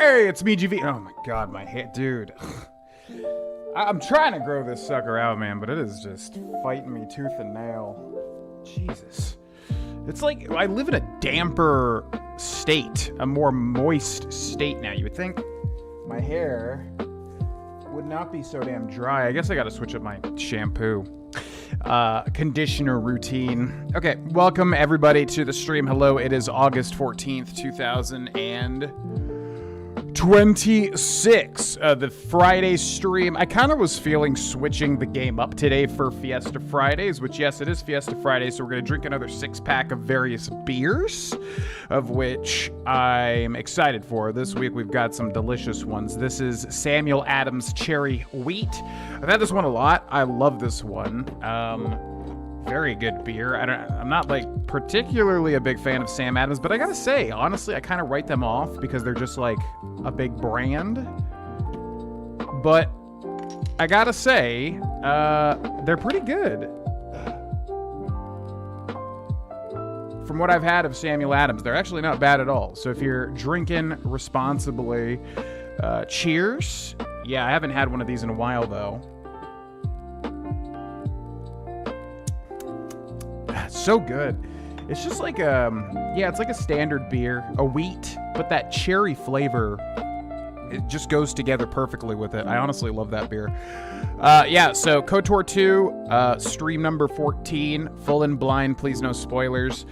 Hey, it's me, GV. Oh my god, my hair, dude. I'm trying to grow this sucker out, man, but it is just fighting me tooth and nail. Jesus. It's like I live in a damper state, a more moist state now. You would think my hair would not be so damn dry. I guess I gotta switch up my shampoo. Conditioner routine. Okay, welcome everybody to the stream. Hello, it is August 14th, 2026. The Friday stream. I kind of was feeling switching the game up today for Fiesta Fridays, which, yes, it is Fiesta Friday, so we're going to drink another 6-pack of various beers, of which I'm excited for. This week we've got some delicious ones. This is Samuel Adams Cherry Wheat. I've had this one a lot. I love this one. Very good beer. I'm not like particularly a big fan of Sam Adams, but I gotta say, honestly, I kind of write them off because they're just like a big brand. But I gotta say, they're pretty good. From what I've had of Samuel Adams, they're actually not bad at all. So if you're drinking responsibly, cheers. Yeah, I haven't had one of these in a while though. So good. It's just like yeah, it's like a standard beer, a wheat, but that cherry flavor, it just goes together perfectly with it. I honestly love that beer. Yeah, so KOTOR 2, stream number 14, full and blind, please no spoilers.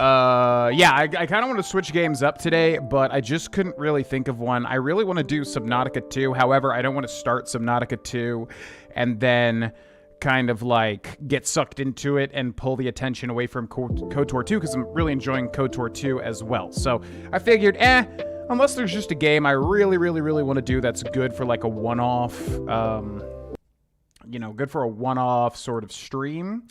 Yeah, I kind of want to switch games up today, but I just couldn't really think of one. I really want to do Subnautica 2. However, I don't want to start Subnautica 2 and then kind of like get sucked into it and pull the attention away from KOTOR 2 because I'm really enjoying KOTOR 2 as well. So I figured, unless there's just a game I really want to do that's good for like a one-off, good for a one-off sort of stream,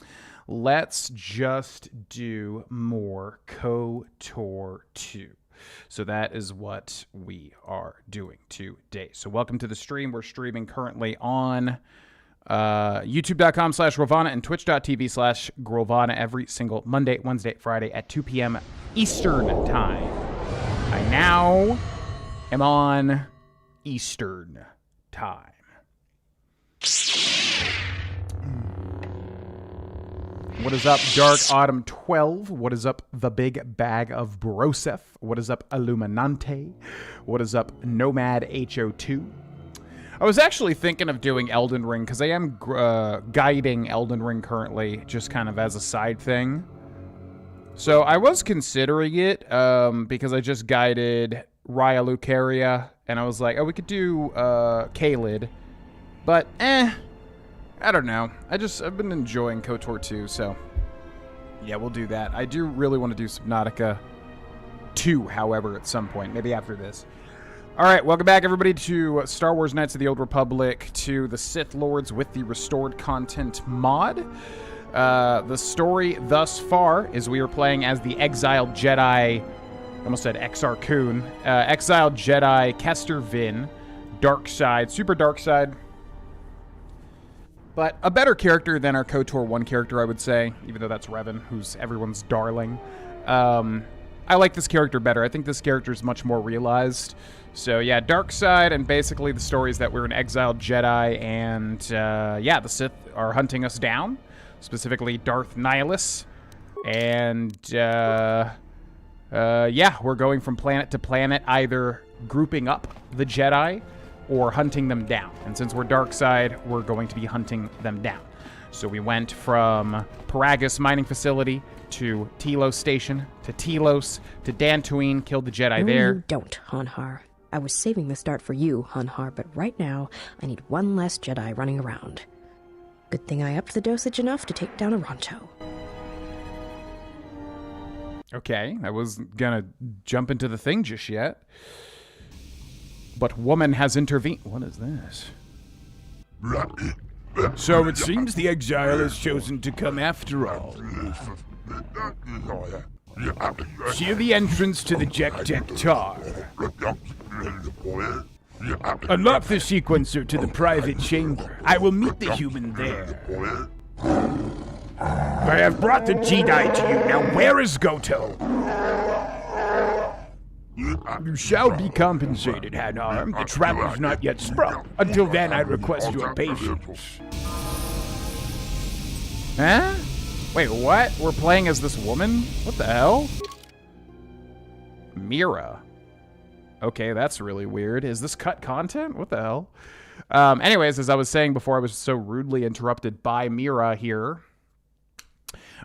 let's just do more KOTOR 2. So that is what we are doing today. So welcome to the stream. We're streaming currently on youtube.com/Grohlvana and twitch.tv/Grohlvana every single Monday, Wednesday, Friday at 2 p.m. Eastern time. I now am on Eastern time. What is up, Dark Autumn 12? What is up, The Big Bag of Broseph? What is up, Illuminante? What is up, Nomad HO2? I was actually thinking of doing Elden Ring, because I am guiding Elden Ring currently, just kind of as a side thing. So I was considering it, because I just guided Raya Lucaria, and I was like, oh, we could do Kaled, but I don't know. I've been enjoying KOTOR 2, so yeah, we'll do that. I do really want to do Subnautica 2, however, at some point, maybe after this. All right, welcome back, everybody, to Star Wars Knights of the Old Republic, to the Sith Lords with the Restored Content mod. The story thus far is we are playing as the exiled Jedi, I almost said Exar Kun, exiled Jedi Kester Vin, dark side, super dark side. But a better character than our KOTOR 1 character, I would say, even though that's Revan, who's everyone's darling. I like this character better. I think this character is much more realized. So yeah, dark side, and basically the story is that we're an exiled Jedi, and yeah, the Sith are hunting us down, specifically Darth Nihilus. And yeah, we're going from planet to planet, either grouping up the Jedi or hunting them down. And since we're dark side, we're going to be hunting them down. So we went from Paragus mining facility to Telos station to Telos to Dantooine, killed the Jedi there. You don't, Hanhar. I was saving the start for you, Hanhar, but right now I need one less Jedi running around. Good thing I upped the dosage enough to take down a Ronto. Okay, I wasn't gonna jump into the thing just yet. But woman has intervened. What is this? So it seems the exile has chosen to come after all. See the entrance to the Jek Tar. Unlock the sequencer to the private chamber. I will meet the human there. I have brought the Jedi to you. Now where is Goto? You shall be compensated, Hanarm. The trap is not yet sprung. Until then, I request your patience. Huh? Wait, what? We're playing as this woman? What the hell? Mira. Okay, that's really weird. Is this cut content? What the hell? Anyways, as I was saying before, I was so rudely interrupted by Mira here.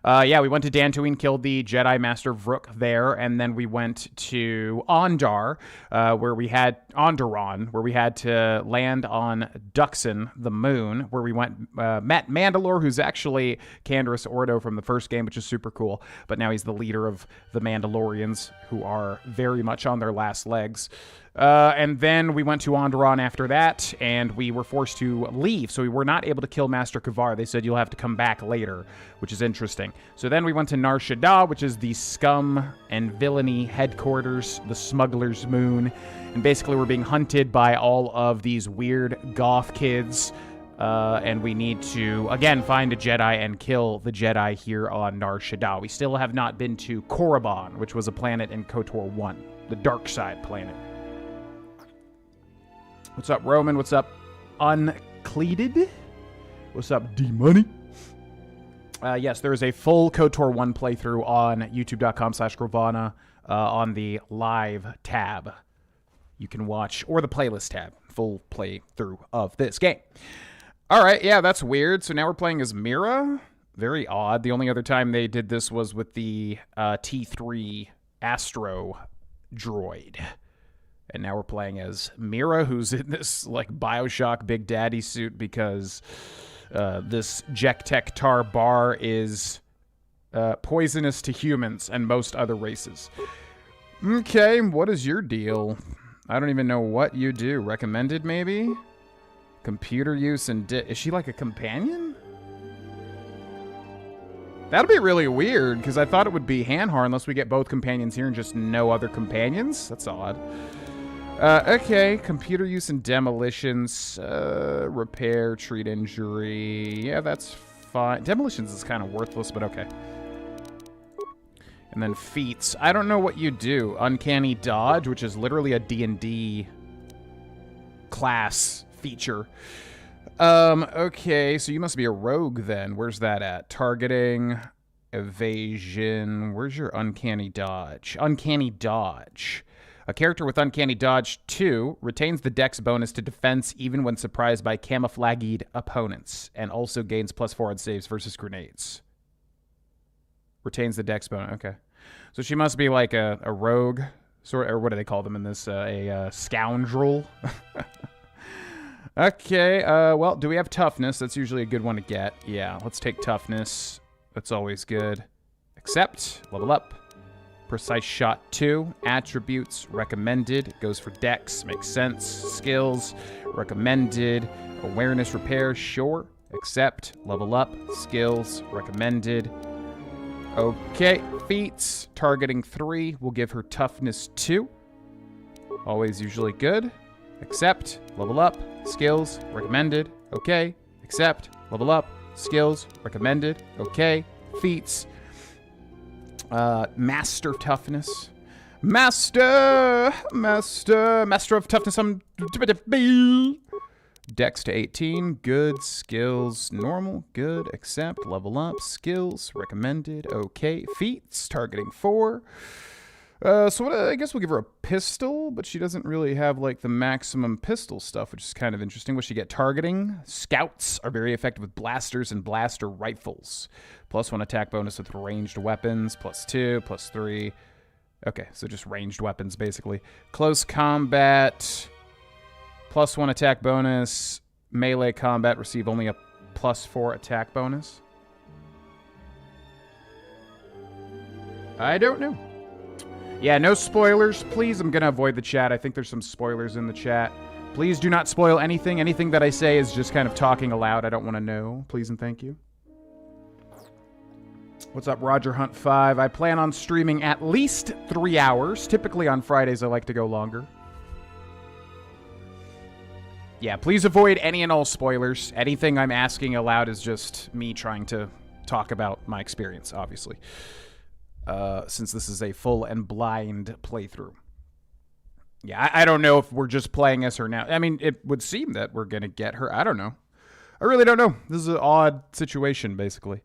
Yeah, we went to Dantooine, killed the Jedi Master Vrook there, and then we went to Onderon, where we had to land on Duxon, the moon, where we met Mandalore, who's actually Canderous Ordo from the first game, which is super cool. But now he's the leader of the Mandalorians, who are very much on their last legs. And then we went to Onderon after that, and we were forced to leave, so we were not able to kill Master Kavar. They said you'll have to come back later, which is interesting. So then we went to Nar Shaddaa, which is the scum and villainy headquarters, the smuggler's moon, and basically we're being hunted by all of these weird goth kids, and we need to, again, find a Jedi and kill the Jedi here on Nar Shaddaa. We still have not been to Korriban, which was a planet in KOTOR 1, the dark side planet. What's up, Roman? What's up, Uncleated? What's up, D-Money? Yes, there is a full KOTOR 1 playthrough on youtube.com/Grohlvana on the live tab. You can watch, or the playlist tab, full playthrough of this game. All right, yeah, that's weird. So now we're playing as Mira. Very odd. The only other time they did this was with the T3 Astro droid. And now we're playing as Mira, who's in this, like, Bioshock Big Daddy suit because this Jek-Tek Tar bar is poisonous to humans and most other races. Okay, what is your deal? I don't even know what you do. Recommended, maybe? Computer use and... Is she, like, a companion? That'll be really weird, because I thought it would be Hanhar unless we get both companions here and just no other companions. That's odd. Okay, computer use and demolitions, repair, treat injury. Yeah, that's fine. Demolitions is kind of worthless, but okay. And then feats. I don't know what you do. Uncanny dodge, which is literally a D&D class feature. Okay, so you must be a rogue then. Where's that at? Targeting, evasion. Where's your uncanny dodge? Uncanny dodge. A character with Uncanny Dodge 2 retains the dex bonus to defense even when surprised by camouflaged opponents, and also gains +4 on saves versus grenades. Retains the dex bonus. Okay. So she must be like a rogue, or what do they call them in this? A scoundrel? Okay, well, do we have toughness? That's usually a good one to get. Yeah, let's take toughness. That's always good. Accept. Level up. Precise shot 2. Attributes. Recommended. Goes for dex. Makes sense. Skills. Recommended. Awareness repair. Sure. Accept. Level up. Skills. Recommended. Okay. Feats. Targeting 3. We'll give her toughness 2. Always usually good. Accept. Level up. Skills. Recommended. Okay. Accept. Level up. Skills. Recommended. Okay. Feats. Master toughness. Master of toughness. Dex to 18. Good. Skills. Normal. Good. Accept. Level up. Skills. Recommended. Okay. Feats. Targeting 4. So what, I guess we'll give her a pistol, but she doesn't really have, like, the maximum pistol stuff, which is kind of interesting. What she get? Targeting. Scouts are very effective with blasters and blaster rifles. +1 attack bonus with ranged weapons. +2, +3. Okay, so just ranged weapons, basically. Close combat. +1 attack bonus. Melee combat. Receive only a +4 attack bonus. I don't know. Yeah, no spoilers, please. I'm going to avoid the chat. I think there's some spoilers in the chat. Please do not spoil anything. Anything that I say is just kind of talking aloud. I don't want to know. Please and thank you. What's up, Roger Hunt 5? I plan on streaming at least 3 hours. Typically on Fridays, I like to go longer. Yeah, please avoid any and all spoilers. Anything I'm asking aloud is just me trying to talk about my experience, obviously, since this is a full and blind playthrough. Yeah, I don't know if we're just playing as her now. I mean, it would seem that we're going to get her. I don't know. I really don't know. This is an odd situation, basically.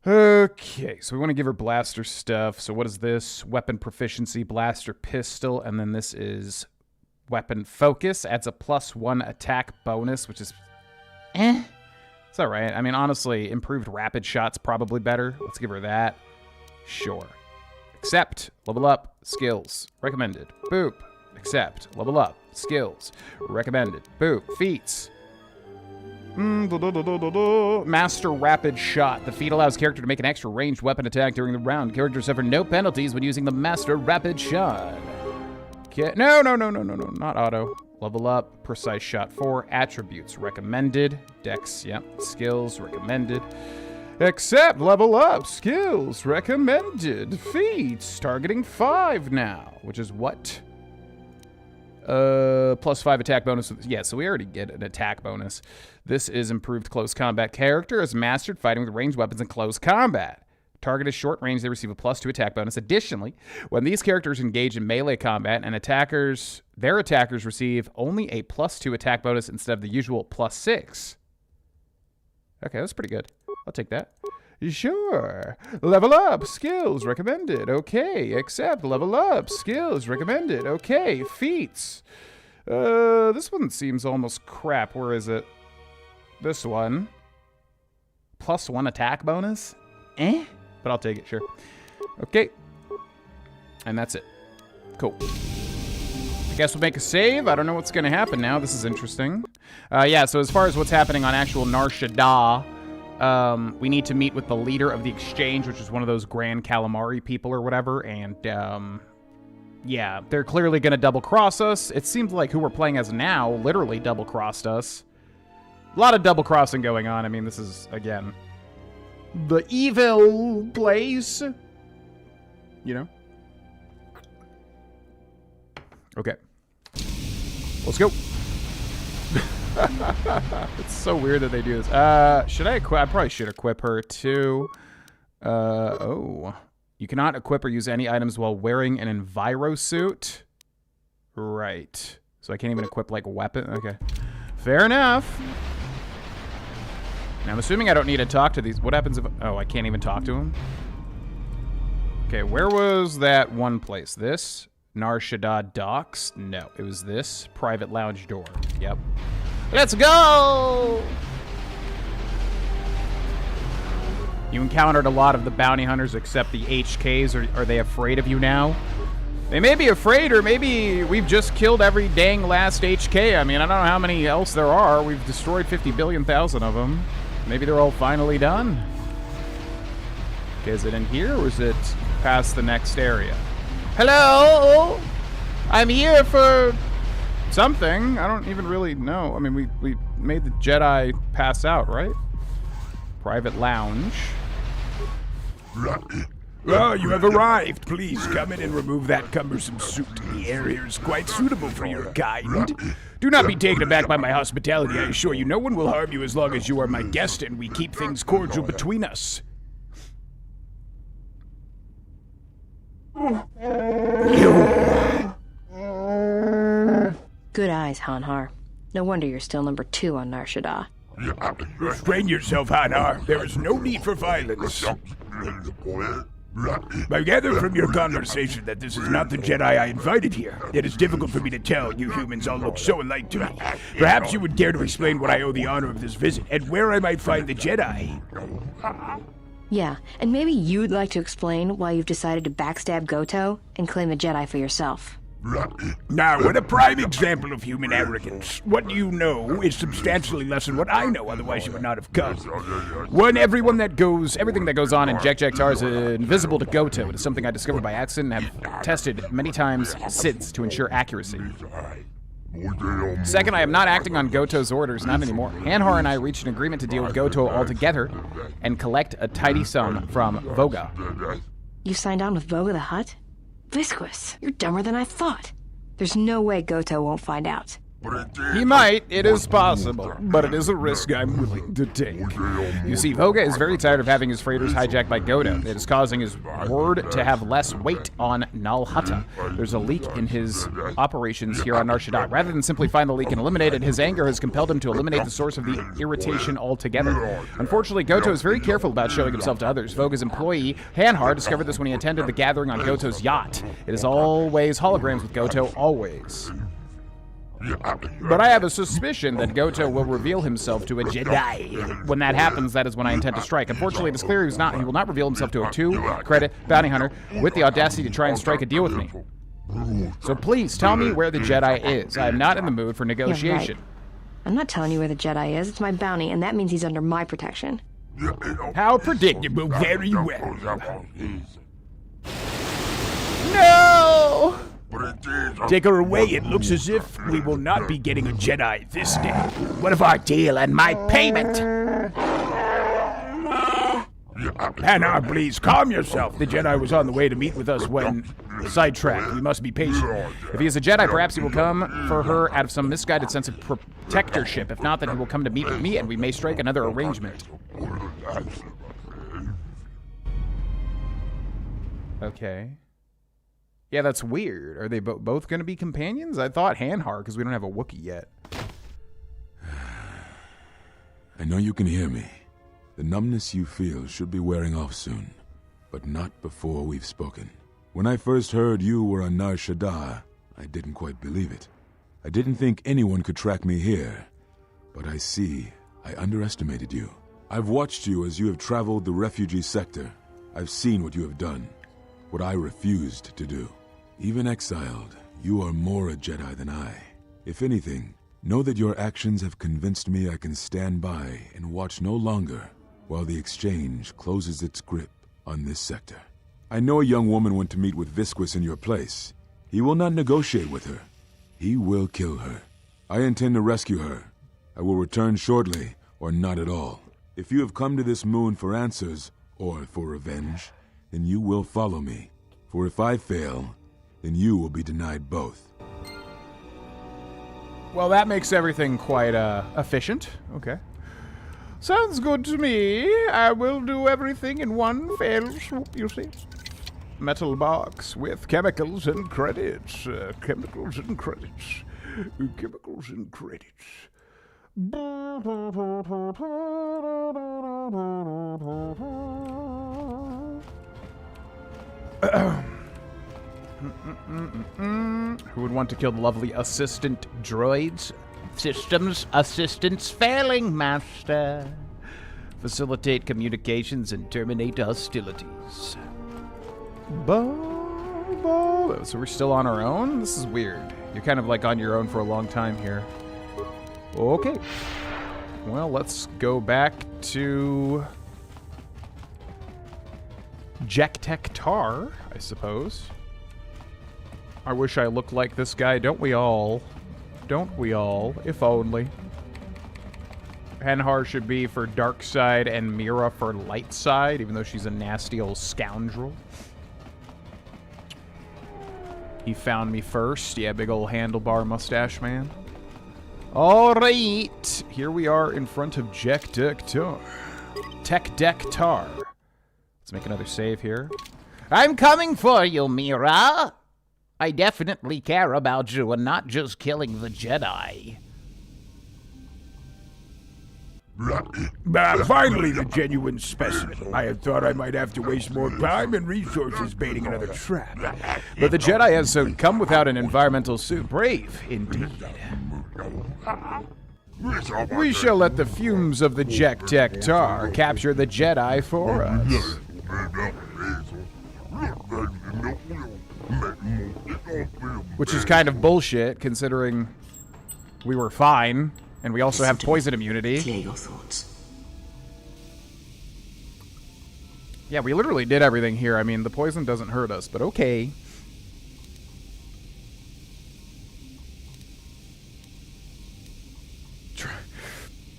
Okay, so we want to give her blaster stuff. So what is this? Weapon proficiency, blaster, pistol, and then this is weapon focus. Adds a +1 attack bonus, which is it's all right. I mean, honestly, improved rapid shot's probably better. Let's give her that. Sure. Accept. Level up. Skills. Recommended. Boop. Accept. Level up. Skills. Recommended. Boop. Feats. Master Rapid Shot. The feat allows character to make an extra ranged weapon attack during the round. Characters suffer no penalties when using the Master Rapid Shot. Okay. No, not auto. Level up. Precise Shot 4. Attributes. Recommended. Dex. Yep. Skills. Recommended. Accept. Level up. Skills. Recommended. Feats. Targeting 5 now. Which is what? +5 attack bonus. Yeah, so we already get an attack bonus. This is improved close combat. Character has mastered fighting with ranged weapons in close combat. Target is short range, they receive a +2 attack bonus. Additionally, when these characters engage in melee combat and their attackers receive only a +2 attack bonus instead of the usual +6. Okay, that's pretty good. I'll take that. Sure. Level up. Skills. Recommended. Okay. Accept. Level up. Skills. Recommended. Okay. Feats. This one seems almost crap. Where is it? This one. +1 attack bonus? But I'll take it, sure. Okay. And that's it. Cool. I guess we'll make a save. I don't know what's going to happen now. This is interesting. Yeah, so as far as what's happening on actual Nar Shaddaa, we need to meet with the leader of the exchange, which is one of those Grand Calamari people or whatever, and, yeah, they're clearly going to double-cross us. It seems like who we're playing as now literally double-crossed us. A lot of double-crossing going on. I mean, this is, again, the evil place. You know? Okay. Let's go. It's so weird that they do this. Should I equip? I probably should equip her too. Oh. You cannot equip or use any items while wearing an enviro suit. Right. So I can't even equip like a weapon. Okay. Fair enough. Now I'm assuming I don't need to talk to these. What happens if... Oh, I can't even talk to them? Okay, where was that one place? This? Nar Shaddaa docks? No, it was this. Private lounge door. Yep. Let's go! You encountered a lot of the bounty hunters except the HKs. Are they afraid of you now? They may be afraid, or maybe we've just killed every dang last HK. I mean, I don't know how many else there are. We've destroyed 50 billion thousand of them. Maybe they're all finally done. Okay, is it in here, or is it past the next area? Hello? I'm here for... something. I don't even really know. I mean, we made the Jedi pass out, right? Private lounge. Oh, you have arrived. Please come in and remove that cumbersome suit. The area is quite suitable for your kind. Do not be taken aback by my hospitality. I assure you, no one will harm you as long as you are my guest and we keep things cordial between us. Good eyes, Hanhar. No wonder you're still number 2 on Nar Shaddaa. Restrain yourself, Hanar. There is no need for violence. I gather from your conversation that this is not the Jedi I invited here. It is difficult for me to tell. You humans all look so alike to me. Perhaps you would dare to explain what I owe the honor of this visit, and where I might find the Jedi. Yeah, and maybe you'd like to explain why you've decided to backstab Goto and claim the Jedi for yourself. Now, what a prime example of human arrogance. What you know is substantially less than what I know, otherwise you would not have come. Everything that goes on in Jek-Jek-Tar is invisible to Goto. It is something I discovered by accident and have tested many times since to ensure accuracy. Second, I am not acting on Goto's orders, not anymore. Hanhar and I reached an agreement to deal with Goto altogether and collect a tidy sum from Voga. You signed on with Voga the Hutt? Visquous, you're dumber than I thought. There's no way Goto won't find out. He might. It is possible. But it is a risk I'm willing to take. You see, Voga is very tired of having his freighters hijacked by Goto. It is causing his ward to have less weight on Nal Hutta. There's a leak in his operations here on Nar Shaddaa. Rather than simply find the leak and eliminate it, his anger has compelled him to eliminate the source of the irritation altogether. Unfortunately, Goto is very careful about showing himself to others. Voga's employee, Hanhar, discovered this when he attended the gathering on Goto's yacht. It is always holograms with Goto, always. But I have a suspicion that Goto will reveal himself to a Jedi. When that happens, that is when I intend to strike. Unfortunately, it is clear he will not reveal himself to a 2-credit bounty hunter with the audacity to try and strike a deal with me. So please, tell me where the Jedi is. I am not in the mood for negotiation. Right. I'm not telling you where the Jedi is. It's my bounty, and that means he's under my protection. How predictable, very well. No! Take her away. It looks as if we will not be getting a Jedi this day. What of our deal and my payment? Hannah, please calm yourself. The Jedi was on the way to meet with us when sidetracked. We must be patient. If he is a Jedi, perhaps he will come for her out of some misguided sense of protectorship. If not, then he will come to meet with me, and we may strike another arrangement. Okay. Yeah, that's weird. Are they both going to be companions? I thought Hanhar, because we don't have a Wookiee yet. I know you can hear me. The numbness you feel should be wearing off soon, but not before we've spoken. When I first heard you were on Nar Shaddaa, I didn't quite believe it. I didn't think anyone could track me here, but I see I underestimated you. I've watched you as you have traveled the refugee sector. I've seen what you have done, what I refused to do. Even exiled, you are more a Jedi than I. If anything, know that your actions have convinced me I can stand by and watch no longer while the exchange closes its grip on this sector. I know a young woman went to meet with Visquis in your place. He will not negotiate with her. He will kill her. I intend to rescue her. I will return shortly, or not at all. If you have come to this moon for answers, or for revenge, then you will follow me. For if I fail, then you will be denied both. Well, that makes everything quite efficient. Okay. Sounds good to me. I will do everything in one fell swoop, you see. Metal box with chemicals and credits. Chemicals and credits. Chemicals and credits. Who would want to kill the lovely assistant droids? Systems assistance failing, master. Facilitate communications and terminate hostilities. So we're still on our own? This is weird. You're kind of like on your own for a long time here. Okay. Well, let's go back to Jektek Tar, I suppose. I wish I looked like this guy. Don't we all? Don't we all? If only. Hanhar should be for dark side and Mira for light side, even though she's a nasty old scoundrel. He found me first. Yeah, big old handlebar mustache man. All right. Here we are in front of Jektek Tar. Tech Tar. Let's make another save here. I'm coming for you, Mira. I definitely care about you and not just killing the Jedi. Finally, the genuine specimen. I had thought I might have to waste more time and resources baiting another trap. But the Jedi has come without an environmental suit. Brave, indeed. We shall let the fumes of the Jektek Tar capture the Jedi for us. Which is kind of bullshit, considering we were fine, and we also have poison immunity. Clear your thoughts. Yeah, we literally did everything here. I mean, the poison doesn't hurt us, but okay.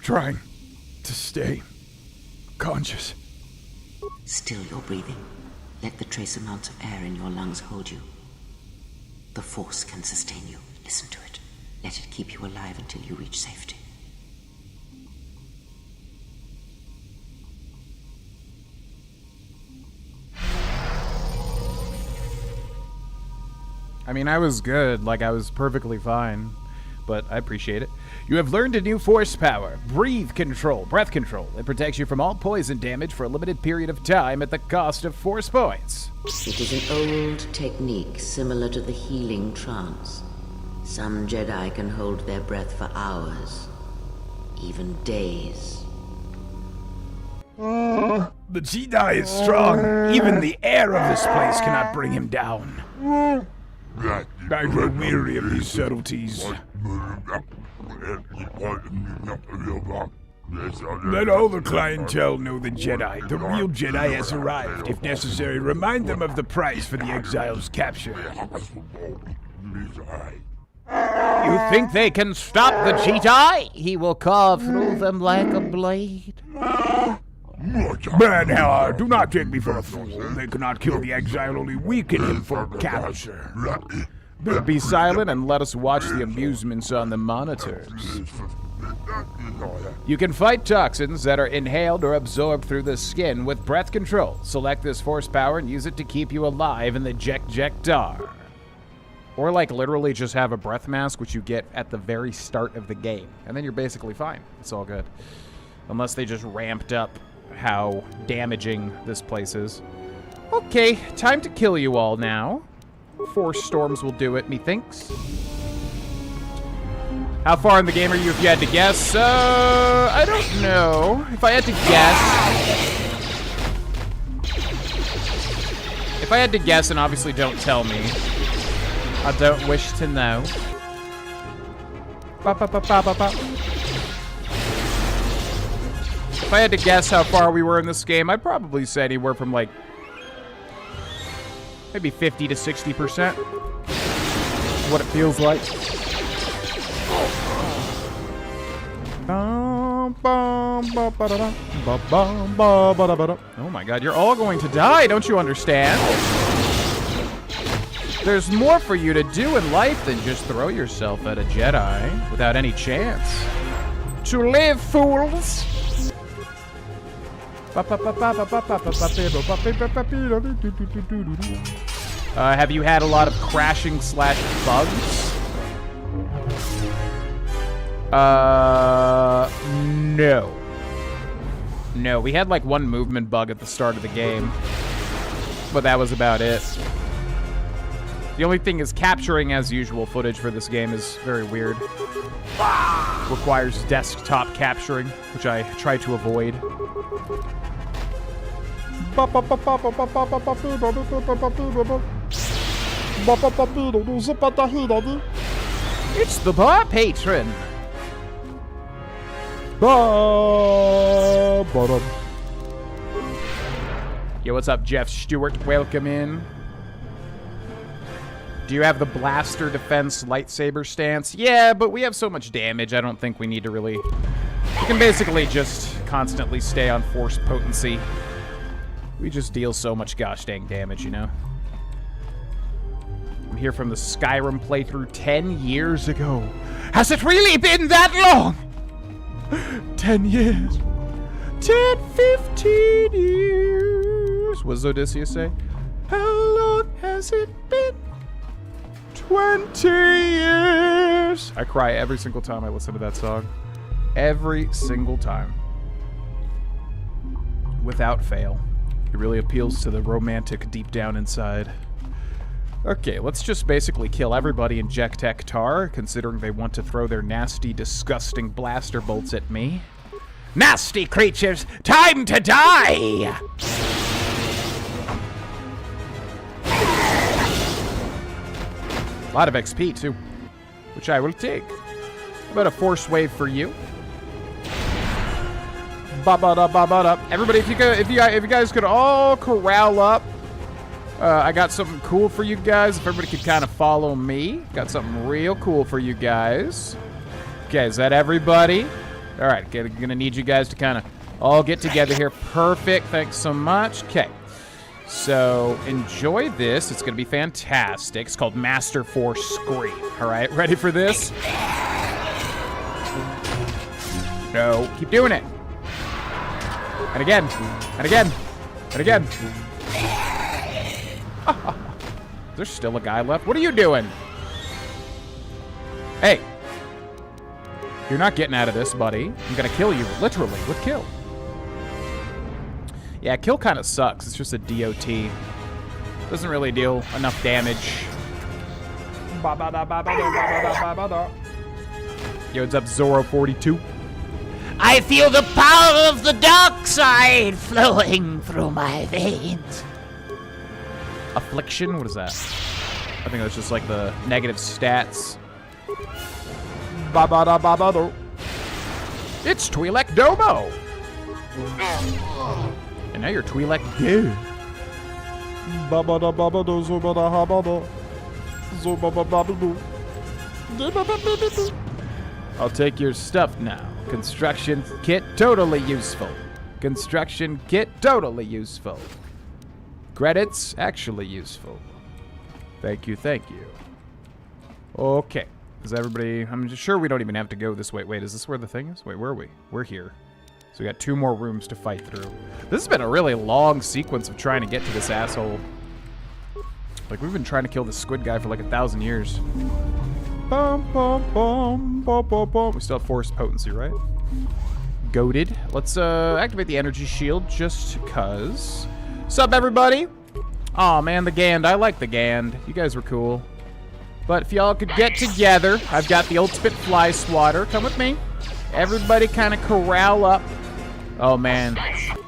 Trying to stay conscious. Still you're breathing. Let the trace amounts of air in your lungs hold you. The Force can sustain you. Listen to it. Let it keep you alive until you reach safety. I mean, I was good. Like, I was perfectly fine. But I appreciate it. You have learned a new force power, breath control. It protects you from all poison damage for a limited period of time at the cost of force points. It is an old technique similar to the healing trance. Some Jedi can hold their breath for hours, even days. The Jedi is strong. Even the air of this place cannot bring him down. I grow weary of these subtleties. Let all the clientele know the Jedi. The real Jedi has arrived. If necessary, remind them of the price for the exiles' capture. You think they can stop the Jedi? He will carve through them like a blade. Bernhard, do not take me for a fool. They cannot kill the exile, only weaken him for capture. Be silent and let us watch the amusements on the monitors. You can fight toxins that are inhaled or absorbed through the skin with breath control. Select this force power and use it to keep you alive in the Jek-Jek-Dar. Or, like, literally just have a breath mask, which you get at the very start of the game. And then you're basically fine. It's all good. Unless they just ramped up how damaging this place is. Okay, time to kill you all now. 4 storms will do it, methinks. How far in the game are you if you had to guess? I don't know. If I had to guess... If I had to guess, and obviously don't tell me. I don't wish to know. If I had to guess how far we were in this game, I'd probably say anywhere from like maybe 50 to 60%. What it feels like. Oh my god, you're all going to die, don't you understand? There's more for you to do in life than just throw yourself at a Jedi without any chance. To live, fools! Have you had a lot of crashing / bugs? No. No, we had like one movement bug at the start of the game, but that was about it. The only thing is capturing as usual footage for this game is very weird. Requires desktop capturing, which I try to avoid. It's the bar patron. Yo, what's up, Jeff Stewart? Welcome in. Do you have the blaster defense lightsaber stance? Yeah, but we have so much damage, I don't think we need to really... We can basically just constantly stay on force potency. We just deal so much gosh dang damage, you know? I'm here from the Skyrim playthrough 10 years ago. Has it really been that long? 10 years. 10, 15 years. What does Odysseus say? How long has it been? 20 years. I cry every single time I listen to that song. Every single time. Without fail. It really appeals to the romantic deep down inside. Okay, let's just basically kill everybody in Jek-Tek-Tar, considering they want to throw their nasty, disgusting blaster bolts at me. Nasty creatures, time to die! A lot of XP, too, which I will take. How about a force wave for you? Ba-ba-da-ba-ba-da. Everybody, if you guys could all corral up, I got something cool for you guys. If everybody could kind of follow me, got something real cool for you guys. Okay, is that everybody? All right, gonna need you guys to kind of all get together here. Perfect. Thanks so much. Okay. So, enjoy this. It's going to be fantastic. It's called Master Force Scream. All right, ready for this? No. Keep doing it. And again. And again. And again. Is there still a guy left? What are you doing? Hey. You're not getting out of this, buddy. I'm gonna kill you, literally, with kill. Yeah, kill kind of sucks. It's just a DOT. Doesn't really deal enough damage. Yo, what's up, Zoro42? I feel the power of the dark side flowing through my veins. Affliction? What is that? I think that's just like the negative stats. It's Twi'lek Domo! And now you're Twi'lek Gay. I'll take your stuff now. Construction kit totally useful. Construction kit totally useful. Credits actually useful. Thank you, thank you. Okay. Is everybody... I'm just sure we don't even have to go this way. Wait, is this where the thing is? Wait, where are we? We're here. So we got 2 more rooms to fight through. This has been a really long sequence of trying to get to this asshole. Like, we've been trying to kill this squid guy for like 1,000 years. Bum, bum, bum, bum, bum, bum. We still have force potency, right? Goated. Let's activate the energy shield just cuz. Sup, everybody? Aw, man, the Gand. I like the Gand. You guys were cool. But if y'all could get together, I've got the ultimate fly swatter. Come with me. Everybody kind of corral up. Oh, man.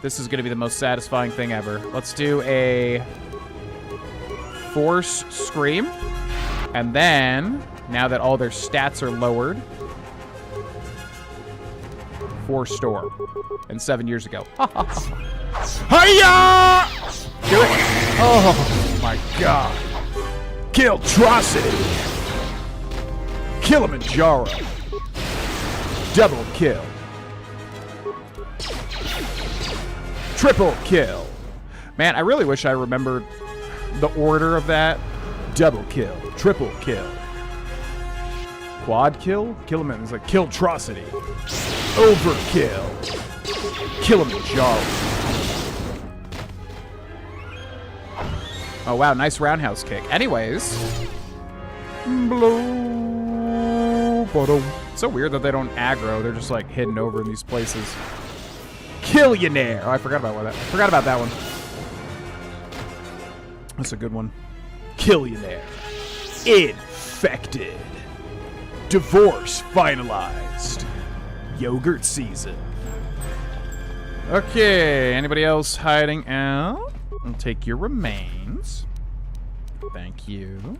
This is going to be the most satisfying thing ever. Let's do a force scream. And then, now that all their stats are lowered, force storm. And 7 years ago. Hiya! Do it. Oh, my God. Killtrocity. Kilimanjaro. Double kill. Triple kill. Man, I really wish I remembered the order of that. Double kill. Triple kill. Quad kill? Kilimanjaro. It's like Killtrocity. Overkill. Kilimanjaro. Oh, wow. Nice roundhouse kick. Anyways. It's so weird that they don't aggro. They're just, like, hidden over in these places. Killionaire. Oh, I forgot about that. I forgot about that one. That's a good one. Killionaire. Infected. Divorce finalized. Yogurt season. Okay. Anybody else hiding out? I'll take your remains. Thank you.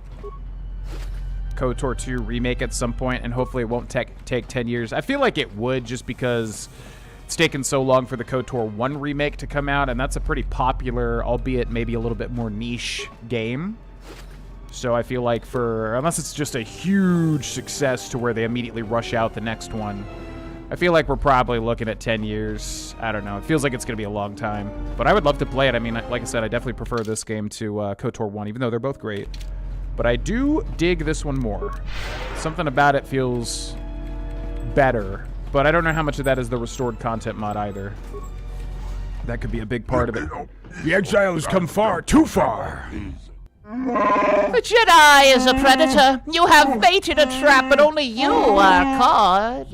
KOTOR 2 remake at some point, and hopefully it won't take 10 years. I feel like it would, just because it's taken so long for the KOTOR 1 remake to come out, and that's a pretty popular, albeit maybe a little bit more niche game. So I feel like unless it's just a huge success to where they immediately rush out the next one, I feel like we're probably looking at 10 years. I don't know. It feels like it's going to be a long time. But I would love to play it. I mean, like I said, I definitely prefer this game to KOTOR 1, even though they're both great. But I do dig this one more. Something about it feels better. But I don't know how much of that is the restored content mod either. That could be a big part of it. The exile has come far, too far. The Jedi is a predator. You have baited a trap, but only you are caught.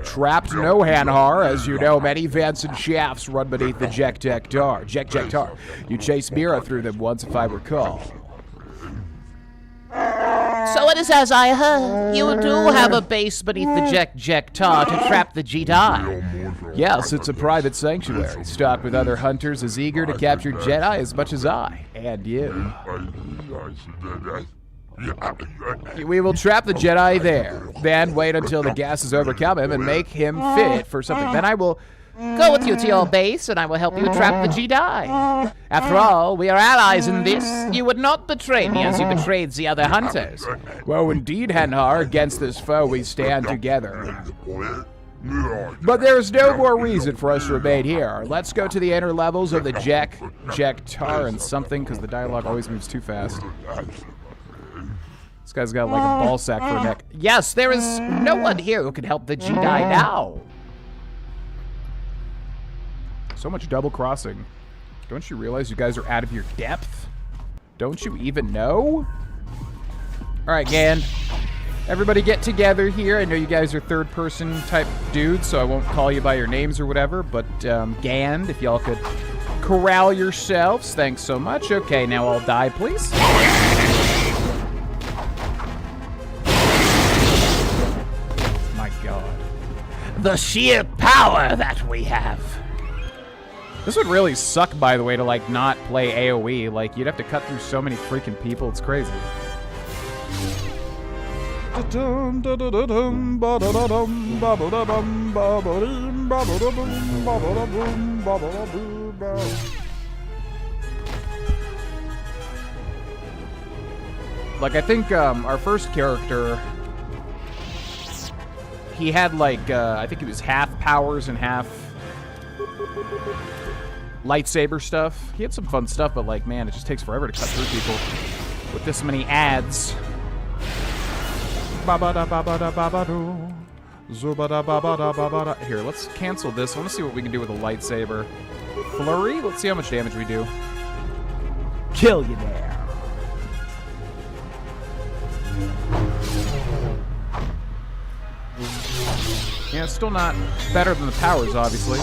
Trapped no, Hanhar. As you know, many vents and shafts run beneath the Jek-Jek-Tar. Jek-Jek-Tar. You chased Mira through them once, if I recall. So it is as I heard. You do have a base beneath the Jek-Jek-Tar to trap the Jedi. Yes, it's a private sanctuary, stocked with other hunters as eager to capture Jedi as much as I, and you. We will trap the Jedi there, then wait until the gases overcome him and make him fit for something. Then I will go with you to your base, and I will help you trap the Jedi. After all, we are allies in this. You would not betray me as you betrayed the other hunters. Well, indeed, Hanhar, against this foe we stand together. But there is no more reason for us to remain here. Let's go to the inner levels of the Jek-Tar and something, because the dialogue always moves too fast. This guy's got like a ball sack for a neck. Yes, there is no one here who can help the Jedi now. So much double crossing. Don't you realize you guys are out of your depth? Don't you even know? Alright, Gan. Everybody get together here. I know you guys are third-person type dudes, so I won't call you by your names or whatever, but Gan, if y'all could corral yourselves. Thanks so much. Okay, now all die, please. My god. The sheer power that we have. This would really suck, by the way, to, like, not play AoE. Like, you'd have to cut through so many freaking people. It's crazy. Like, I think, our first character, he had, like, I think it was half powers and half lightsaber stuff. He had some fun stuff, but, like, man, it just takes forever to cut through people with this many ads. Here, let's cancel this. I want to see what we can do with a lightsaber. Flurry? Let's see how much damage we do. Kill you there. Yeah, it's still not better than the powers, obviously.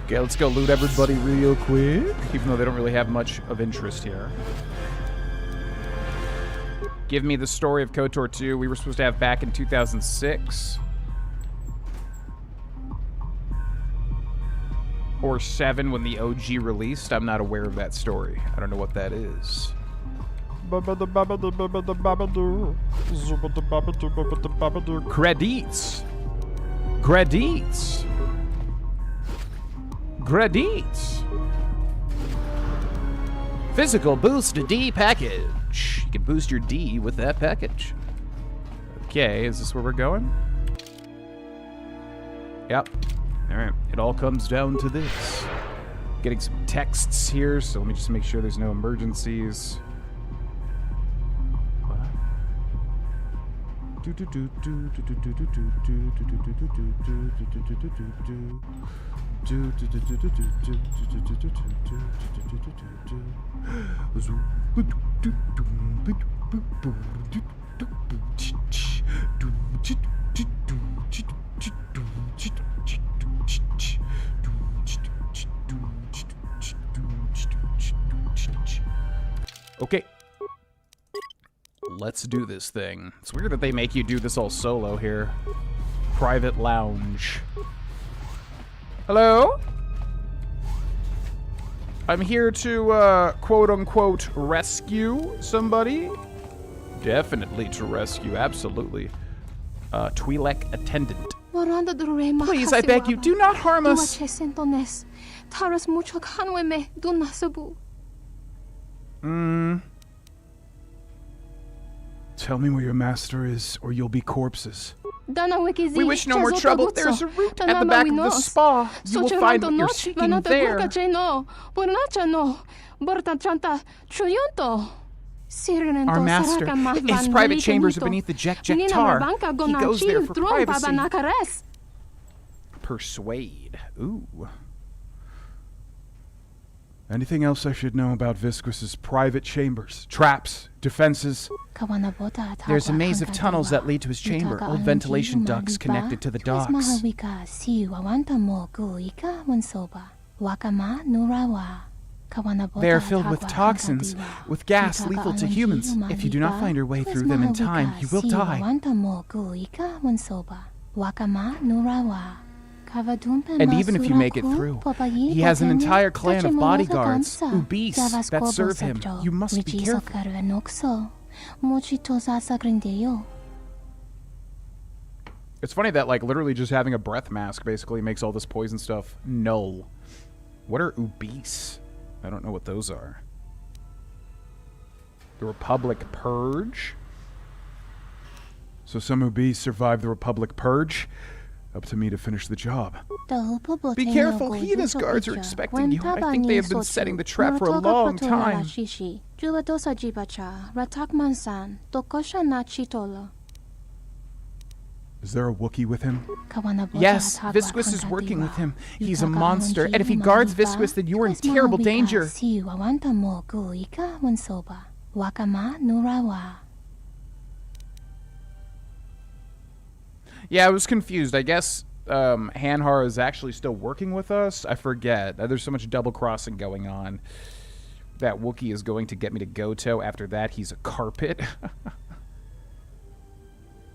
Okay, let's go loot everybody real quick, even though they don't really have much of interest here. Give me the story of KOTOR 2 we were supposed to have back in 2006. Or 7 when the OG released. I'm not aware of that story. I don't know what that is. Credits. Credits. Credits. Physical boost D package. You can boost your D with that package. Okay, is this where we're going? Yep. Alright, it all comes down to this. Getting some texts here, so let me just make sure there's no emergencies. Okay. Let's do this thing. It's weird that they make you do this all solo here. Private lounge. Hello? I'm here to, quote-unquote, rescue somebody. Definitely to rescue, absolutely. Twi'lek attendant. Please, I beg you, do not harm us. Tell me where your master is, or you'll be corpses. We wish no more trouble. There's a root at the back of the spa. You will find what you're seeking there. Our master, his private chambers are beneath the Jek Tar. He goes there for privacy. Persuade. Ooh. Anything else I should know about Visquis's private chambers? Traps? Defenses? There's a maze of tunnels that lead to his chamber. Old ventilation ducts connected to the docks. They are filled with toxins, with gas lethal to humans. If you do not find your way through them in time, you will die. And even if you make it through, he has an entire clan of bodyguards, Ubis, that serve him. You must be careful. It's funny that, like, literally just having a breath mask basically makes all this poison stuff null. What are Ubis? I don't know what those are. The Republic Purge? So some Ubis survived the Republic Purge? Up to me to finish the job. Be careful, Hina's guards are expecting you. I think they have been setting the trap for a long time. Is there a Wookiee with him? Yes, Visquis is working with him. He's a monster, and if he guards Visquis, then you are in terrible danger. Yeah, I was confused. I guess Hanhar is actually still working with us. I forget. There's so much double-crossing going on. That Wookiee is going to get me to Goto. After that, he's a carpet.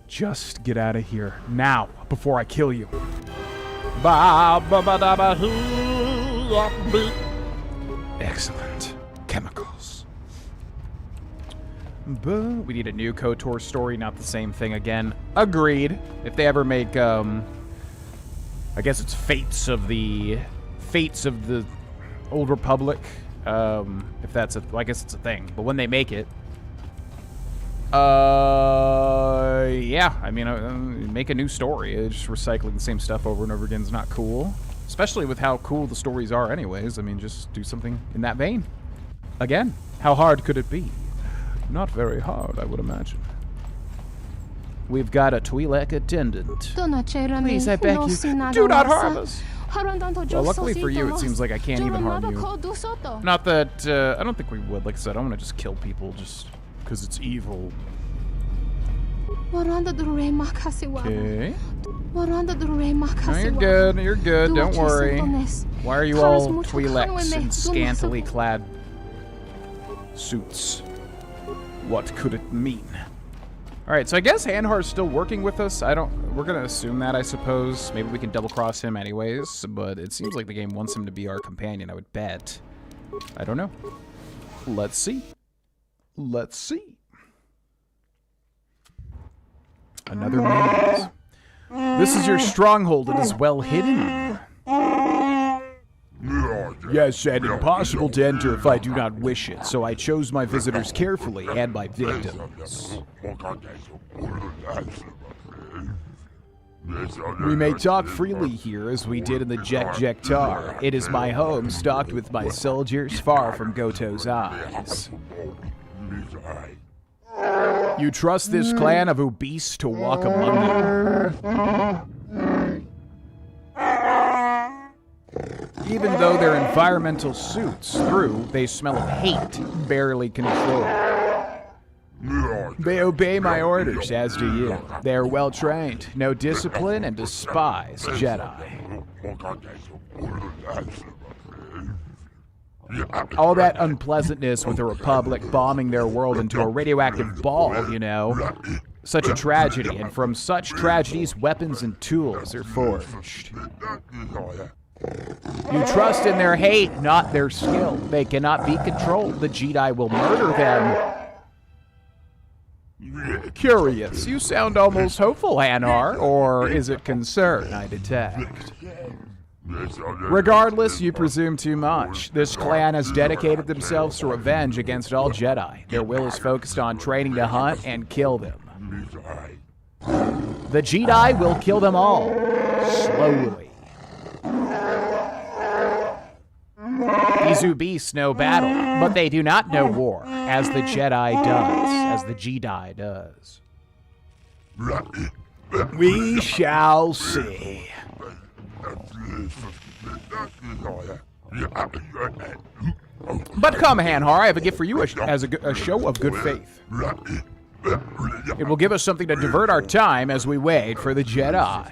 Just get out of here. Now, before I kill you. Excellent. Chemicals. We need a new KOTOR story, not the same thing again. Agreed. If they ever make, I guess it's Fates of the Old Republic. If that's a, well, I guess it's a thing. But when they make it, yeah. I mean, make a new story. Just recycling the same stuff over and over again is not cool. Especially with how cool the stories are anyways. I mean, just do something in that vein. Again, how hard could it be? Not very hard, I would imagine. We've got a Twi'lek attendant. Please, I beg you, do not harm us. Well, luckily for you, it seems like I can't even harm you. Not that, I don't think we would. Like I said, I want to just kill people just because it's evil. Okay. No, you're good, don't worry. Why are you all Twi'leks in scantily clad suits? What could it mean? Alright, so I guess Hanhar's still working with us. We're gonna assume that, I suppose. Maybe we can double cross him anyways, but it seems like the game wants him to be our companion, I would bet. I don't know. Let's see. Let's see. Another maze. This is your stronghold. It is well hidden. Yes, and impossible to enter if I do not wish it, so I chose my visitors carefully and my victims. We may talk freely here as we did in the Jektar. It is my home, stocked with my soldiers, far from Goto's eyes. You trust this clan of obese to walk among you? Even though their environmental suits through, they smell of hate, barely controlled. They obey my orders, as do you. They are well trained, know discipline, and despise Jedi. All that unpleasantness with the Republic bombing their world into a radioactive ball, you know. Such a tragedy, and from such tragedies, weapons and tools are forged. You trust in their hate, not their skill. They cannot be controlled. The Jedi will murder them. Curious. You sound almost hopeful, Hanhar. Or is it concern I detect? Regardless, you presume too much. This clan has dedicated themselves to revenge against all Jedi. Their will is focused on training to hunt and kill them. The Jedi will kill them all. Slowly. These beasts know battle, but they do not know war, as the Jedi does. We shall see. But come, Hanhar, I have a gift for you as a show of good faith. It will give us something to divert our time as we wait for the Jedi.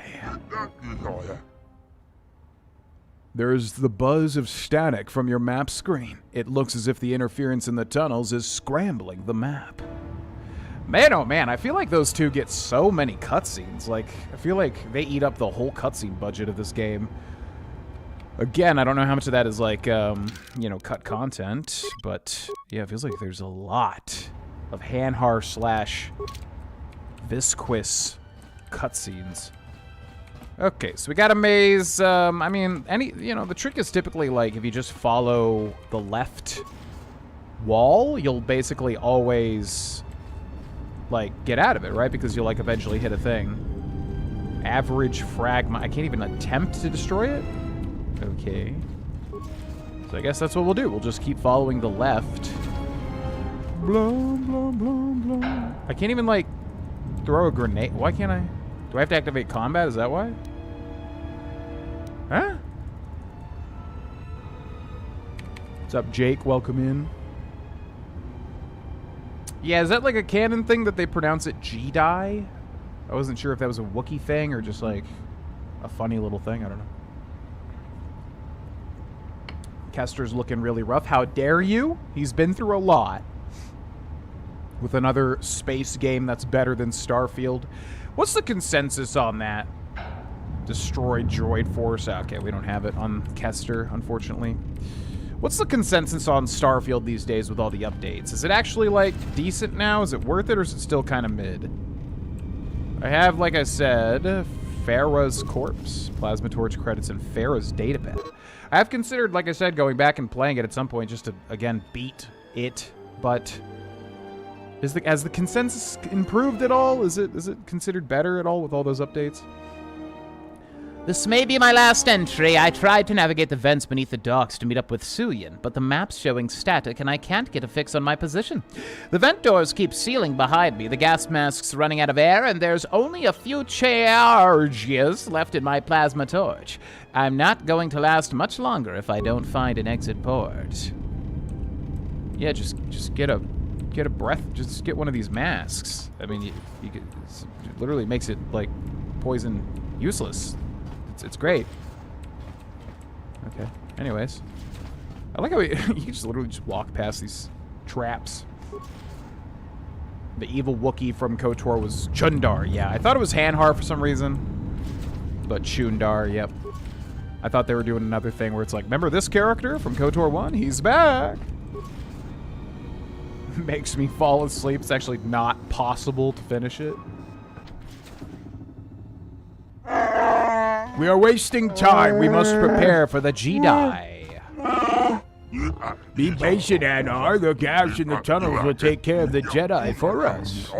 There's the buzz of static from your map screen. It looks as if the interference in the tunnels is scrambling the map. Man, oh man, I feel like those two get so many cutscenes. Like, I feel like they eat up the whole cutscene budget of this game. Again, I don't know how much of that is like, you know, cut content, but yeah, it feels like there's a lot of Hanhar / Visquis cutscenes. Okay, so we got a maze. I mean, the trick is typically like if you just follow the left wall, you'll basically always like get out of it, right? Because you'll like eventually hit a thing. Average fragment. I can't even attempt to destroy it? Okay. So I guess that's what we'll do. We'll just keep following the left. Blah, blah, blah, blah. I can't even, like, throw a grenade. Why can't I? Do I have to activate combat? Is that why? Huh? What's up, Jake? Welcome in. Yeah, is that like a canon thing that they pronounce it Jedi? I wasn't sure if that was a Wookiee thing or just like a funny little thing. I don't know. Kester's looking really rough. How dare you? He's been through a lot. With another space game that's better than Starfield. What's the consensus on that? Destroy droid force. Okay, we don't have it on Kester, unfortunately. What's the consensus on Starfield these days with all the updates? Is it actually, like, decent now? Is it worth it, or is it still kind of mid? I have, like I said, Farah's corpse, plasma torch credits, and Farah's databed. I have considered, like I said, going back and playing it at some point just to, again, beat it, but has the consensus improved at all? Is it considered better at all with all those updates? This may be my last entry. I tried to navigate the vents beneath the docks to meet up with Suyin, but the map's showing static and I can't get a fix on my position. The vent doors keep sealing behind me, the gas mask's running out of air, and there's only a few charges left in my plasma torch. I'm not going to last much longer if I don't find an exit port. Yeah, just get a breath, just get one of these masks. I mean, you could, it literally makes it, like, poison useless. It's great. Okay. Anyways. I like how you can just literally just walk past these traps. The evil Wookiee from KOTOR was Chundar. Yeah, I thought it was Hanhar for some reason. But Chundar, yep. I thought they were doing another thing where it's like, remember this character from KOTOR 1? He's back! Makes me fall asleep. It's actually not possible to finish it. We are wasting time. We must prepare for the Jedi. Be patient, Anar. The gas in the tunnels will take care of the Jedi for us.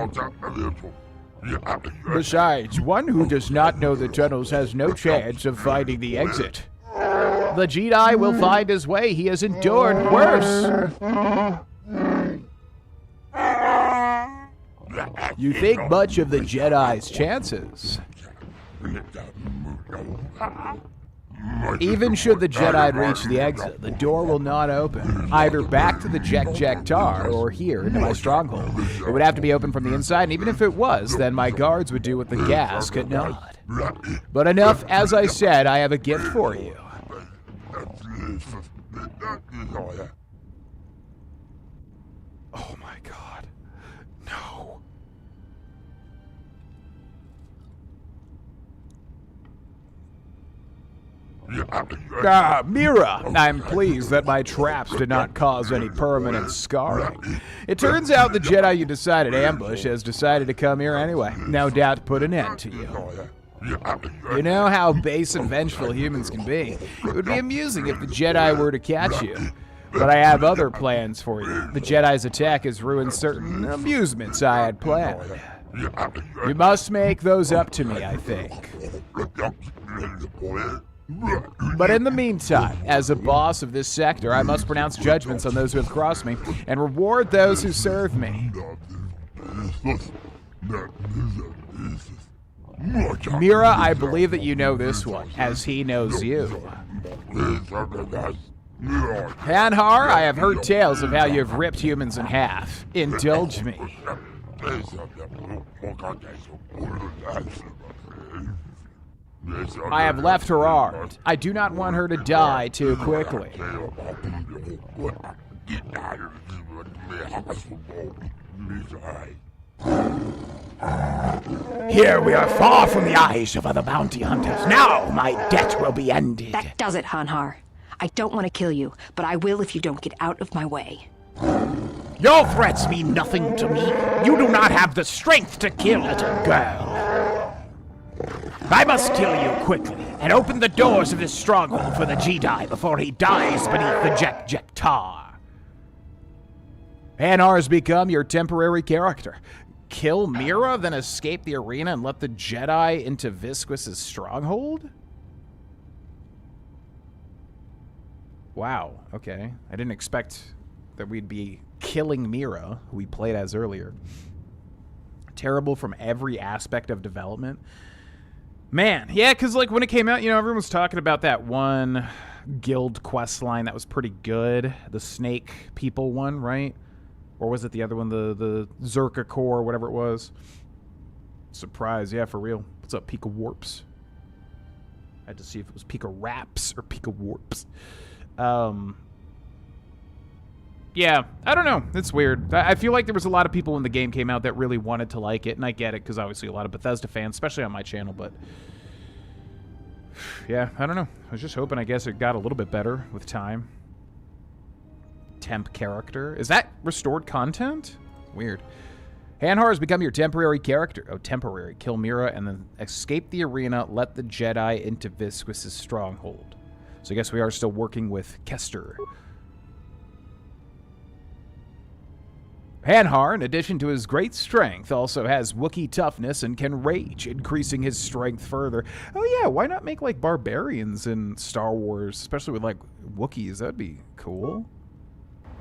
Besides, one who does not know the tunnels has no chance of finding the exit. The Jedi will find his way. He has endured worse. You think much of the Jedi's chances. Even should the Jedi reach the exit, the door will not open. Either back to the Jek-Jek-Tar or here into my stronghold. It would have to be open from the inside, and even if it was, then my guards would do what the gas could not. But enough, as I said, I have a gift for you. Oh my god. No. Mira, I'm pleased that my traps did not cause any permanent scarring. It turns out the Jedi you decided to ambush has decided to come here anyway. No doubt to put an end to you. You know how base and vengeful humans can be. It would be amusing if the Jedi were to catch you. But I have other plans for you. The Jedi's attack has ruined certain amusements I had planned. You must make those up to me, I think. But in the meantime, as a boss of this sector, I must pronounce judgments on those who have crossed me and reward those who serve me. Mira, I believe that you know this one, as he knows you. Hanhar, I have heard tales of how you have ripped humans in half. Indulge me. I have left her armed. I do not want her to die too quickly. Here we are far from the eyes of other bounty hunters. Now my debt will be ended. That does it, Hanhar. I don't want to kill you, but I will if you don't get out of my way. Your threats mean nothing to me. You do not have the strength to kill, little girl. I must kill you quickly and open the doors of this stronghold for the Jedi before he dies beneath the Jek-Jek-Tar. Hanar has become your temporary character. kill Mira, then escape the arena and let the Jedi into Visquis's stronghold? Wow, okay. I didn't expect that we'd be killing Mira, who we played as earlier. Terrible from every aspect of development. Man, yeah, because like when it came out, you know, everyone was talking about that one guild quest line that was pretty good. The snake people one, right? Or was it the other one, the Zerka Core, whatever it was? Surprise, yeah, for real. What's up, Pika Warps? I had to see if it was Pika Raps or Pika Warps. Yeah, I don't know. It's weird. I feel like there was a lot of people when the game came out that really wanted to like it, and I get it, because obviously a lot of Bethesda fans, especially on my channel, but yeah, I don't know. I was just hoping, I guess, it got a little bit better with time. Temp character. Is that restored content? Weird. Hanhar has become your temporary character. Oh, temporary. Kill Mira and then escape the arena. Let the Jedi into Visquis's stronghold. So I guess we are still working with Kester. Hanhar, in addition to his great strength, also has Wookiee toughness and can rage, increasing his strength further. Oh yeah, why not make like barbarians in Star Wars, especially with like Wookiees? That'd be cool.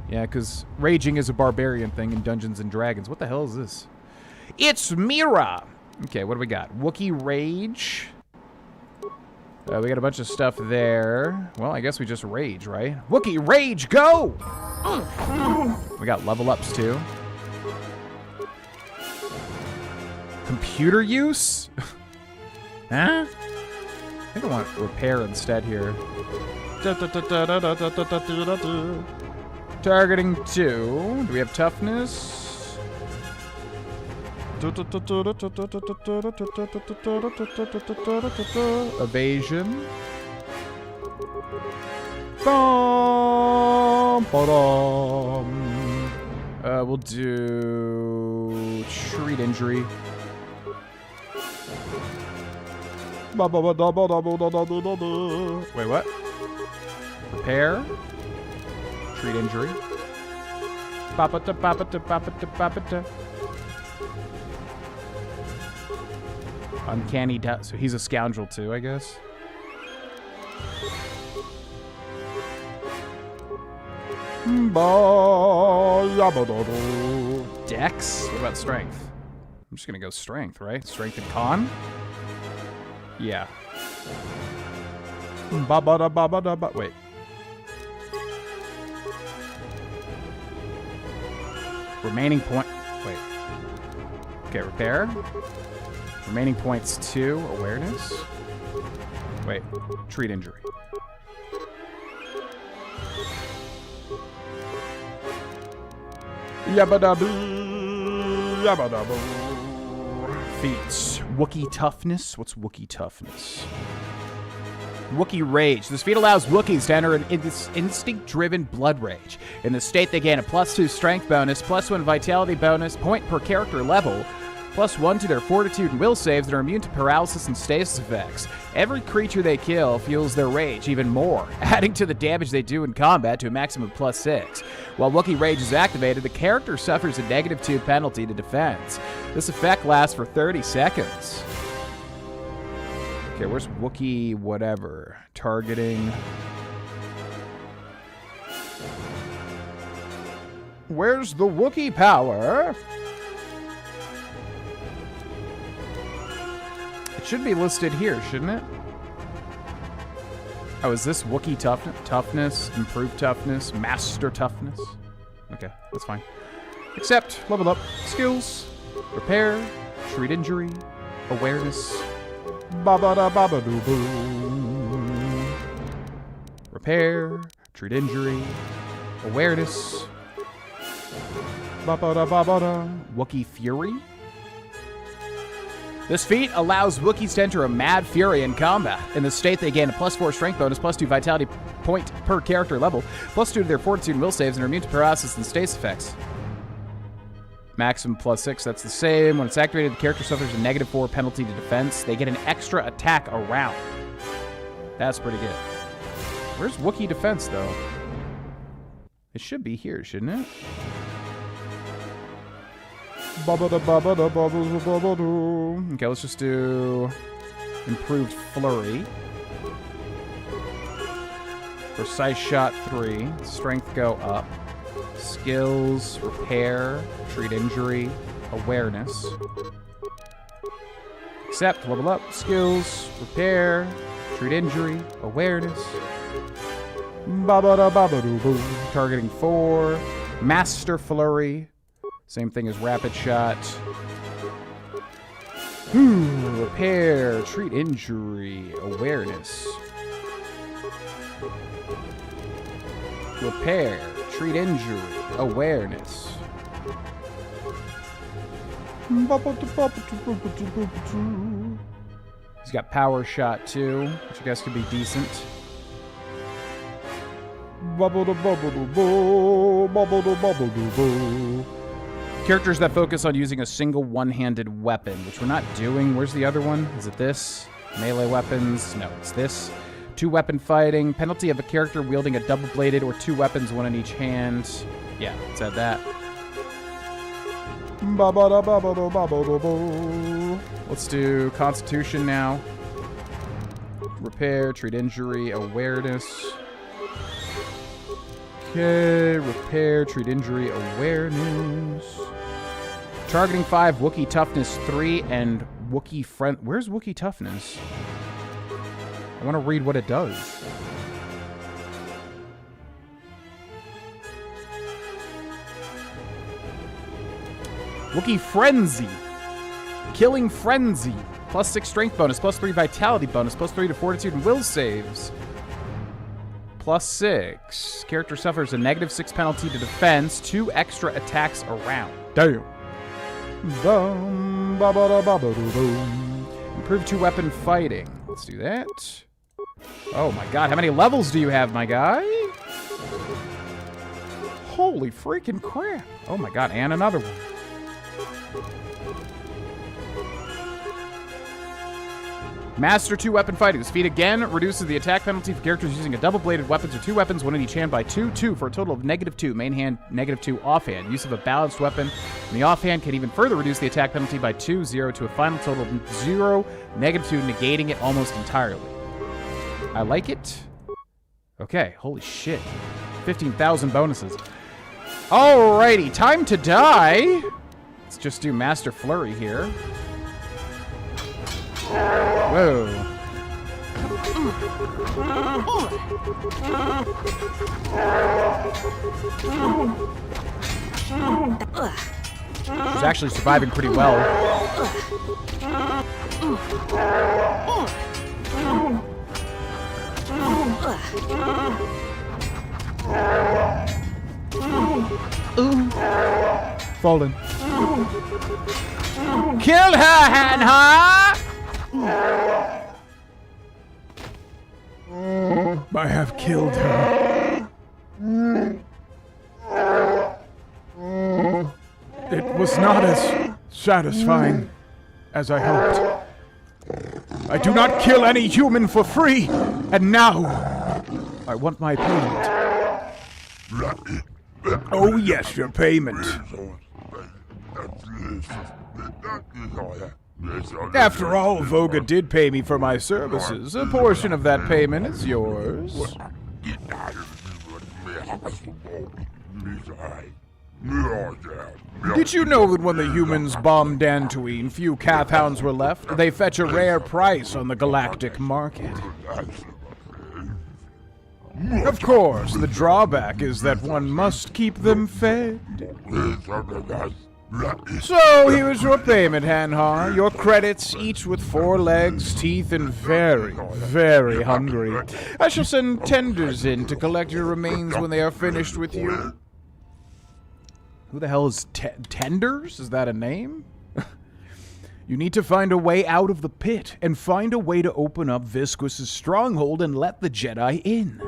Yeah, because raging is a barbarian thing in Dungeons & Dragons. What the hell is this? It's Mira! Okay, what do we got? Wookiee Rage. We got a bunch of stuff there. Well, I guess we just rage, right? Wookiee Rage, go! We got level ups, too. Computer use? Huh? I think I want repair instead here. Targeting 2. Do we have toughness? Evasion. We'll do treat injury. Wait, what? Repair. Treat injury. Uncanny death. So he's a scoundrel too, I guess. Dex? What about strength? I'm just gonna go strength, right? Strength and con? Yeah. Wait. Remaining point. Wait. Okay, repair. Remaining points 2. Awareness. Wait. Treat injury. Yabba-daboo. Yabba-daboo. Feats. Wookiee toughness. What's Wookiee toughness? Wookiee Rage. This feat allows Wookiees to enter an instinct-driven blood rage. In this state, they gain a +2 strength bonus, +1 vitality bonus, point per character level, +1 to their fortitude and will saves, and are immune to paralysis and stasis effects. Every creature they kill fuels their rage even more, adding to the damage they do in combat to a maximum of +6. While Wookiee Rage is activated, the character suffers a -2 penalty to defense. This effect lasts for 30 seconds. Okay, where's Wookiee whatever? Targeting. Where's the Wookiee power? It should be listed here, shouldn't it? Oh, is this Wookiee toughness, improved toughness, master toughness? Okay, that's fine. Except, level up, skills, repair, treat injury, awareness, ba-ba-da-ba-ba-doo-boo. Repair, treat injury, awareness, ba-ba-da-ba-ba-da. Wookiee Fury. This feat allows Wookiees to enter a mad fury in combat. In this state, they gain a +4 strength bonus, +2 vitality point per character level, +2 to their fortitude and will saves, and are immune to paralysis and stasis effects. Maximum +6, that's the same. When it's activated, the character suffers a -4 penalty to defense. They get an extra attack around. That's pretty good. Where's Wookiee defense, though? It should be here, shouldn't it? Okay, let's just do improved flurry. Precise shot 3. Strength go up. Skills, repair, treat injury, awareness. Accept, level up, skills, repair, treat injury, awareness. Targeting 4. Master flurry. Same thing as rapid shot. Repair, treat injury, awareness. Repair, treat injury, awareness. He's got power shot too, which I guess could be decent. Characters that focus on using a single one-handed weapon, which we're not doing. Where's the other one? Is it this? Melee weapons? No, it's this. 2-weapon fighting. Penalty of a character wielding a double-bladed or 2 weapons, one in each hand. Yeah, it said that. Let's do Constitution now. Repair, treat injury, awareness. Okay, repair, treat injury, awareness. Targeting 5, Wookiee toughness 3, and Wookiee friend. Where's Wookiee toughness? I want to read what it does. Wookiee frenzy. Killing frenzy. +6 strength bonus, +3 vitality bonus, +3 to fortitude and will saves. +6. Character suffers a -6 penalty to defense, 2 extra attacks around. Damn. Improve 2-weapon fighting. Let's do that. Oh my god, how many levels do you have, my guy? Holy freaking crap. Oh my god, and another one. Master 2-weapon fighting. This feat again reduces the attack penalty for characters using a double-bladed weapons or 2 weapons, one in each hand by 2 for a total of -2. Main hand, -2 offhand. Use of a balanced weapon in the offhand can even further reduce the attack penalty by 0 to a final total of 0, -2, negating it almost entirely. I like it. Okay, holy shit. 15,000 bonuses. Alrighty, time to die. Let's just do Master Flurry here. Whoa. She's actually surviving pretty well. Fallen. Kill her, Hanha! I have killed her. It was not as satisfying as I hoped. I do not kill any human for free, and now I want my payment. Oh, yes, your payment. After all, Voga did pay me for my services. A portion of that payment is yours. Did you know that when the humans bombed Dantooine, few calf hounds were left? They fetch a rare price on the galactic market. Of course, the drawback is that one must keep them fed. So, here is your payment, Hanhar. Your credits, each with 4 legs, teeth, and very, very hungry. I shall send tenders in to collect your remains when they are finished with you. Who the hell is Tenders? Is that a name? You need to find a way out of the pit, and find a way to open up Visquis's stronghold and let the Jedi in.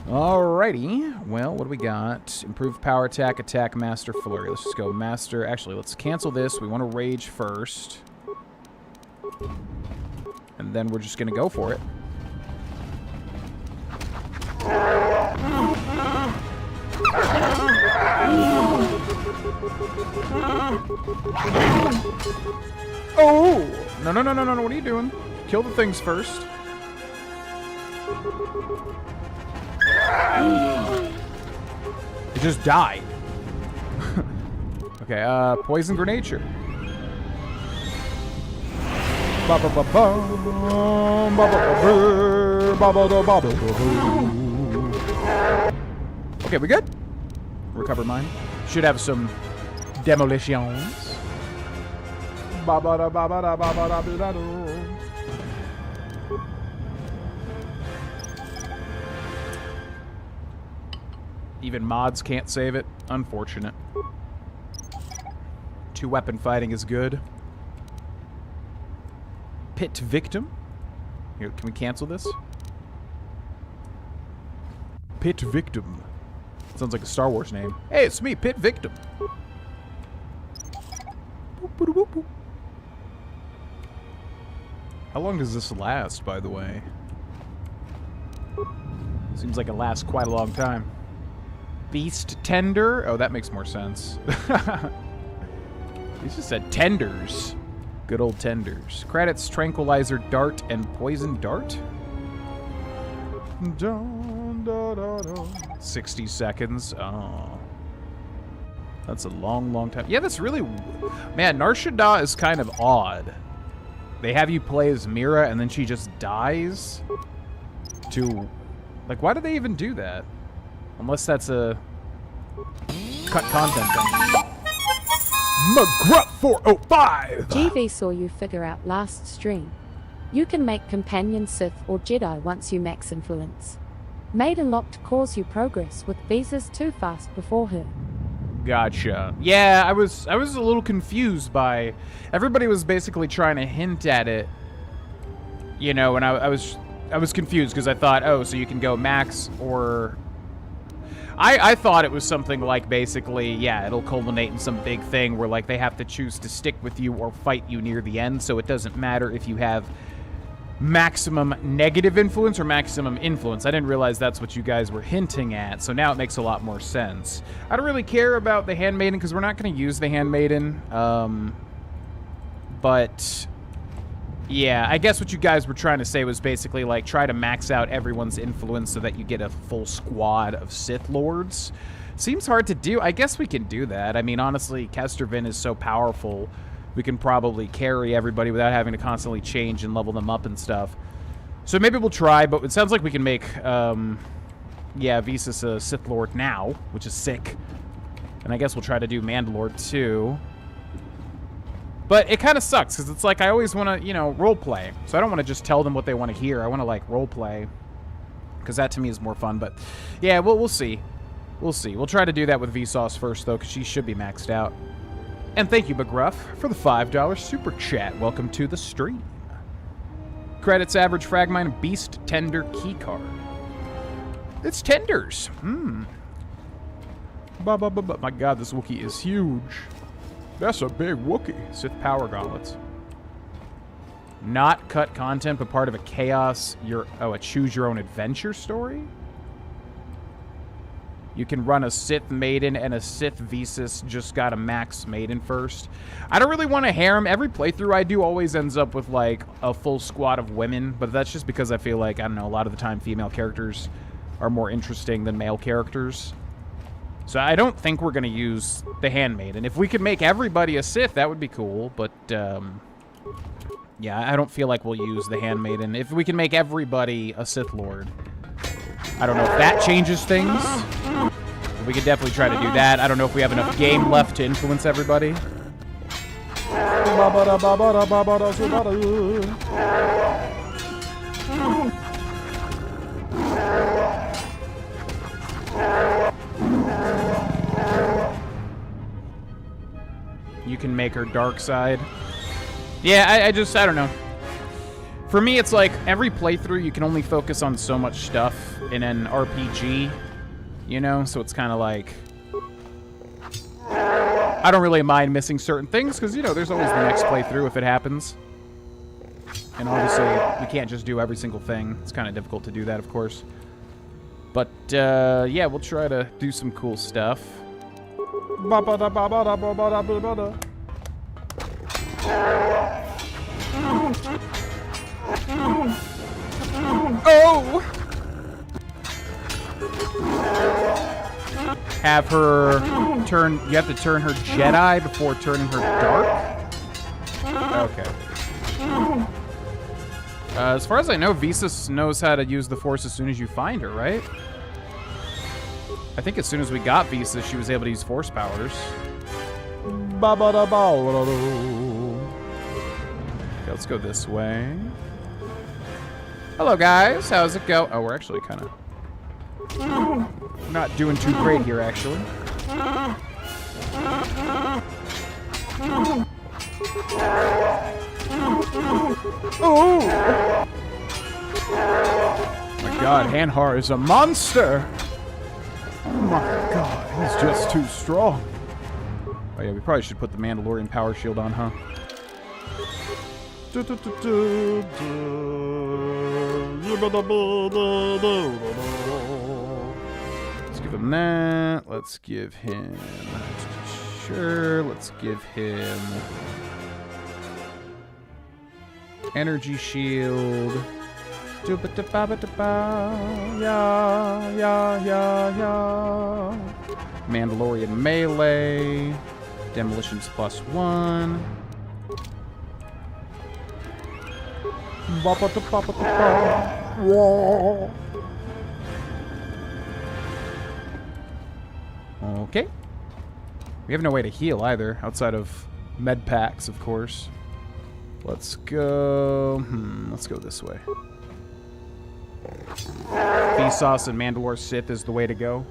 Alrighty, well, what do we got? Improved power attack, attack, master, flurry. Let's just go master. Actually, let's cancel this. We want to rage first. And then we're just going to go for it. Oh! No, no, no, no, no, no. What are you doing? Kill the things first. It just died. Okay, poison grenade, sure. Okay, we good? Recover mine. Should have some demolitions. Even mods can't save it. Unfortunate. 2-weapon fighting is good. Pit victim. Here, can we cancel this? Pit victim. Sounds like a Star Wars name. Hey, it's me, Pit victim. How long does this last, by the way? Seems like it lasts quite a long time. Beast tender? Oh, that makes more sense. He just said tenders. Good old tenders. Credits, tranquilizer dart, and poison dart? 60 seconds. Oh. That's a long, long time. Yeah, that's really... Man, Nar Shaddaa is kind of odd. They have you play as Mira, and then she just dies to... Like, why do they even do that? Unless that's a cut content thing. McGruff405! GV saw you figure out last stream. You can make companion Sith or Jedi once you max influence. Maiden locked cause you progress with visas too fast before her. Gotcha. Yeah, I was a little confused by... Everybody was basically trying to hint at it. You know, and I was confused because I thought, oh, so you can go max or... I thought it was something like basically, yeah, it'll culminate in some big thing where like they have to choose to stick with you or fight you near the end, so it doesn't matter if you have maximum negative influence or maximum influence. I didn't realize that's what you guys were hinting at, so now it makes a lot more sense. I don't really care about the Handmaiden because we're not going to use the Handmaiden, but... Yeah, I guess what you guys were trying to say was basically, like, try to max out everyone's influence so that you get a full squad of Sith Lords. Seems hard to do. I guess we can do that. I mean, honestly, Kestervin is so powerful, we can probably carry everybody without having to constantly change and level them up and stuff. So maybe we'll try, but it sounds like we can make, yeah, Visas a Sith Lord now, which is sick. And I guess we'll try to do Mandalore, too. But it kind of sucks, because it's like I always want to, you know, roleplay. So I don't want to just tell them what they want to hear. I want to, like, roleplay. Because that, to me, is more fun. But, yeah, we'll see. We'll see. We'll try to do that with Vsauce first, though, because she should be maxed out. And thank you, McGruff, for the $5 super chat. Welcome to the stream. Credits, average, fragmine, beast, tender, keycard. It's tenders. My God, this Wookiee is huge. That's a big Wookiee. Sith Power Gauntlets. Not cut content, but part of a chaos, a choose-your-own-adventure story? You can run a Sith Maiden and a Sith Visas, just got a max Maiden first. I don't really want to harem. Every playthrough I do always ends up with, like, a full squad of women, but that's just because I feel like, I don't know, a lot of the time female characters are more interesting than male characters. So I don't think we're going to use the Handmaiden. If we could make everybody a Sith, that would be cool. But, yeah, I don't feel like we'll use the Handmaiden. If we can make everybody a Sith Lord, I don't know if that changes things. But we could definitely try to do that. I don't know if we have enough game left to influence everybody. You can make her dark side. Yeah, I don't know. For me, it's like every playthrough, you can only focus on so much stuff in an RPG, you know? So it's kind of like... I don't really mind missing certain things, because, you know, there's always the next playthrough if it happens. And obviously, we can't just do every single thing. It's kind of difficult to do that, of course. But, yeah, we'll try to do some cool stuff. Oh! Have her turn. You have to turn her Jedi before turning her dark? Okay. As far as I know, Visas knows how to use the Force as soon as you find her, right? I think as soon as we got Visas, she was able to use Force powers. Okay, let's go this way. Hello, guys. How's it go? Oh, we're actually kind of not doing too great here, actually. Oh! My God, Hanhar is a monster. Oh my God, he's just too strong. Oh yeah, we probably should put the Mandalorian power shield on, huh? Let's give him that. Let's give him... Sure, let's give him... Energy shield. Mandalorian melee. Demolitions +1. Okay. We have no way to heal either, outside of med packs, of course. Let's go... let's go this way. Vsauce and Mandalore Sith is the way to go.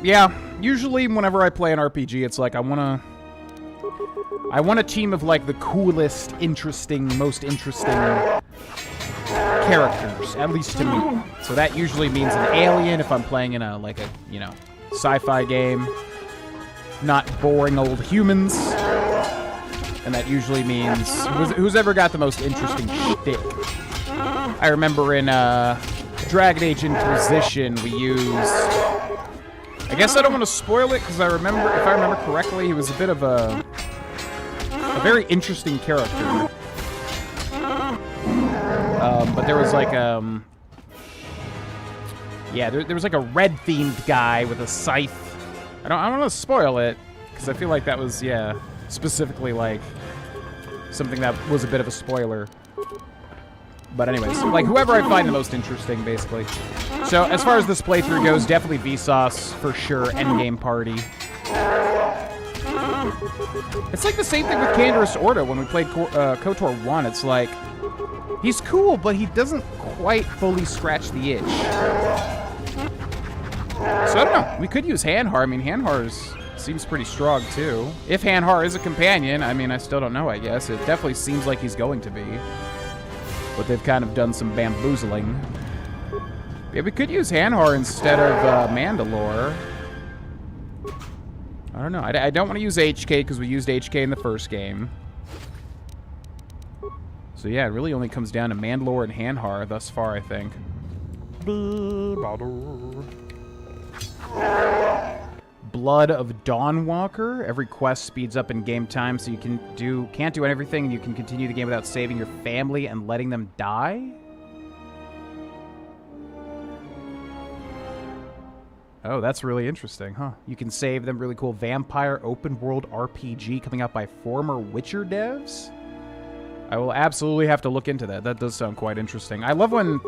Yeah, usually whenever I play an RPG, it's like I want a team of like the coolest, most interesting characters, at least to me. So that usually means an alien if I'm playing in a sci-fi game. Not boring old humans. And that usually means who's ever got the most interesting shtick. I remember in Dragon Age Inquisition we used... I guess I don't want to spoil it because if I remember correctly, he was a bit of a very interesting character. But there was like there was like a red-themed guy with a scythe. I don't want to spoil it because I feel like that was specifically like something that was a bit of a spoiler. But anyways, like whoever I find the most interesting, basically. So as far as this playthrough goes, definitely Vsauce for sure. Endgame party. It's like the same thing with Canderous Ordo when we played KOTOR 1. It's like he's cool, but he doesn't quite fully scratch the itch. So I don't know. We could use Hanhar. I mean, Hanhar's seems pretty strong too. If Hanhar is a companion, I mean, I still don't know. I guess it definitely seems like he's going to be. But they've kind of done some bamboozling. Yeah, we could use Hanhar instead of Mandalore. I don't know. I don't want to use HK because we used HK in the first game. So yeah, it really only comes down to Mandalore and Hanhar thus far, I think. Blood of Dawnwalker. Every quest speeds up in game time, so you can't do everything, and you can continue the game without saving your family and letting them die. Oh, that's really interesting, huh? You can save them. Really cool. Vampire open world RPG coming out by former Witcher devs. I will absolutely have to look into that. That does sound quite interesting. I love when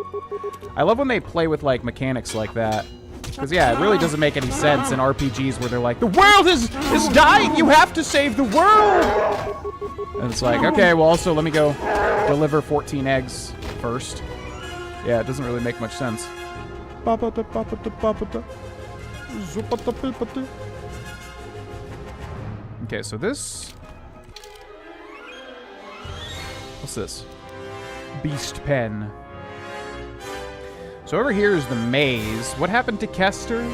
they play with like mechanics like that. Because, yeah, it really doesn't make any sense in RPGs where they're like, the world is dying! You have to save the world! And it's like, okay, well, also, let me go deliver 14 eggs first. Yeah, it doesn't really make much sense. Okay, so this... What's this? Beast Pen. So over here is the maze. What happened to Kester?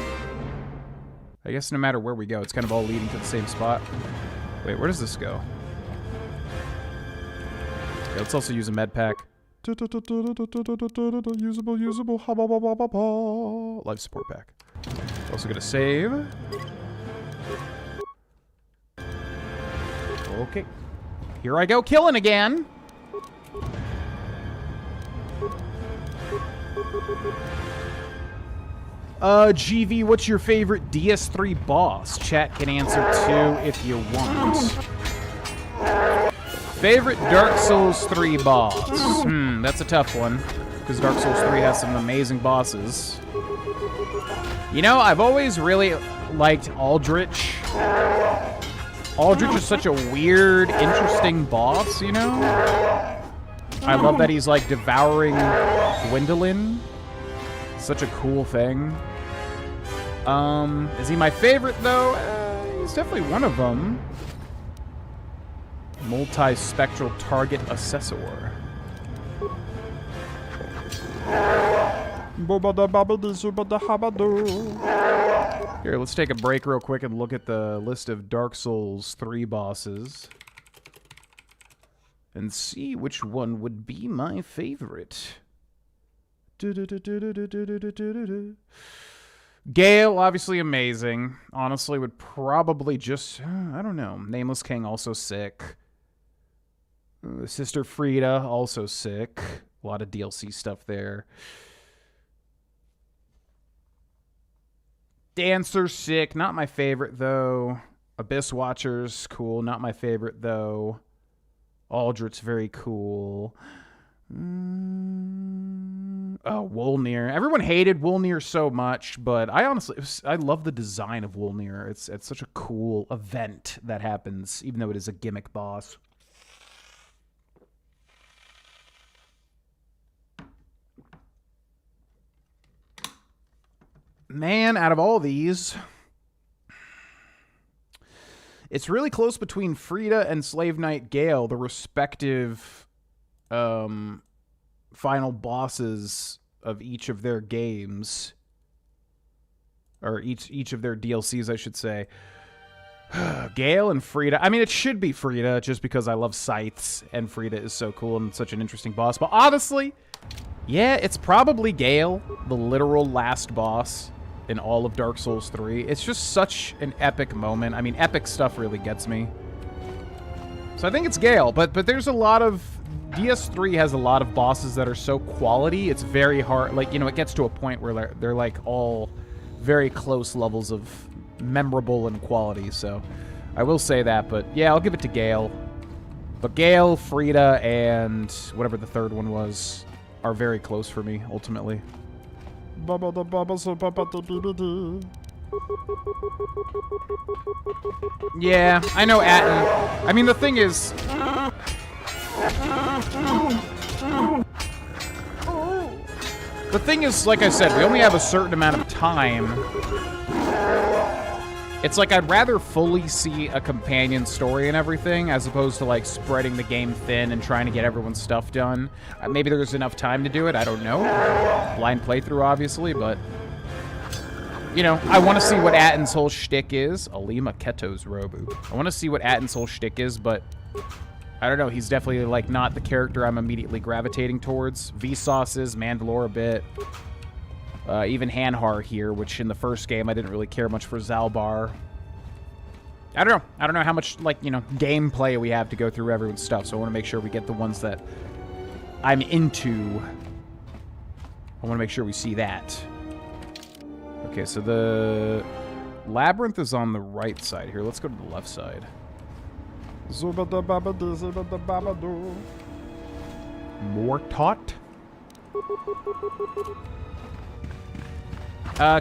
I guess no matter where we go, it's kind of all leading to the same spot. Wait, where does this go? Okay, let's also use a med pack. Usable. Life support pack. Also gonna save. Okay. Here I go killing again. GV, what's your favorite DS3 boss? Chat can answer too if you want. Favorite Dark Souls 3 boss? That's a tough one. Because Dark Souls 3 has some amazing bosses. You know, I've always really liked Aldrich. Aldrich is such a weird, interesting boss, you know? I love that he's like devouring Gwendolyn. Such a cool thing. Is he my favorite though? He's definitely one of them. Multi-spectral target assessor. Here, let's take a break real quick and look at the list of Dark Souls 3 bosses. And see which one would be my favorite. Gale, obviously amazing. Honestly, would probably just... I don't know. Nameless King, also sick. Sister Frida, also sick. A lot of DLC stuff there. Dancer, sick. Not my favorite, though. Abyss Watchers, cool. Not my favorite, though. Aldrich's very cool. Oh, Wolnir. Everyone hated Wolnir so much, but I honestly... I love the design of Wolnir. It's such a cool event that happens, even though it is a gimmick boss. Man, out of all these, it's really close between Frida and Slave Knight Gale, the respective final bosses of each of their games. Or each of their DLCs, I should say. Gale and Frida. I mean, it should be Frida, just because I love scythes, and Frida is so cool and such an interesting boss. But honestly, yeah, it's probably Gale, the literal last boss in all of Dark Souls 3. It's just such an epic moment. I mean, epic stuff really gets me. So I think it's Gale, but there's a lot of... DS3 has a lot of bosses that are so quality, it's very hard... Like, you know, it gets to a point where they're like all very close levels of memorable and quality, so I will say that, but yeah, I'll give it to Gale. But Gale, Frida, and whatever the third one was are very close for me, ultimately. Yeah, I know Atten. I mean, the thing is... The thing is, like I said, we only have a certain amount of time. It's like I'd rather fully see a companion story and everything as opposed to like spreading the game thin and trying to get everyone's stuff done. Maybe there's enough time to do it, I don't know. Blind playthrough, obviously, but... You know, I want to see what Atten's whole shtick is. Alima Keto's Robu. I want to see what Atten's whole shtick is, but... I don't know, he's definitely like not the character I'm immediately gravitating towards. Vsauce is, Mandalore a bit. Even Hanhar here, which in the first game I didn't really care much for Zalbar. I don't know. I don't know how much, like, you know, gameplay we have to go through everyone's stuff, so I want to make sure we get the ones that I'm into. I want to make sure we see that. Okay, so the labyrinth is on the right side here. Let's go to the left side. Mortot?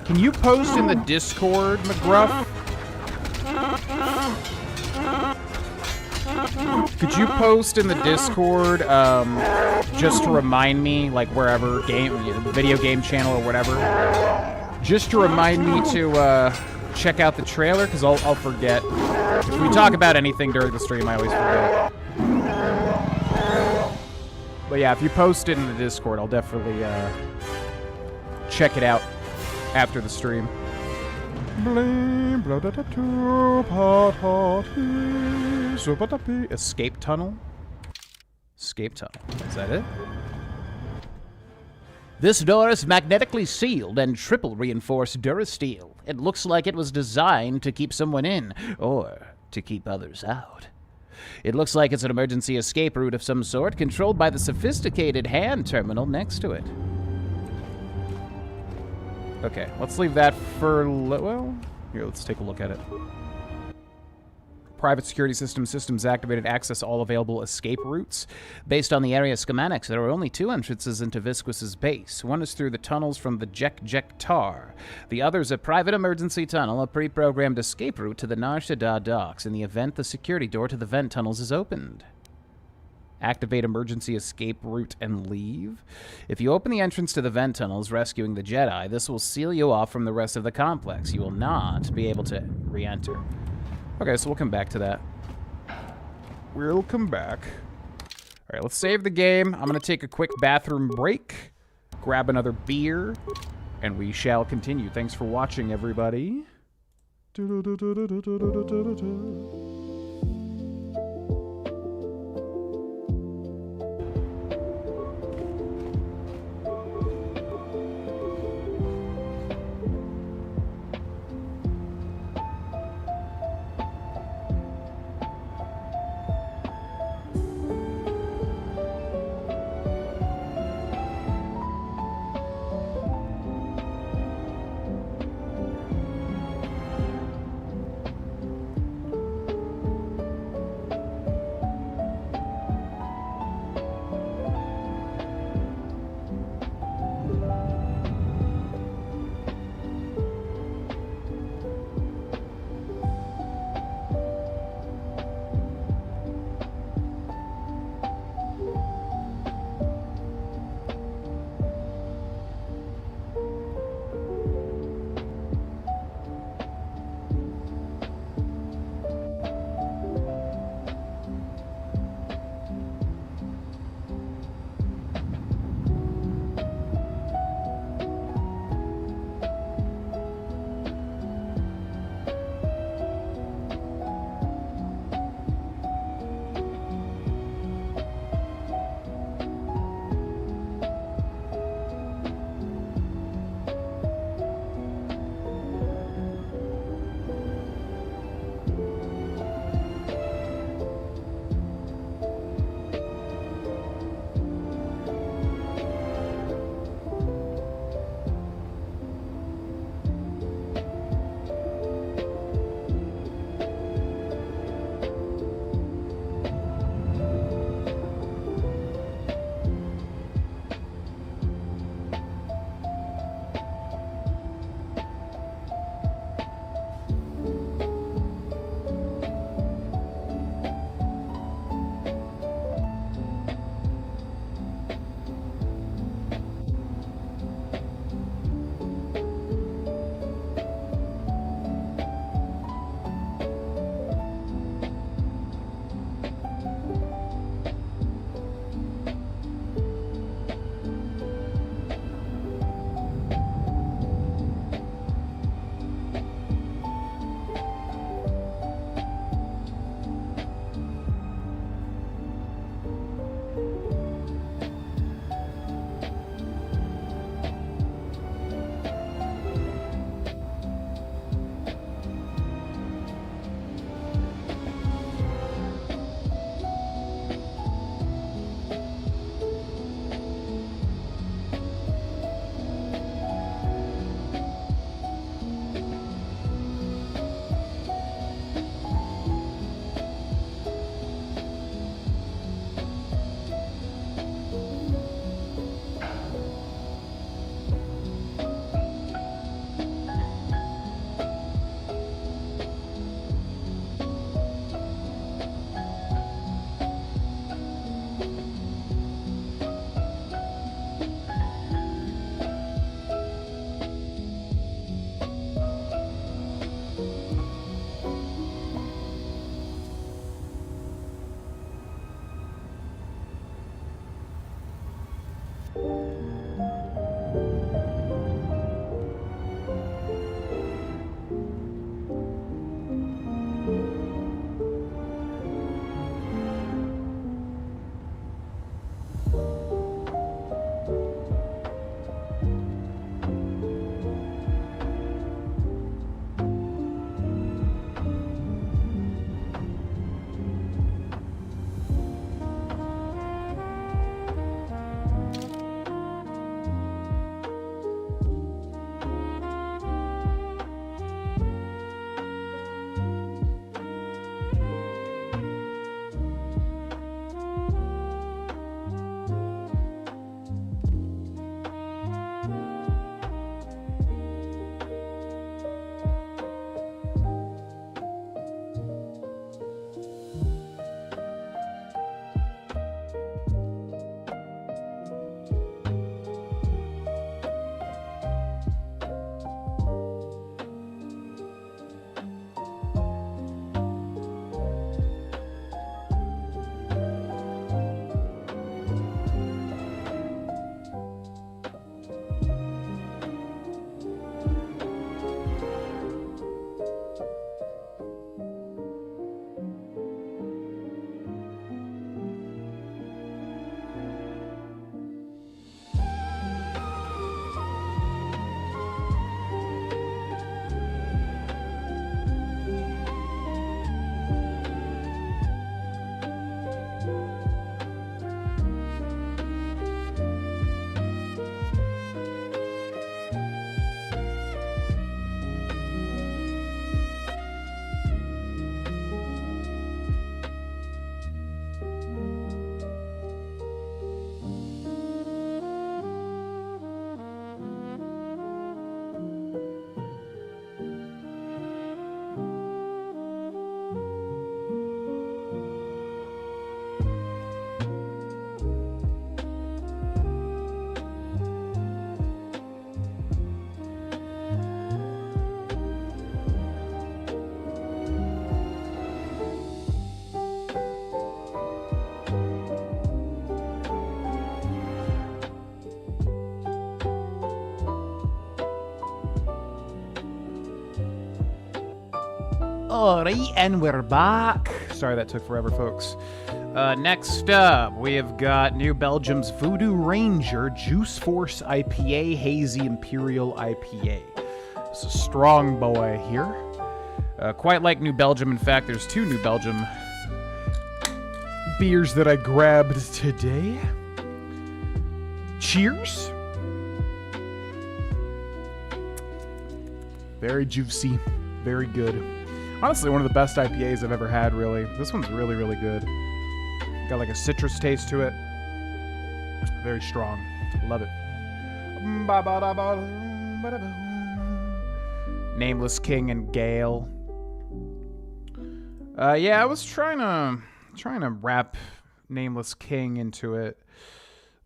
Can you post in the Discord, McGruff? Could you post in the Discord, just to remind me, like wherever, video game channel or whatever, just to remind me to, check out the trailer, because I'll forget. If we talk about anything during the stream, I always forget. But yeah, if you post it in the Discord, I'll definitely check it out after the stream. Escape tunnel? Escape tunnel. Is that it? This door is magnetically sealed and triple reinforced durasteel. It looks like it was designed to keep someone in, or to keep others out. It looks like it's an emergency escape route of some sort, controlled by the sophisticated hand terminal next to it. Okay, let's leave that for... well, here, let's take a look at it. Private security systems activated, access all available escape routes. Based on the area schematics, there are only 2 entrances into Visquis's base. One is through the tunnels from the Jek-Jek-Tar. The other is a private emergency tunnel, a pre-programmed escape route to the Nar Shaddaa docks in the event the security door to the vent tunnels is opened. Activate emergency escape route and leave. If you open the entrance to the vent tunnels, rescuing the Jedi, this will seal you off from the rest of the complex. You will not be able to re-enter. Okay, so we'll come back to that. We'll come back. All right, let's save the game. I'm going to take a quick bathroom break, grab another beer, and we shall continue. Thanks for watching, everybody. Alright, and we're back. Sorry that took forever, folks. Next up, we have got New Belgium's Voodoo Ranger Juice Force IPA Hazy Imperial IPA. It's a strong boy here. Quite like New Belgium. In fact, there's 2 New Belgium beers that I grabbed today. Cheers. Very juicy, very good. Honestly, one of the best IPAs I've ever had, really. This one's really, really good. Got like a citrus taste to it. Very strong. Love it. Nameless King and Gale. Yeah, I was trying to wrap Nameless King into it,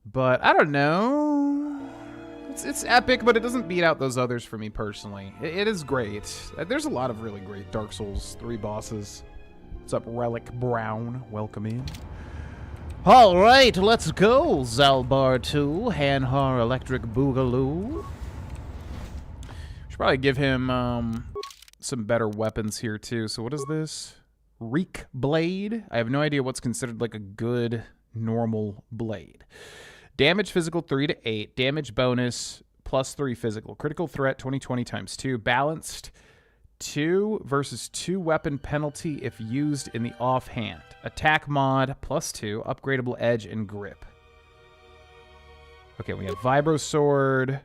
but I don't know. It's epic, but it doesn't beat out those others for me personally. It is great. There's a lot of really great Dark Souls 3 bosses. What's up, Relic Brown? Welcome in. All right, let's go, Zalbar 2, Hanhar Electric Boogaloo. Should probably give him some better weapons here too. So what is this? Reek Blade. I have no idea what's considered like a good normal blade. Damage physical 3 to 8. Damage bonus plus 3 physical. Critical threat 20/20 times 2. Balanced 2 versus 2 weapon penalty if used in the offhand. Attack mod plus 2. Upgradable edge and grip. Okay, we have Vibro Sword,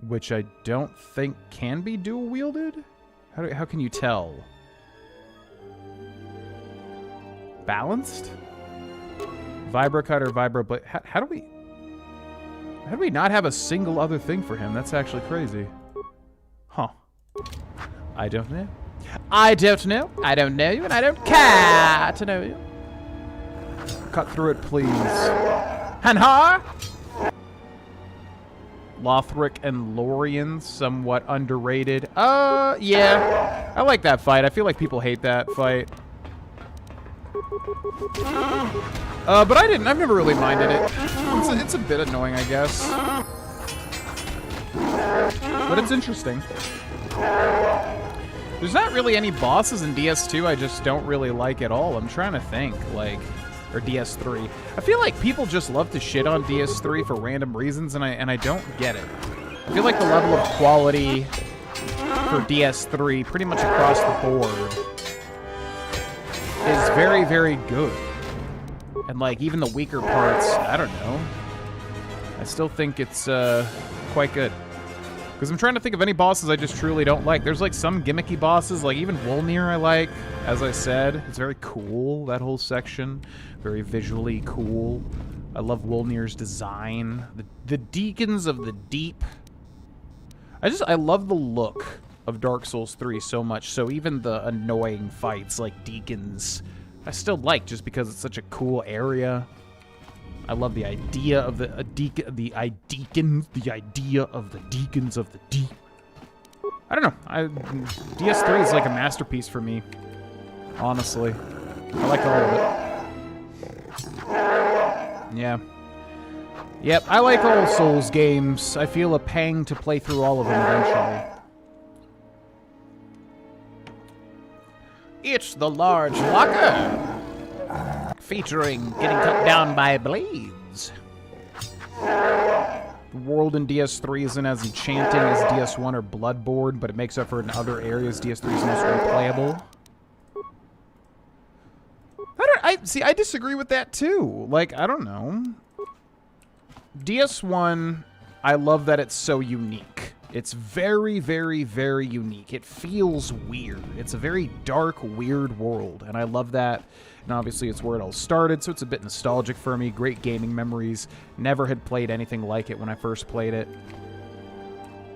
which I don't think can be dual wielded. How can you tell? Balanced? Vibro Cut or Vibro Blade. How do we not have a single other thing for him? That's actually crazy. Huh. I don't know. I don't know. I don't know you, and I don't care to know you. Cut through it, please. Hanhar! Lothric and Lorien, somewhat underrated. Yeah. I like that fight. I feel like people hate that fight. But I've never really minded it. It's a bit annoying, I guess. But it's interesting. There's not really any bosses in DS2 I just don't really like at all. I'm trying to think, like, or DS3. I feel like people just love to shit on DS3 for random reasons, and I don't get it. I feel like the level of quality for DS3, pretty much across the board, is very, very good. And, like, even the weaker parts, I don't know. I still think it's quite good. Because I'm trying to think of any bosses I just truly don't like. There's, like, some gimmicky bosses, like even Wolnir I like. As I said, it's very cool, that whole section. Very visually cool. I love Wolnir's design. The Deacons of the Deep. I love the look of Dark Souls 3 so much, so even the annoying fights like Deacons, I still like just because it's such a cool area. I love the idea of the idea of the Deacons of the Deep. I don't know. DS3 is like a masterpiece for me, honestly. I like all of it. Yeah. Yep, I like all Souls games. I feel a pang to play through all of them eventually. It's the large locker, featuring getting cut down by blades. The world in DS3 isn't as enchanting as DS1 or Bloodborne, but it makes up for it in other areas. DS3 is most replayable. I disagree with that too. Like, I don't know. DS1, I love that it's so unique. It's very, very, very unique. It feels weird. It's a very dark, weird world, and I love that. And obviously, it's where it all started, so it's a bit nostalgic for me. Great gaming memories. Never had played anything like it when I first played it.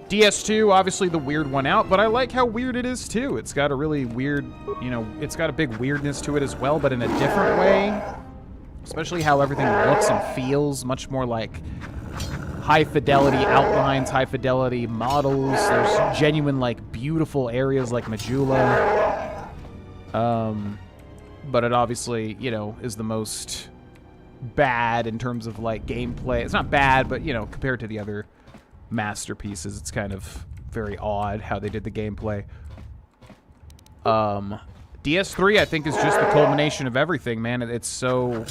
DS2, obviously the weird one out, but I like how weird it is, too. It's got a really weird, you know, it's got a big weirdness to it as well, but in a different way. Especially how everything looks and feels, much more like high-fidelity outlines, high-fidelity models. There's genuine, like, beautiful areas like Majula. But it obviously, you know, is the most bad in terms of, like, gameplay. It's not bad, but, you know, compared to the other masterpieces, it's kind of very odd how they did the gameplay. DS3, I think, is just the culmination of everything, man. It's so...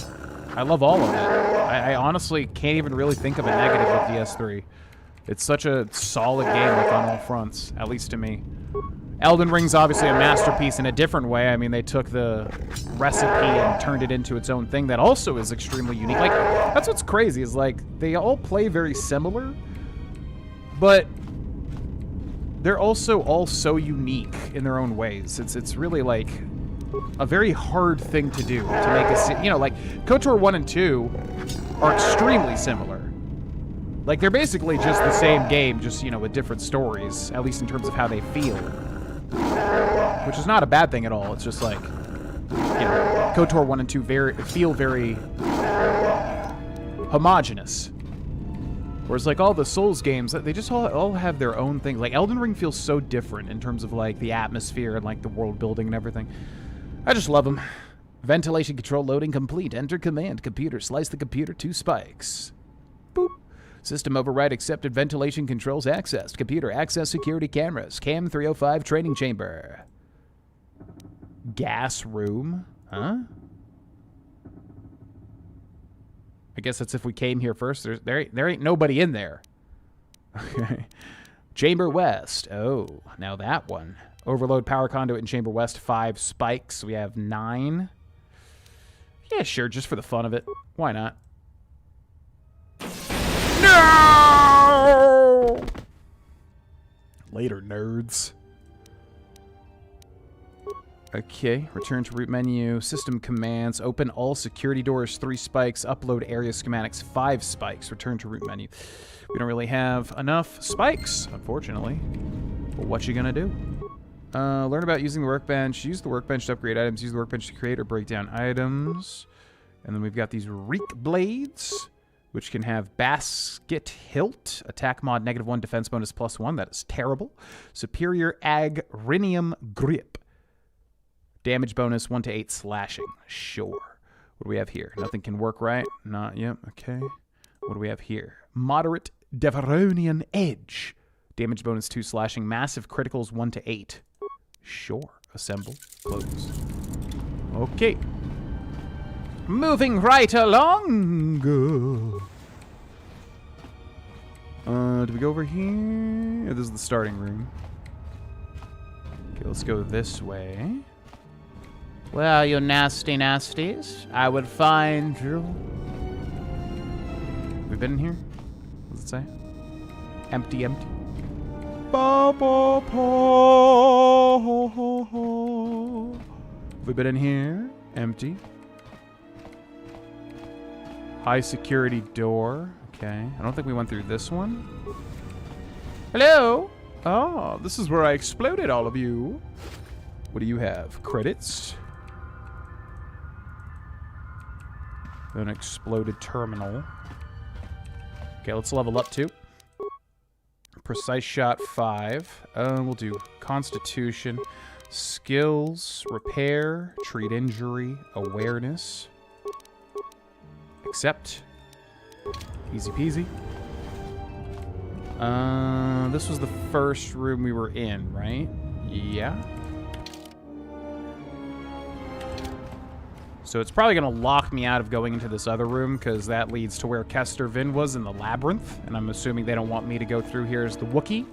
I love all of it. I honestly can't even really think of a negative with DS3. It's such a solid game, like, on all fronts, at least to me. Elden Ring's obviously a masterpiece in a different way. I mean, they took the recipe and turned it into its own thing that also is extremely unique. Like, that's what's crazy, is, like, they all play very similar, but they're also all so unique in their own ways. It's really, like, a very hard thing to do, to make a... You know, like, KOTOR 1 and 2 are extremely similar. Like, they're basically just the same game, just, you know, with different stories, at least in terms of how they feel. Which is not a bad thing at all. It's just like, you know, KOTOR 1 and 2 feel very homogenous. Whereas, like, all the Souls games, they just all have their own things. Like, Elden Ring feels so different in terms of, like, the atmosphere and, like, the world building and everything. I just love them. Ventilation control loading complete. Enter command. Computer. Slice the computer. 2 spikes. Boop. System override accepted. Ventilation controls accessed. Computer access security cameras. Cam 305 training chamber. Gas room? Huh? I guess that's if we came here first. There ain't nobody in there. Okay. Chamber West. Oh, now that one. Overload power conduit in Chamber West. 5 spikes. We have 9. Yeah, sure, just for the fun of it. Why not? No! Later, nerds. Okay, return to root menu, system commands, open all security doors, 3 spikes, upload area schematics, 5 spikes, return to root menu. We don't really have enough spikes, unfortunately. But what you gonna do? Learn about using the workbench, use the workbench to upgrade items, use the workbench to create or break down items. And then we've got these reek blades, which can have basket hilt, attack mod -1, defense bonus +1, that is terrible. Superior agrinium grip. Damage bonus 1 to 8 slashing. Sure. What do we have here? Nothing can work right. Not yet. Okay. What do we have here? Moderate Deveronian edge. Damage bonus 2 slashing. Massive criticals 1 to 8. Sure. Assemble. Close. Okay. Moving right along. Do we go over here? This is the starting room. Okay, let's go this way. Well, you nasty nasties, I would find you. Have we been in here? What does it say? Empty, empty. Ba, ba, ba, ho, ho, ho. Have we been in here? Empty. High security door. Okay. I don't think we went through this one. Hello? Oh, this is where I exploded all of you. What do you have? Credits? An exploded terminal. Okay, let's level up too. Precise shot 5. We'll do Constitution, Skills, Repair, Treat Injury, Awareness. Accept. Easy peasy. This was the first room we were in, right? Yeah. So it's probably going to lock me out of going into this other room, because that leads to where Kester Vin was in the labyrinth, and I'm assuming they don't want me to go through here as the Wookiee.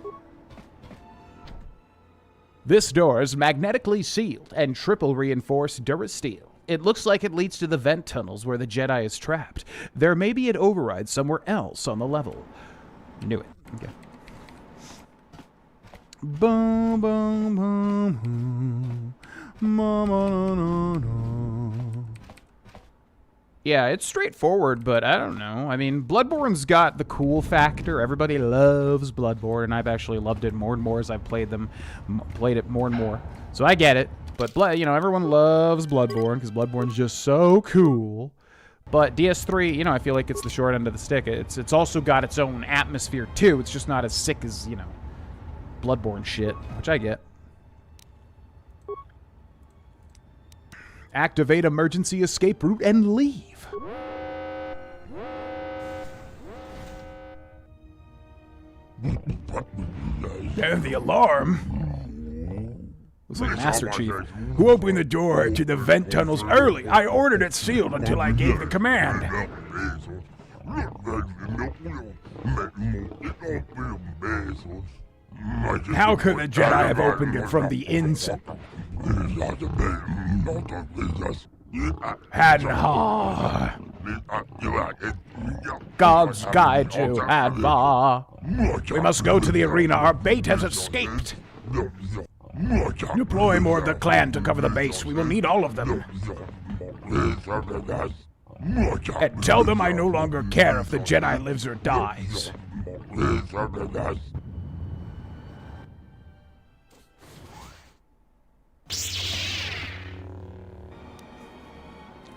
This door is magnetically sealed and triple reinforced Durasteel. It looks like it leads to the vent tunnels where the Jedi is trapped. There may be an override somewhere else on the level. Knew it. Okay. Boom, boom, boom, boom. Yeah, it's straightforward, but I don't know. I mean, Bloodborne's got the cool factor. Everybody loves Bloodborne, and I've actually loved it more and more as I've played it more and more. So I get it. But, you know, everyone loves Bloodborne because Bloodborne's just so cool. But DS3, you know, I feel like it's the short end of the stick. It's also got its own atmosphere, too. It's just not as sick as, you know, Bloodborne shit, which I get. Activate emergency escape route and leave. And the alarm. Looks like Master Chief. Who opened the door to the vent tunnels early? I ordered it sealed until I gave the command. How could the Jedi have opened it from the inside? Hadha. Gods guide you, Hadva. We must go to the arena. Our bait has escaped. Deploy more of the clan to cover the base. We will need all of them. And tell them I no longer care if the Jedi lives or dies.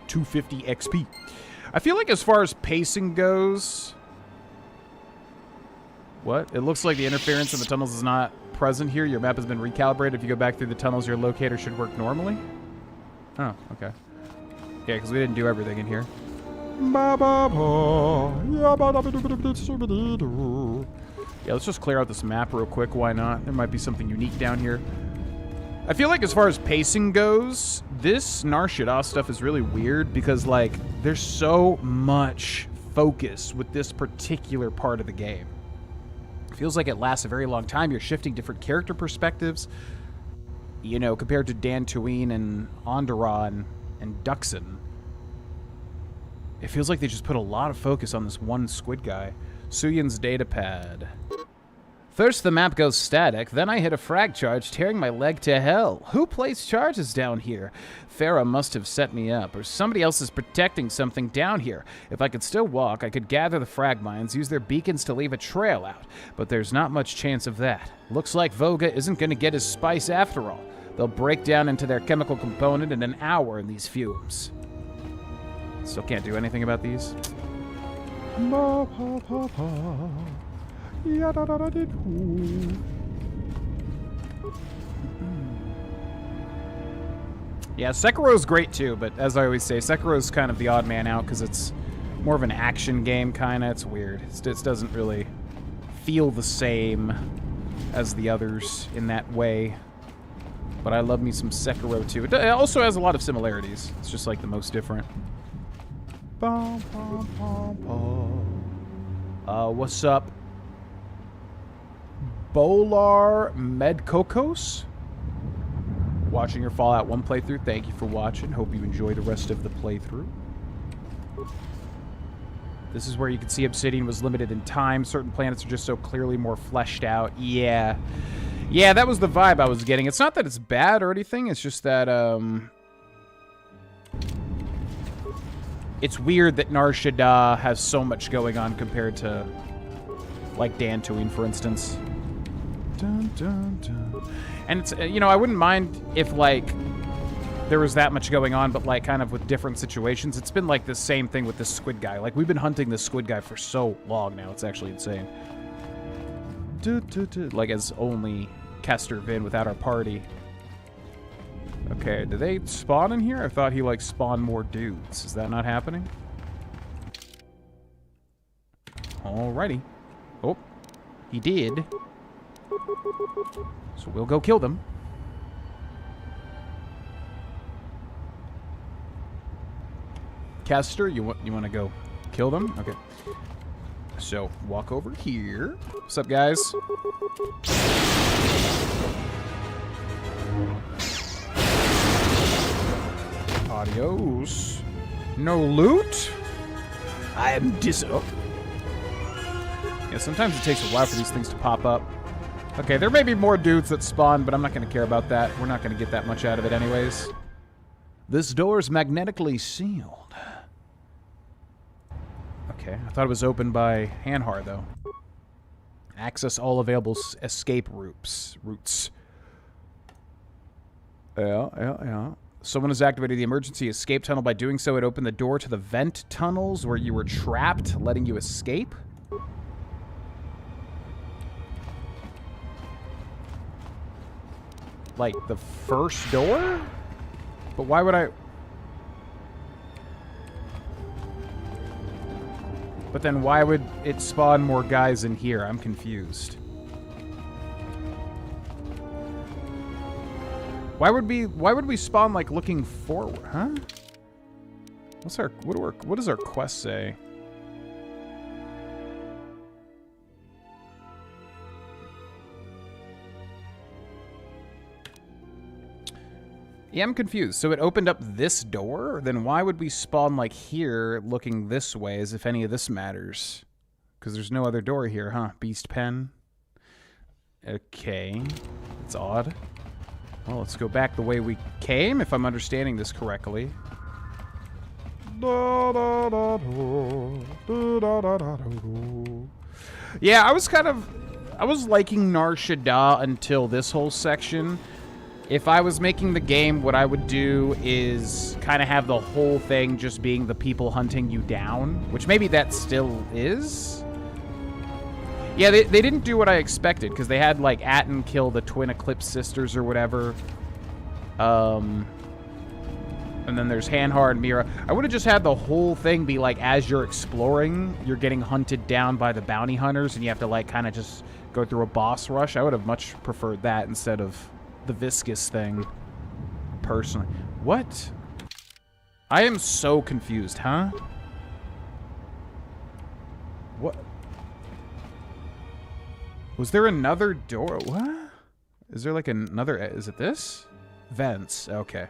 250 XP. I feel like as far as pacing goes... What? It looks like the interference in the tunnels is not present here. Your map has been recalibrated. If you go back through the tunnels, your locator should work normally. Oh, okay. Yeah, because we didn't do everything in here. Yeah, let's just clear out this map real quick. Why not? There might be something unique down here. I feel like as far as pacing goes, this Nar Shaddaa stuff is really weird because, like, there's so much focus with this particular part of the game. It feels like it lasts a very long time. You're shifting different character perspectives, you know, compared to Dantooine and Onderon and Duxon. It feels like they just put a lot of focus on this one squid guy. Suyan's datapad. First the map goes static, then I hit a frag charge, tearing my leg to hell. Who placed charges down here? Farah must have set me up, or somebody else is protecting something down here. If I could still walk, I could gather the frag mines, use their beacons to leave a trail out. But there's not much chance of that. Looks like Voga isn't going to get his spice after all. They'll break down into their chemical component in an hour in these fumes. Still can't do anything about these. Yeah, Sekiro's great too, but as I always say, Sekiro's kind of the odd man out because it's more of an action game, kind of. It's weird. It doesn't really feel the same as the others in that way. But I love me some Sekiro too. It also has a lot of similarities. It's just like the most different. What's up? Bolar Medkokos? Watching your Fallout 1 playthrough. Thank you for watching. Hope you enjoy the rest of the playthrough. This is where you can see Obsidian was limited in time. Certain planets are just so clearly more fleshed out. Yeah. Yeah, that was the vibe I was getting. It's not that it's bad or anything. It's just that, it's weird that Nar Shaddaa has so much going on compared to, like, Dantooine, for instance. Dun, dun, dun. And it's, you know, I wouldn't mind if, like, there was that much going on, but, like, kind of with different situations. It's been, like, the same thing with this squid guy. Like, we've been hunting this squid guy for so long now. It's actually insane. Like, as only Kester Vin without our party. Okay, do they spawn in here? I thought he, like, spawned more dudes. Is that not happening? Alrighty. Oh, he did. So we'll go kill them. Kester, you want to go kill them? Okay. So, walk over here. What's up, guys? Adios. No loot? I am Yeah, sometimes it takes a while for these things to pop up. Okay, there may be more dudes that spawn, but I'm not going to care about that. We're not going to get that much out of it anyways. This door's magnetically sealed. Okay, I thought it was opened by Hanhar, though. Access all available escape routes. Yeah. Someone has activated the emergency escape tunnel. By doing so, it opened the door to the vent tunnels where you were trapped, letting you escape. Like, the first door? But why would I... But then why would it spawn more guys in here? I'm confused. Why would we spawn like looking forward, huh? What does our quest say? Yeah, I'm confused. So it opened up this door? Then why would we spawn like here looking this way as if any of this matters? Because there's no other door here, huh? Beast pen. Okay. It's odd. Well, let's go back the way we came, if I'm understanding this correctly. Yeah, I was liking Nar Shaddaa until this whole section. If I was making the game, what I would do is kind of have the whole thing just being the people hunting you down, which maybe that still is. Yeah, they didn't do what I expected, because they had, like, Atten kill the twin Eclipse sisters or whatever. And then there's Hanhar and Mira. I would have just had the whole thing be, like, as you're exploring, you're getting hunted down by the bounty hunters, and you have to, like, kind of just go through a boss rush. I would have much preferred that instead of the viscous thing, personally. What? I am so confused, huh? What? Was there another door? What? Is there like another... Is it this? Vents. Okay.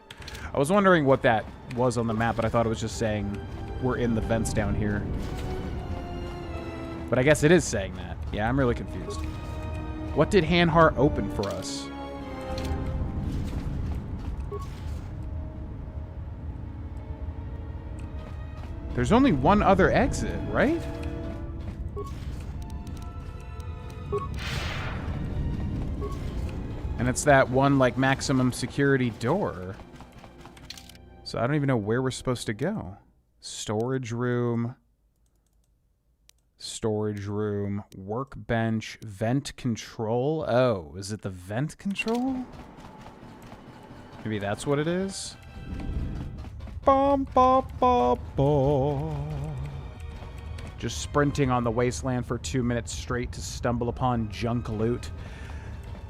I was wondering what that was on the map, but I thought it was just saying we're in the vents down here. But I guess it is saying that. Yeah, I'm really confused. What did Hanhar open for us? There's only one other exit, right? And it's that one, like, maximum security door. So I don't even know where we're supposed to go. Storage room. Storage room. Workbench. Vent control. Oh, is it the vent control? Maybe that's what it is? Bum, ba, ba, ba. Just sprinting on the wasteland for 2 minutes straight to stumble upon junk loot.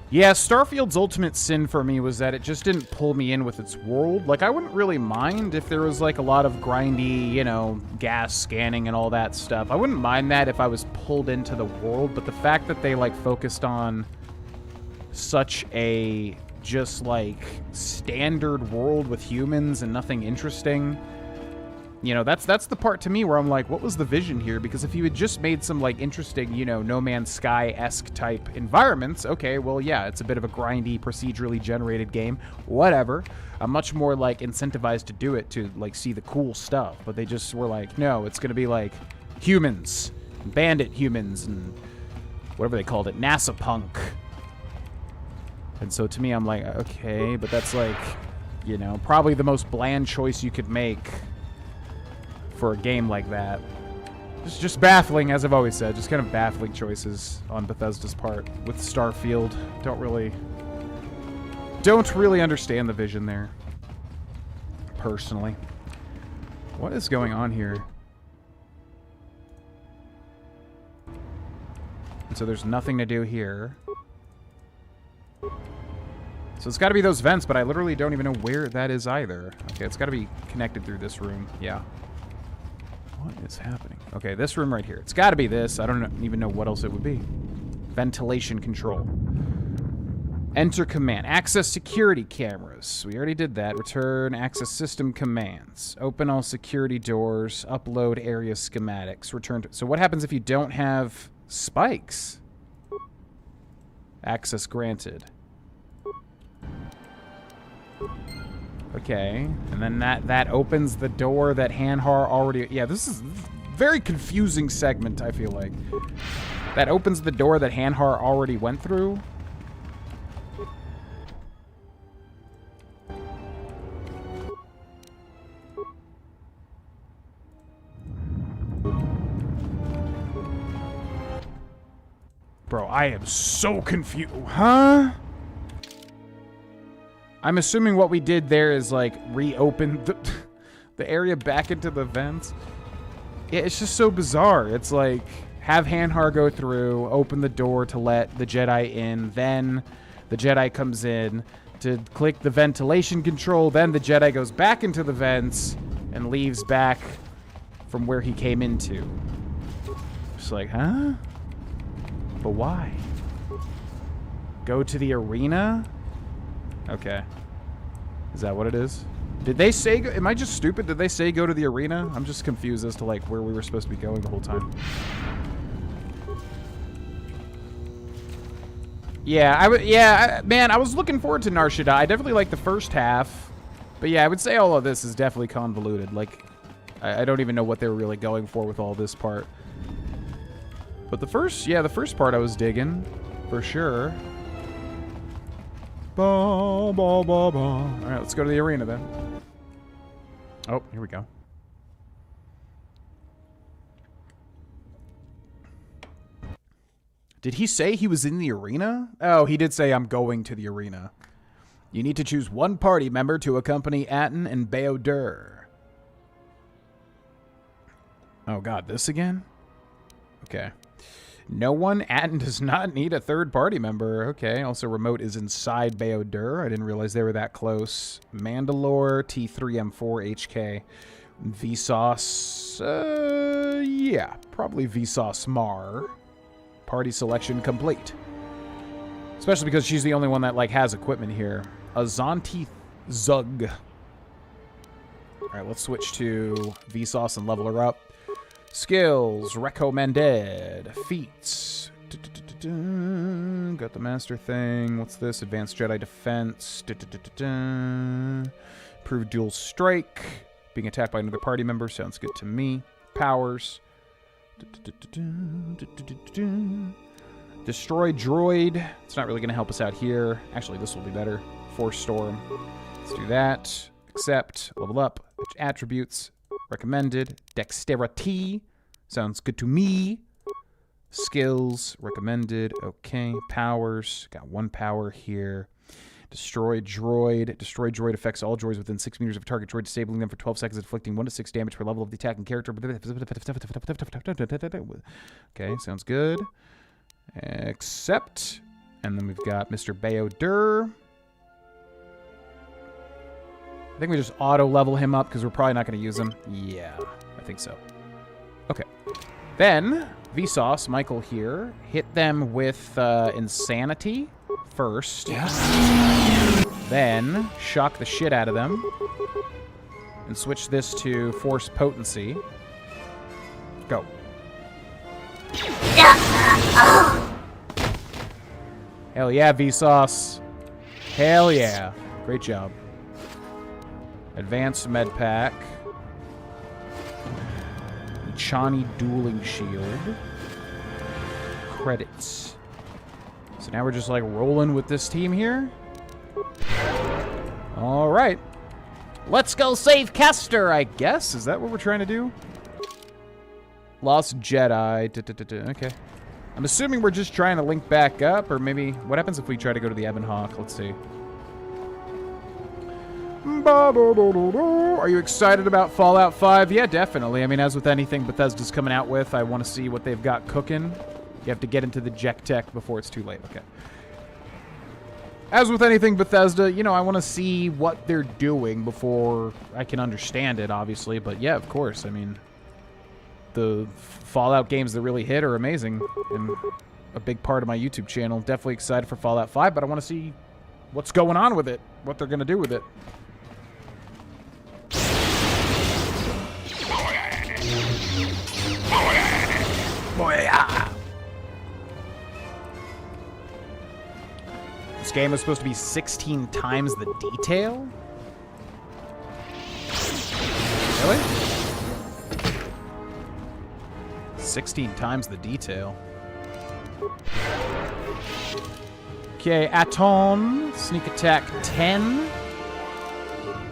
Yeah, Starfield's ultimate sin for me was that it just didn't pull me in with its world. Like, I wouldn't really mind if there was, like, a lot of grindy, you know, gas scanning and all that stuff. I wouldn't mind that if I was pulled into the world, but the fact that they, like, focused on such a just, like, standard world with humans and nothing interesting, you know, that's the part to me where I'm like, what was the vision here? Because if you had just made some, like, interesting, you know, No Man's Sky-esque type environments, okay, well, yeah, it's a bit of a grindy, procedurally generated game, whatever. I'm much more, like, incentivized to do it, to, like, see the cool stuff. But they just were like, no, it's gonna be, like, humans, bandit humans, and whatever they called it, NASA punk. And so to me, I'm like, okay, but that's, like, you know, probably the most bland choice you could make for a game like that. Just baffling, as I've always said. Just kind of baffling choices on Bethesda's part with Starfield. Don't really understand the vision there, personally. What is going on here? And so there's nothing to do here. So it's got to be those vents, but I literally don't even know where that is either. Okay, it's got to be connected through this room. Yeah. What is happening? Okay, this room right here. It's got to be this. I don't even know what else it would be. Ventilation control. Enter command. Access security cameras. We already did that. Return access system commands. Open all security doors. Upload area schematics. Return to... So what happens if you don't have spikes? Access granted. Okay, and then that opens the door that Hanhar already... Yeah, this is a very confusing segment, I feel like. That opens the door that Hanhar already went through. Bro, I am so confused. Huh? I'm assuming what we did there is, like, reopen the area back into the vents. Yeah, it's just so bizarre. It's like, have Hanhar go through, open the door to let the Jedi in, then the Jedi comes in, to click the ventilation control. Then the Jedi goes back into the vents and leaves back from where he came into. Just like, huh? But why? Go to the arena? Okay. Is that what it is? Did they say... Am I just stupid? Did they say go to the arena? I'm just confused as to, like, where we were supposed to be going the whole time. Yeah, man, I was looking forward to Nar Shaddaa. I definitely like the first half. But yeah, I would say all of this is definitely convoluted. Like, I don't even know what they were really going for with all this part. But the first part I was digging. For sure. Ba, ba, ba, ba. All right, let's go to the arena then. Oh, here we go. Did he say he was in the arena? Oh, he did say I'm going to the arena. You need to choose one party member to accompany Atten and Bao-Dur. Oh god, this again? Okay. No one. Atten does not need a third party member. Okay. Also, remote is inside Bao-Dur. I didn't realize they were that close. Mandalore, T3M4, HK. Vsauce. Yeah. Probably Vsauce Mar. Party selection complete. Especially because she's the only one that, like, has equipment here. Azanti Zug. Alright, let's switch to Vsauce and level her up. Skills, recommended, feats. Got the master thing. What's this? Advanced Jedi defense. Improved dual strike. Being attacked by another party member sounds good to me. Powers. Destroy droid. It's not really going to help us out here. Actually, this will be better. Force storm. Let's do that. Accept. Level up. Attributes. Recommended. Dexterity. Sounds good to me. Skills. Recommended. Okay. Powers. Got one power here. Destroy droid. Destroy droid affects all droids within 6 meters of a target droid, disabling them for 12 seconds, inflicting 1 to 6 damage per level of the attacking character. Okay, sounds good. Accept. And then we've got Mr. Bao-Dur. I think we just auto-level him up because we're probably not going to use him. Yeah, I think so. Okay. Then, Vsauce, Michael here, hit them with Insanity first. Yes. Then, shock the shit out of them. And switch this to Force Potency. Go. Hell yeah, Vsauce. Hell yeah. Great job. Advanced Med Pack. Chani Dueling Shield. Credits. So now we're just like rolling with this team here. Alright. Let's go save Kester, I guess. Is that what we're trying to do? Lost Jedi. Okay. I'm assuming we're just trying to link back up, or maybe... What happens if we try to go to the Ebon Hawk? Let's see. Are you excited about Fallout 5? Yeah, definitely. I mean, as with anything Bethesda's coming out with, I want to see what they've got cooking. You have to get into the Jek Tech before it's too late. Okay. As with anything Bethesda, you know, I want to see what they're doing before I can understand it, obviously. But yeah, of course. I mean, the Fallout games that really hit are amazing and a big part of my YouTube channel. Definitely excited for Fallout 5, but I want to see what's going on with it, what they're going to do with it. This game is supposed to be 16 times the detail? Really? 16 times the detail. Okay, Aton. Sneak attack 10.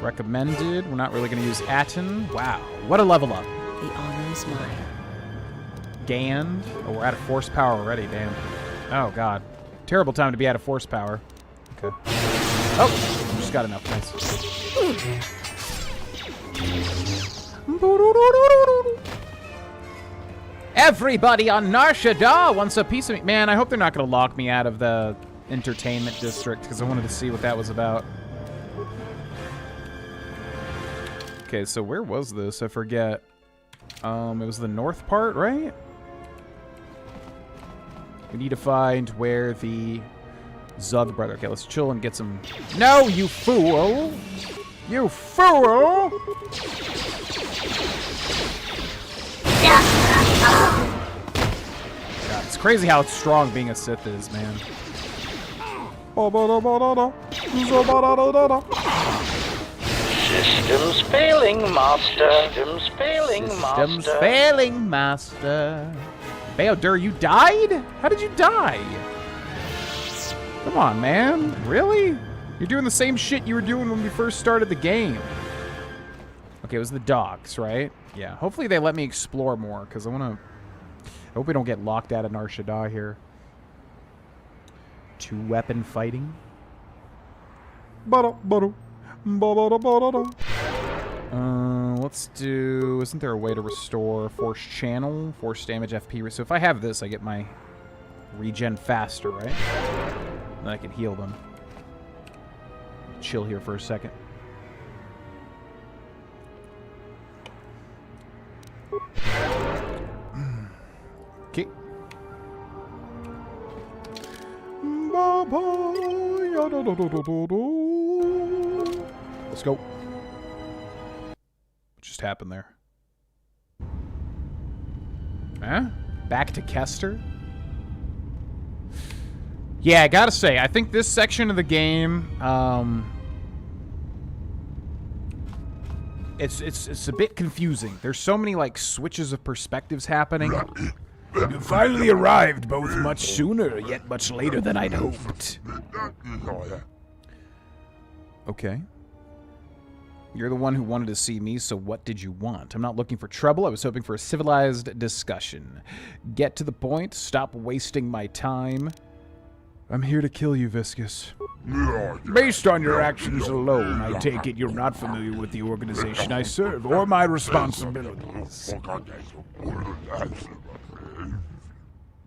Recommended. We're not really going to use Aton. Wow. What a level up. The honor is mine. Gand. Oh, we're out of force power already, damn. Oh, God. Terrible time to be out of force power. Okay. Oh, just got enough. Nice. Everybody on Nar Shaddaa wants a piece of me. Man, I hope they're not going to lock me out of the entertainment district because I wanted to see what that was about. Okay, so where was this? I forget. It was the north part, right? We need to find where the Zug brother. Okay, let's chill and get some. No, you fool! You fool! God, it's crazy how strong being a Sith is, man. Systems failing, master. Systems failing, master. Systems failing, master. Baodur, you died? How did you die? Come on, man. Really? You're doing the same shit you were doing when we first started the game. Okay, it was the docks, right? Yeah. Hopefully they let me explore more, because I want to... I hope we don't get locked out of Nar Shaddaa here. Two-weapon fighting. Let's do... Isn't there a way to restore Force Channel? Force damage, FP... So if I have this, I get my regen faster, right? Then I can heal them. Chill here for a second. Okay. Let's go. What just happened there? Huh? Back to Kester? Yeah, I gotta say, I think this section of the game, it's a bit confusing. There's so many, like, switches of perspectives happening. You finally arrived, both much sooner, yet much later than I'd hoped. Okay. You're the one who wanted to see me, so what did you want? I'm not looking for trouble. I was hoping for a civilized discussion. Get to the point. Stop wasting my time. I'm here to kill you, Viscus. Based on your actions alone, I take it you're not familiar with the organization I serve, or my responsibilities.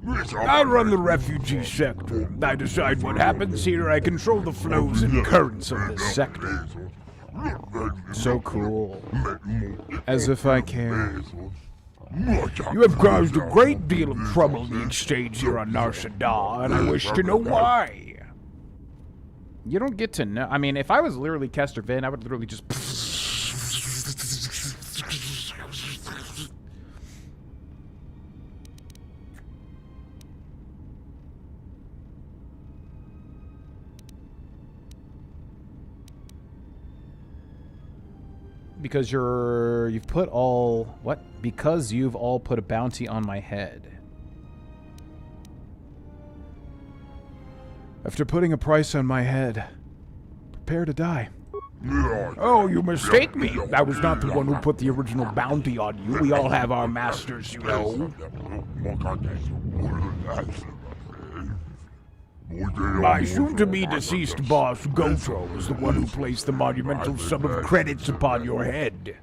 I run the refugee sector. I decide what happens here. I control the flows and currents of this sector. So cool. As if I care. You have caused a great deal of trouble in the exchange here on Nar Shaddaa, and I wish to know why. You don't get to know. I mean, if I was literally Kester Vin, I would literally just... Because you've put all... What? Because you've all put a bounty on my head. After putting a price on my head, prepare to die. Oh, you mistake me. I was not the one who put the original bounty on you. We all have our masters, you know. My soon-to-be deceased boss, Goto, is the one who placed the monumental sum of credits upon your head.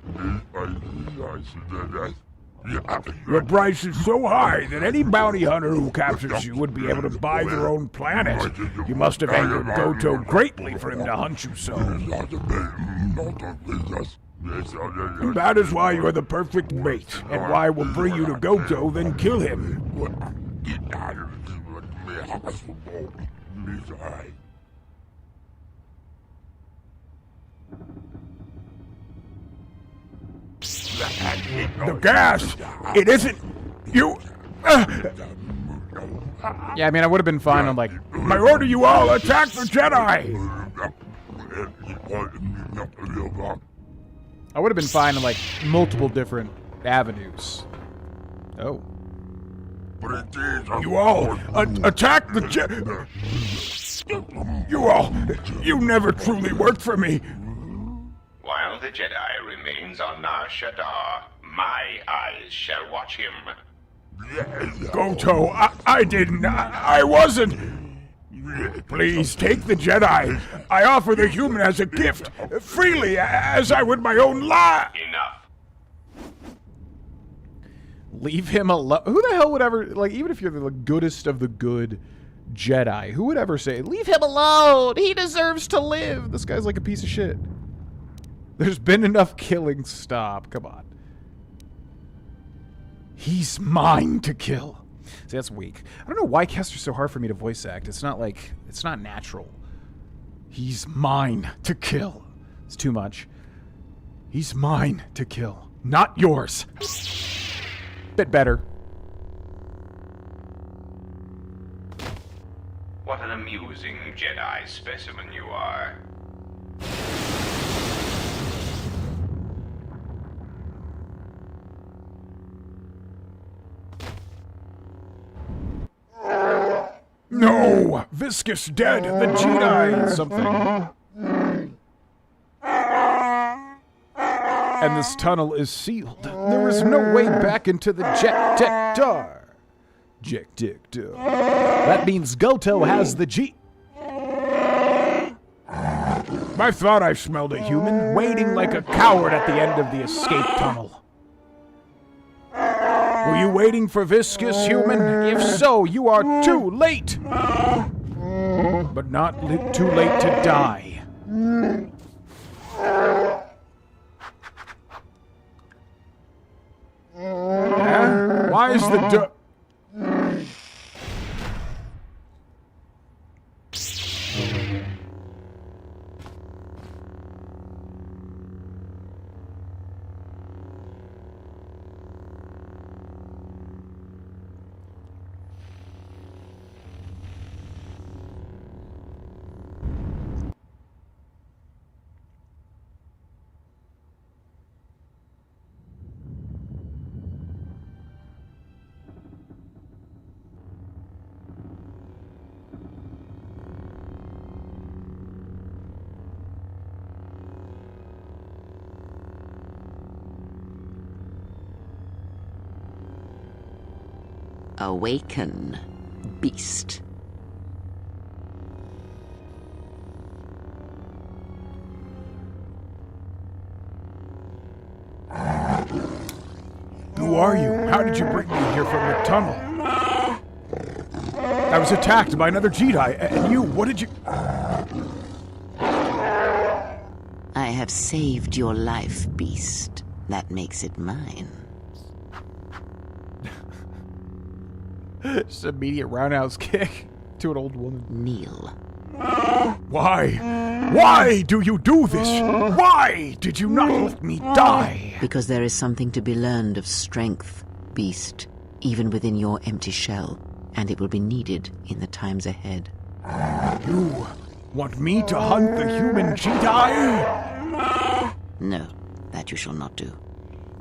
Your price is so high that any bounty hunter who captures you would be able to buy their own planet. You must have angered Goto greatly for him to hunt you so. That is why you are the perfect mate, and why I will bring you to Goto, then kill him. The gas! It isn't... You... Yeah, I mean, I would have been fine on, like... I order you all, attack the Jedi! I would have been fine in, like, multiple different avenues. Oh. You all, attack the Jedi! You all, you never truly worked for me. While the Jedi remains on Nar Shaddaa, my eyes shall watch him. Goto, I didn't. I wasn't. Please take the Jedi. I offer the human as a gift, freely, as I would my own life. Enough. Leave him alone. Who the hell would ever, like, even if you're the goodest of the good, Jedi. Who would ever say, leave him alone? He deserves to live. This guy's like a piece of shit. There's been enough killing. Stop. Come on. He's mine to kill. See, that's weak. I don't know why Kester's so hard for me to voice act. It's not like, it's not natural. He's mine to kill. It's too much. He's mine to kill, not yours. Bit better. What an amusing Jedi specimen you are. No! Viscous dead! The Jedi! Something. And this tunnel is sealed. There is no way back into the Jekdektar. Jekdektar. That means Goto has the G. I thought I smelled a human waiting like a coward at the end of the escape tunnel. Were you waiting for Viscous, human? If so, you are too late! But not too late to die. Why is the Awaken, beast. Who are you? How did you bring me here from the tunnel? I was attacked by another Jedi, and you, what did you... I have saved your life, beast. That makes it mine. Just immediate roundhouse kick to an old woman. Kneel. Why? Why do you do this? Why did you not let me die? Because there is something to be learned of strength, beast, even within your empty shell, and it will be needed in the times ahead. You want me to hunt the human Jedi? No, that you shall not do.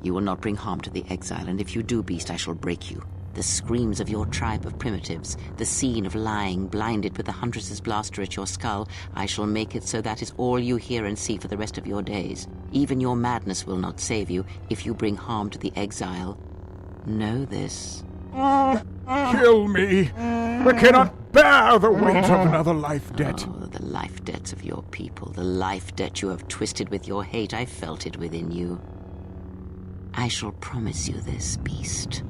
You will not bring harm to the exile, and if you do, beast, I shall break you. The screams of your tribe of primitives, the scene of lying blinded with the Huntress's blaster at your skull, I shall make it so that is all you hear and see for the rest of your days. Even your madness will not save you if you bring harm to the exile. Know this. Kill me! I cannot bear the weight of another life debt. Oh, the life debts of your people, the life debt you have twisted with your hate. I felt it within you. I shall promise you this, beast.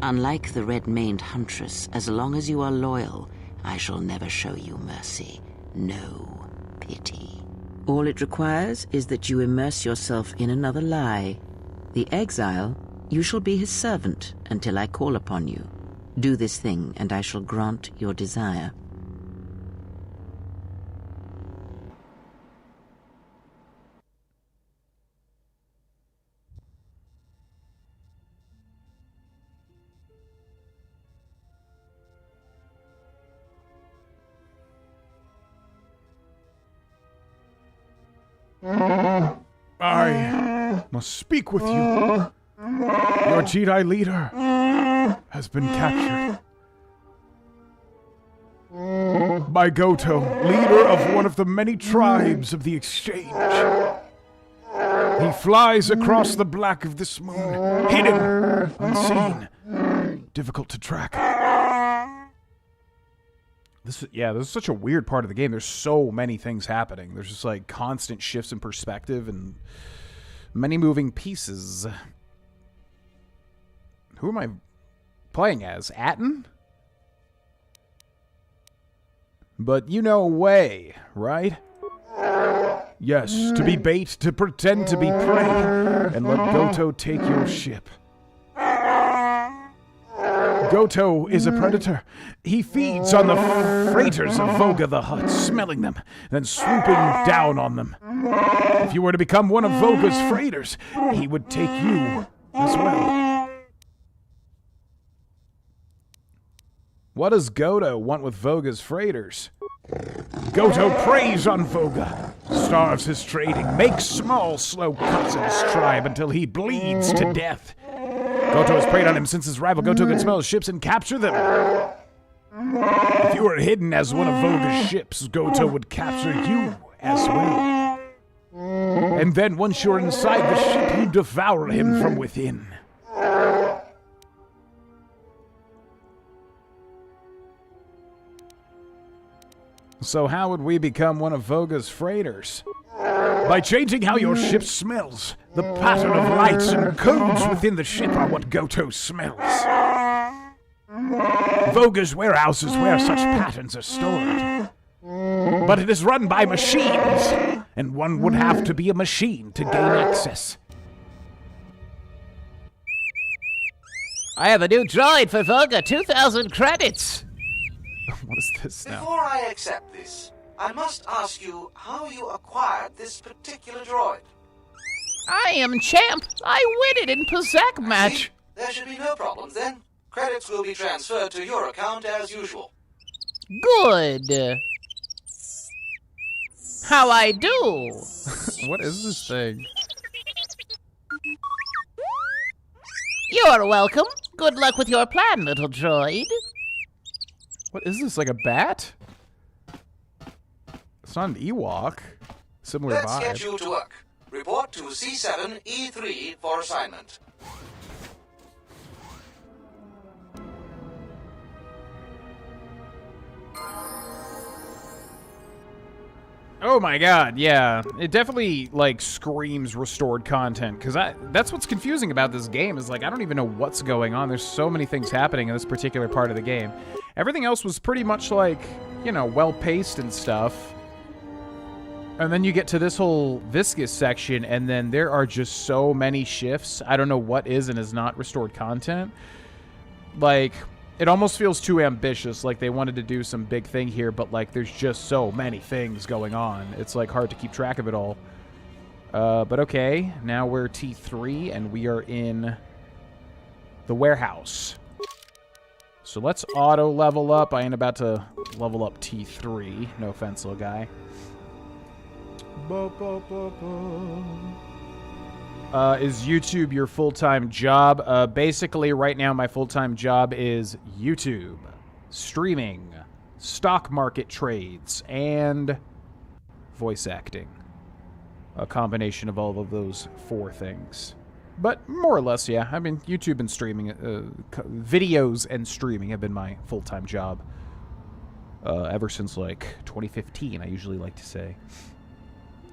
Unlike the red-maned Huntress, as long as you are loyal, I shall never show you mercy. No pity. All it requires is that you immerse yourself in another lie. The exile, you shall be his servant until I call upon you. Do this thing, and I shall grant your desire. I must speak with you. Your Jedi leader has been captured. By Goto, leader of one of the many tribes of the Exchange. He flies across the black of this moon, hidden, unseen, difficult to track. This is such a weird part of the game. There's so many things happening. There's just like constant shifts in perspective and many moving pieces. Who am I playing as? Atten? But you know way, right? Yes, to be bait, to pretend to be prey, and let Goto take your ship. Goto is a predator. He feeds on the freighters of Voga the Hutt, smelling them, then swooping down on them. If you were to become one of Voga's freighters, he would take you as well. What does Goto want with Voga's freighters? Goto preys on Voga, starves his trading, makes small, slow cuts at his tribe until he bleeds to death. Goto has preyed on him since his rival Goto could smell his ships and capture them. If you were hidden as one of Voga's ships, Goto would capture you as well. And then once you're inside the ship, you devour him from within. So how would we become one of Voga's freighters? By changing how your ship smells. The pattern of lights and codes within the ship are what Goto smells. Voga's warehouses where such patterns are stored. But it is run by machines, and one would have to be a machine to gain access. I have a new droid for Voga, 2,000 credits! What is this now? Before I accept this, I must ask you how you acquired this particular droid. I am champ! I win it in Pazak match! There should be no problems then. Credits will be transferred to your account as usual. Good! How I do? What is this thing? You're welcome. Good luck with your plan, little droid. What is this, like a bat? It's not an Ewok. Similar Let's vibe. get you to work. Report to C7E3 for assignment. Oh my god, yeah. It definitely, like, screams restored content, because that's what's confusing about this game, is, like, I don't even know what's going on. There's so many things happening in this particular part of the game. Everything else was pretty much, like, you know, well-paced and stuff. And then you get to this whole viscous section, and then there are just so many shifts. I don't know what is and is not restored content. Like, it almost feels too ambitious, like they wanted to do some big thing here, but, like, there's just so many things going on. It's, like, hard to keep track of it all. But okay, now we're T3, and we are in the warehouse. So let's auto-level up. I ain't about to level up T3. No offense, little guy. Is YouTube your full-time job? Basically, right now, my full-time job is YouTube, streaming, stock market trades, and voice acting. A combination of all of those 4 things. But more or less, yeah. I mean, YouTube and streaming, videos and streaming have been my full-time job. Ever since, like, 2015, I usually like to say.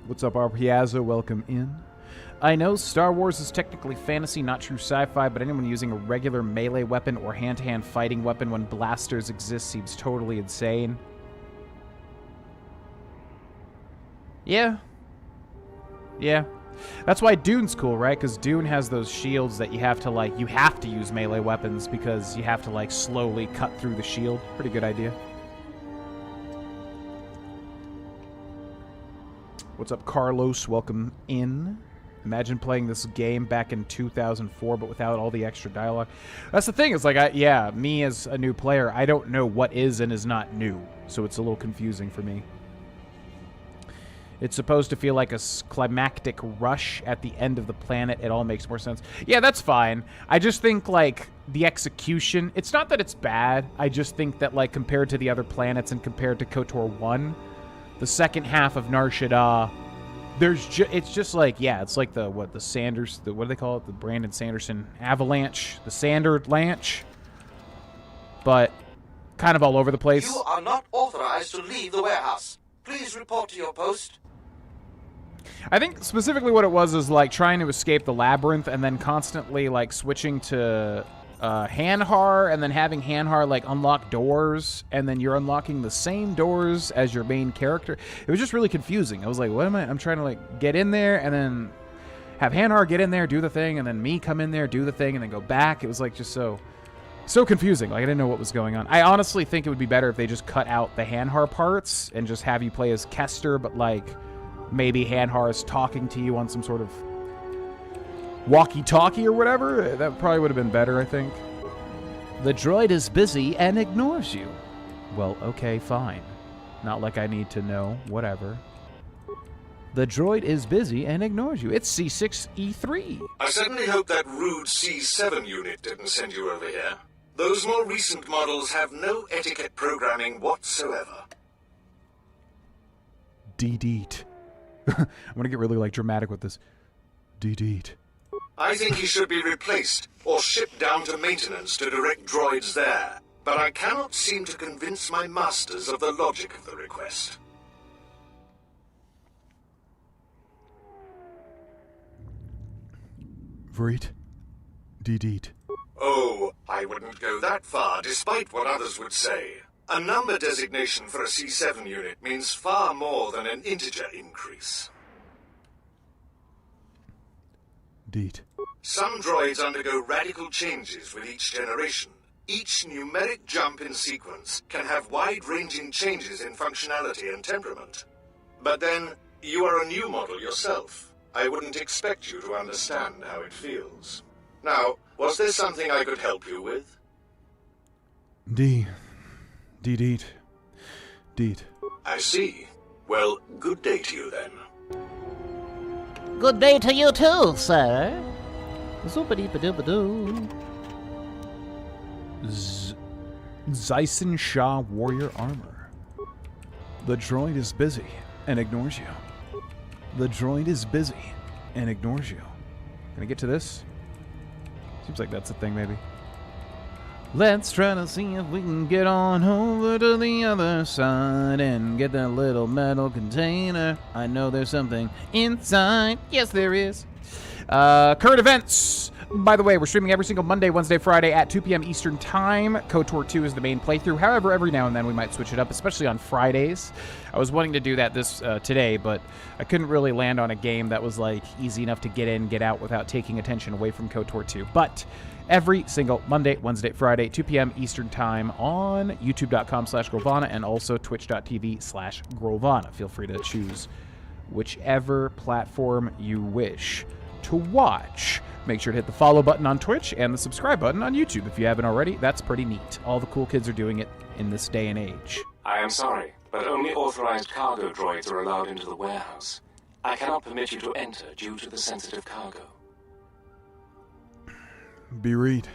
What's up, Arpiazzo? Welcome in. I know Star Wars is technically fantasy, not true sci-fi, but anyone using a regular melee weapon or hand-to-hand fighting weapon when blasters exist seems totally insane. Yeah. Yeah. That's why Dune's cool, right? Because Dune has those shields that you have to, like, you have to use melee weapons because you have to, like, slowly cut through the shield. Pretty good idea. What's up, Carlos? Welcome in. Imagine playing this game back in 2004, but without all the extra dialogue. That's the thing. It's like, me as a new player, I don't know what is and is not new. So it's a little confusing for me. It's supposed to feel like a climactic rush at the end of the planet. It all makes more sense. Yeah, that's fine. I just think, like, the execution... It's not that it's bad. I just think that, like, compared to the other planets and compared to KOTOR 1, the second half of Nar Shaddaa... it's just like, yeah, it's like what do they call it? The Brandon Sanderson Avalanche, the Sander Lanch, but kind of all over the place. You are not authorized to leave the warehouse. Please report to your post. I think specifically what it was is like trying to escape the labyrinth and then constantly like switching to Hanhar, and then having Hanhar like unlock doors, and then you're unlocking the same doors as your main character. It was just really confusing. I was like, what am I? I'm trying to like get in there and then have Hanhar get in there, do the thing, and then me come in there, do the thing, and then go back. It was like just so confusing. Like I didn't know what was going on. I honestly think it would be better if they just cut out the Hanhar parts and just have you play as Kester, but like maybe Hanhar is talking to you on some sort of walkie-talkie or whatever. That probably would have been better, I think. The droid is busy and ignores you. Well, okay, fine. Not like I need to know. Whatever. The droid is busy and ignores you. It's C6E3. I certainly hope that rude C7 unit didn't send you over here. Those more recent models have no etiquette programming whatsoever. Deet. I'm gonna get really like dramatic with this. Deet. I think he should be replaced or shipped down to maintenance to direct droids there. But I cannot seem to convince my masters of the logic of the request. Vreet. Deet. Oh, I wouldn't go that far, despite what others would say. A number designation for a C7 unit means far more than an integer increase. Deet. Some droids undergo radical changes with each generation. Each numeric jump in sequence can have wide-ranging changes in functionality and temperament. But then, you are a new model yourself. I wouldn't expect you to understand how it feels. Now, was there something I could help you with? Deet. I see. Well, good day to you then. Good day to you too, sir. Zoopity-ba-doo-ba-doo. Zyson Shah Warrior Armor. The droid is busy and ignores you. The droid is busy and ignores you. Can I get to this? Seems like that's a thing, maybe. Let's try to see if we can get on over to the other side and get that little metal container. I know there's something inside. Yes, there is. Current events. By the way, we're streaming every single Monday, Wednesday, Friday at 2 p.m. Eastern Time. KOTOR 2 is the main playthrough. However, every now and then we might switch it up, especially on Fridays. I was wanting to do that today, but I couldn't really land on a game that was like easy enough to get in, get out without taking attention away from KOTOR 2. But every single Monday, Wednesday, Friday, 2 p.m. Eastern Time on youtube.com/Grohlvana and also twitch.tv/Grohlvana. Feel free to choose whichever platform you wish to watch. Make sure to hit the follow button on Twitch and the subscribe button on YouTube if you haven't already. That's pretty neat. All the cool kids are doing it in this day and age. I am sorry, but only authorized cargo droids are allowed into the warehouse. I cannot permit you to enter due to the sensitive cargo. Bereed.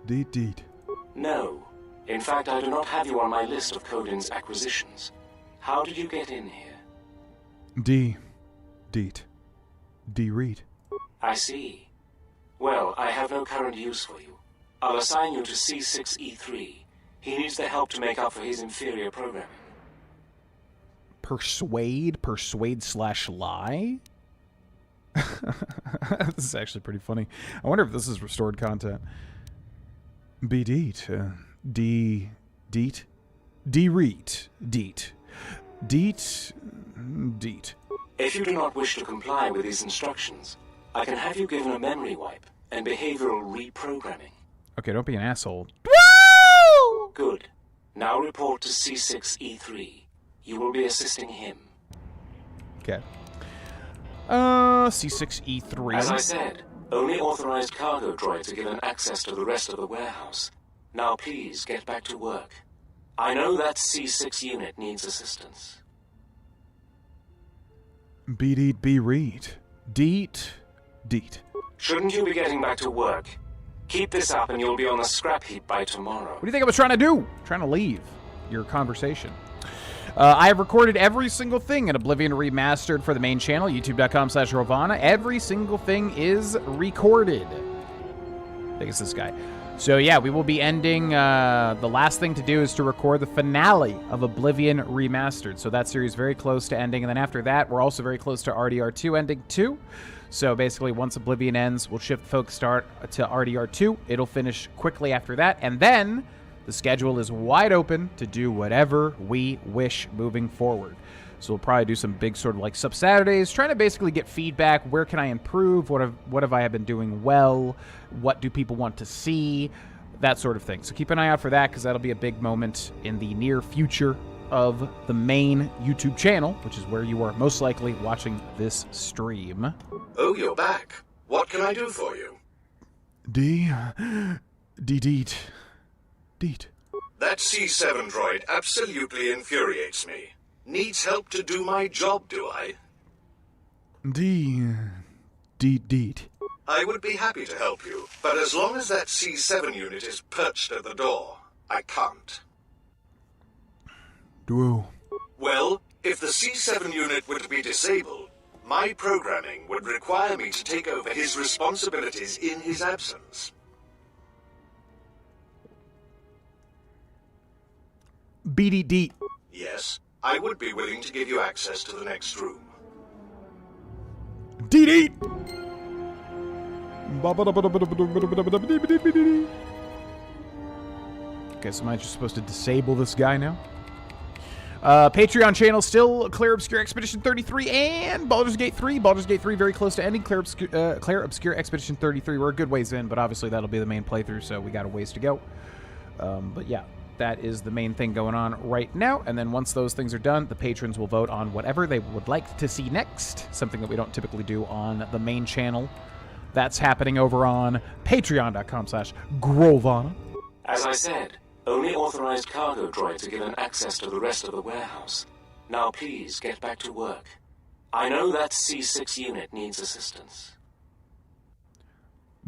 Deet. No. In fact, I do not have you on my list of Codin's acquisitions. How did you get in here? Deet. Reed. I see. Well, I have no current use for you. I'll assign you to C6E3. He needs the help to make up for his inferior programming. Persuade/lie? This is actually pretty funny. I wonder if this is restored content. Deet. If you do not wish to comply with these instructions, I can have you given a memory wipe and behavioral reprogramming. Okay, don't be an asshole. Woo! Good. Now report to C6E3. You will be assisting him. Okay. C6E3. As I said, only authorized cargo droids are given access to the rest of the warehouse. Now please get back to work. I know that C6 unit needs assistance. Bereed. Deet. Shouldn't you be getting back to work? Keep this up and you'll be on the scrap heap by tomorrow. What do you think I was trying to do? Trying to leave your conversation. I have recorded every single thing in Oblivion Remastered for the main channel, youtube.com/Grohlvana. Every single thing is recorded. I think it's this guy. So yeah, we will be ending, the last thing to do is to record the finale of Oblivion Remastered. So that series is very close to ending, and then after that, we're also very close to RDR2 ending too. So basically, once Oblivion ends, we'll shift focus start to RDR2. It'll finish quickly after that, and then the schedule is wide open to do whatever we wish moving forward. So we'll probably do some big sort of like sub-Saturdays, trying to basically get feedback. Where can I improve? What have I been doing well? What do people want to see? That sort of thing. So keep an eye out for that, because that'll be a big moment in the near future of the main YouTube channel, which is where you are most likely watching this stream. Oh, you're back. What can I do for you? Deet. That C7 droid absolutely infuriates me. Needs help to do my job, do I? Deet. I would be happy to help you, but as long as that C7 unit is perched at the door, I can't. Duo. Well, if the C7 unit were to be disabled, my programming would require me to take over his responsibilities in his absence. BDD. Yes, I would be willing to give you access to the next room. DD. Okay, so am I just supposed to disable this guy now? Patreon channel still Claire Obscure Expedition 33 and Baldur's Gate 3. Baldur's Gate 3 very close to ending. Claire Obscure Expedition 33. We're a good ways in, but obviously that'll be the main playthrough, so we got a ways to go. But yeah, that is the main thing going on right now. And then once those things are done, the patrons will vote on whatever they would like to see next. Something that we don't typically do on the main channel. That's happening over on patreon.com/Grohlvana. As I said, only authorized cargo droids are given access to the rest of the warehouse. Now please get back to work. I know that C6 unit needs assistance.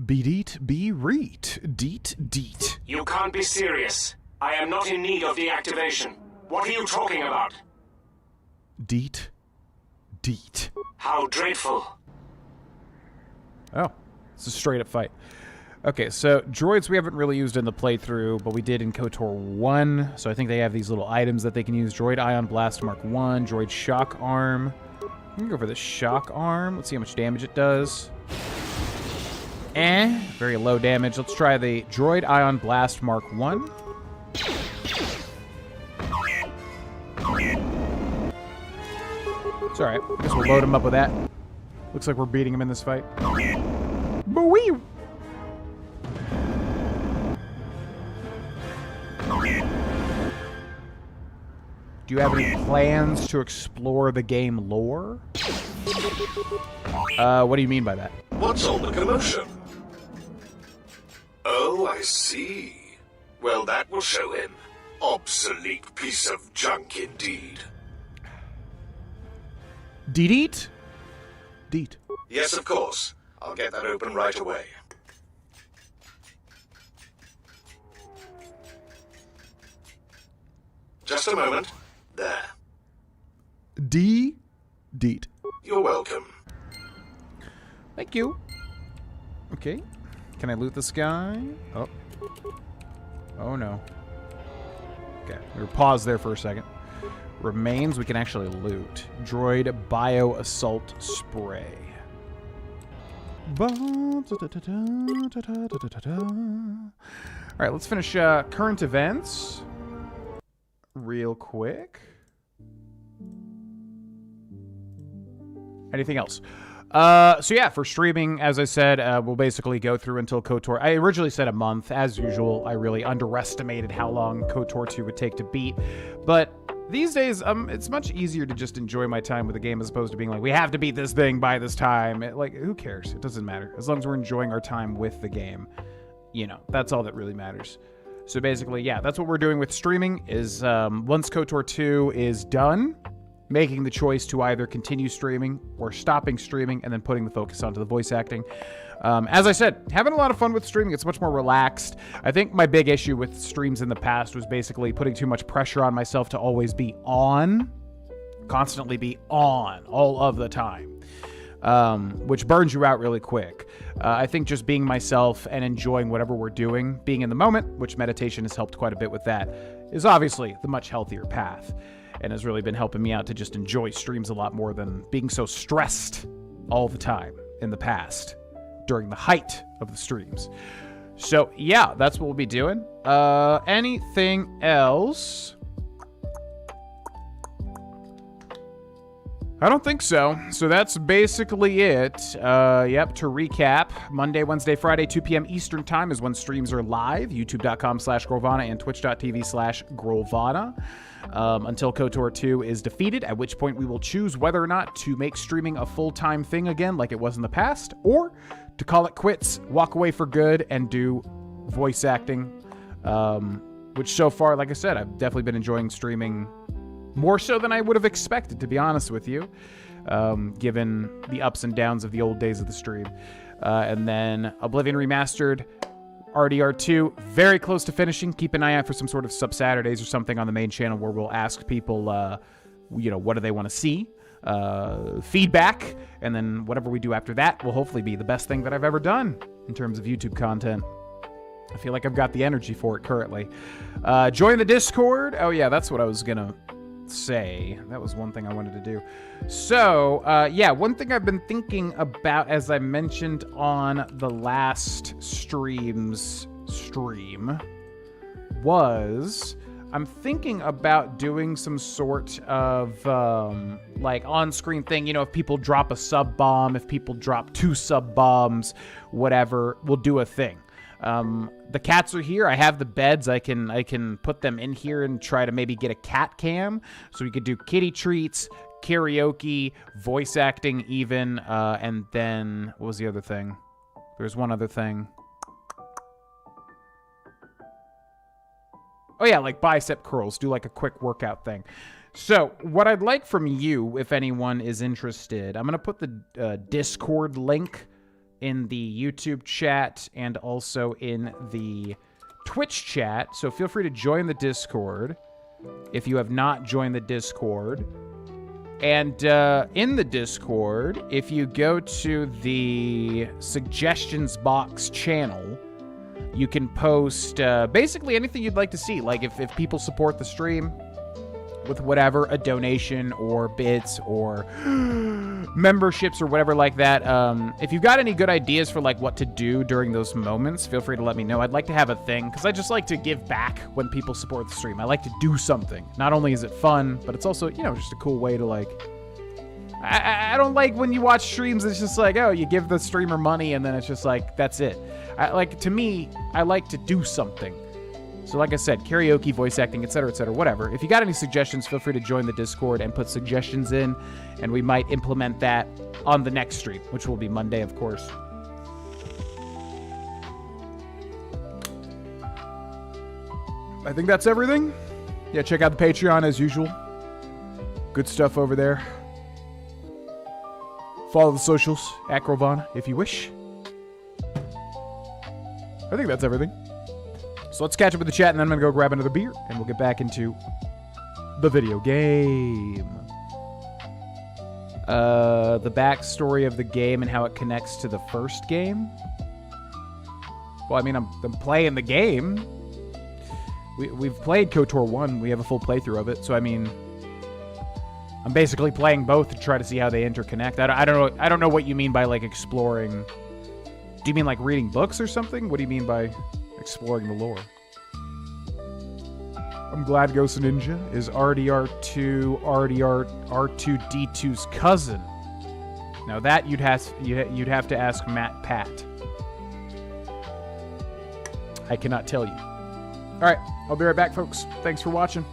Beat, be reet, deet. You can't be serious. I am not in need of deactivation. What are you talking about? Deet. How dreadful. Oh, it's a straight up fight. Okay, so droids we haven't really used in the playthrough, but we did in KOTOR 1. So I think they have these little items that they can use. Droid Ion Blast Mark 1, Droid Shock Arm. I'm gonna go for the Shock Arm. Let's see how much damage it does. Very low damage. Let's try the Droid Ion Blast Mark 1. It's alright. I guess we'll load him up with that. Looks like we're beating him in this fight. Boo-wee! Do you have any plans to explore the game lore? What do you mean by that? What's all the commotion? Oh, I see. Well, that will show him. Obsolete piece of junk indeed. Deet? Yes, of course. I'll get that open right away. Just a moment. There. Deet. You're welcome. Thank you. Okay. Can I loot this guy? Oh. Oh, no. Okay. We were paused there for a second. Remains we can actually loot. Droid Bio Assault Spray. Alright, let's finish current events real quick. Anything else? So yeah, for streaming, as I said, we'll basically go through until KOTOR. I originally said a month. As usual, I really underestimated how long KOTOR 2 would take to beat. But these days, it's much easier to just enjoy my time with the game as opposed to being like, we have to beat this thing by this time. Who cares? It doesn't matter. As long as we're enjoying our time with the game, you know, that's all that really matters. So basically, yeah, that's what we're doing with streaming is once KOTOR 2 is done, making the choice to either continue streaming or stopping streaming and then putting the focus onto the voice acting. As I said, having a lot of fun with streaming. It's much more relaxed. I think my big issue with streams in the past was basically putting too much pressure on myself to always be on, constantly be on all of the time. which burns you out really quick. I think just being myself and enjoying whatever we're doing, being in the moment, which meditation has helped quite a bit with that, is obviously the much healthier path and has really been helping me out to just enjoy streams a lot more than being so stressed all the time in the past during the height of the streams. So yeah, that's what we'll be doing. Anything else? I don't think so. So that's basically it. Yep, to recap, Monday, Wednesday, Friday, 2 p.m. Eastern Time is when streams are live. YouTube.com/Grohlvana and Twitch.tv/Grohlvana. Until KOTOR 2 is defeated, at which point we will choose whether or not to make streaming a full-time thing again like it was in the past, or to call it quits, walk away for good, and do voice acting. Which so far, like I said, I've definitely been enjoying streaming more so than I would have expected, to be honest with you, given the ups and downs of the old days of the stream. And then Oblivion Remastered, RDR2, very close to finishing. Keep an eye out for some sort of sub-Saturdays or something on the main channel where we'll ask people, what do they want to see, feedback, and then whatever we do after that will hopefully be the best thing that I've ever done in terms of YouTube content. I feel like I've got the energy for it currently. Join the Discord. Oh yeah, that's what I was gonna say. That was one thing I wanted to do. So, yeah, one thing I've been thinking about, as I mentioned on the last stream, was I'm thinking about doing some sort of, like, on-screen thing. You know, if people drop a sub-bomb, if people drop 2 sub-bombs, whatever, we'll do a thing. The cats are here. I have the beds. I can put them in here and try to maybe get a cat cam. So we could do kitty treats, karaoke, voice acting even, and then, what was the other thing? There's one other thing. Oh yeah, like bicep curls. Do like a quick workout thing. So what I'd like from you, if anyone is interested, I'm going to put the Discord link in the YouTube chat and also in the Twitch chat. So feel free to join the Discord if you have not joined the Discord. And in the Discord, if you go to the suggestions box channel, you can post basically anything you'd like to see. Like if people support the stream with whatever, a donation or bits or memberships or whatever like that. If you've got any good ideas for like what to do during those moments, feel free to let me know. I'd like to have a thing, because I just like to give back when people support the stream. I like to do something. Not only is it fun, but it's also, just a cool way to like... I don't like when you watch streams, it's just like, oh, you give the streamer money and then it's just like, that's it. To me, I like to do something. So like I said, karaoke, voice acting, etc., whatever. If you got any suggestions, feel free to join the Discord and put suggestions in, and we might implement that on the next stream, which will be Monday, of course. I think that's everything. Yeah, check out the Patreon as usual. Good stuff over there. Follow the socials, at Grohlvana, if you wish. I think that's everything. So let's catch up with the chat, and then I'm going to go grab another beer, and we'll get back into the video game. The backstory of the game and how it connects to the first game. Well, I mean, I'm playing the game. We've played KOTOR 1. We have a full playthrough of it, so I mean... I'm basically playing both to try to see how they interconnect. I don't know what you mean by, like, exploring. Do you mean, like, reading books or something? What do you mean by exploring the lore? I'm glad Ghost Ninja is RDR2, R2D2's cousin. Now that you'd have to ask Matt Pat. I cannot tell you. All right, I'll be right back, folks. Thanks for watching.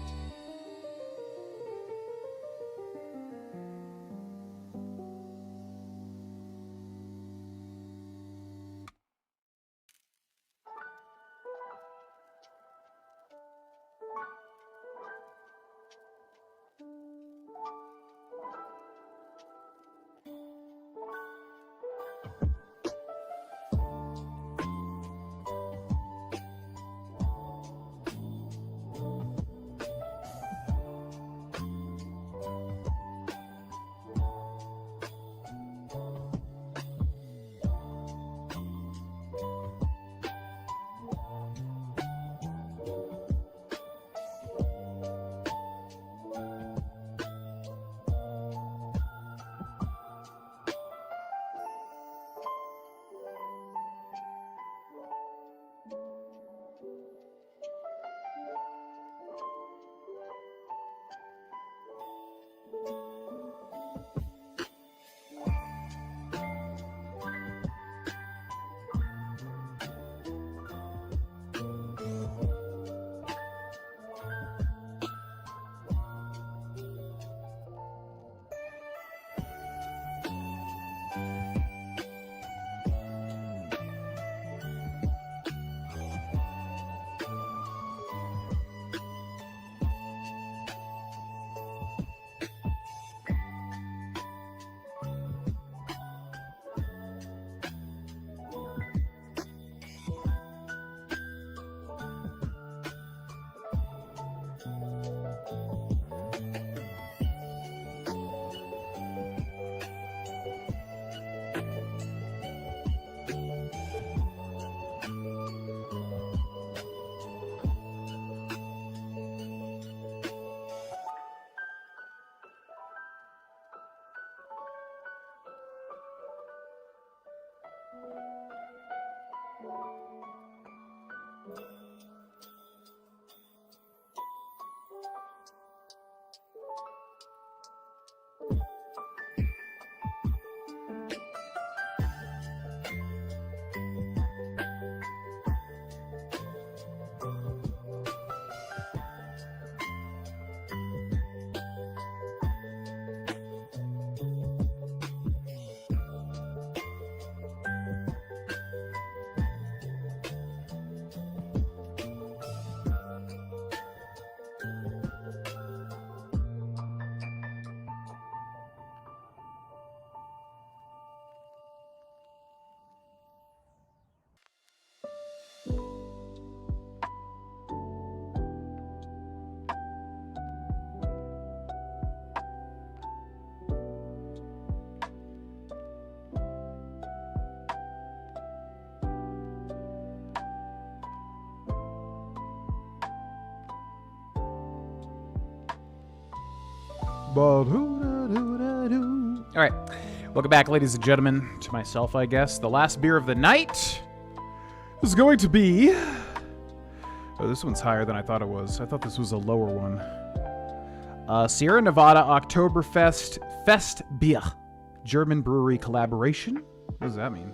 All right, welcome back, ladies and gentlemen, to myself, I guess. The last beer of the night is going to be... Oh, this one's higher than I thought it was. I thought this was a lower one. Sierra Nevada Oktoberfest Fest Bier. German brewery collaboration. What does that mean?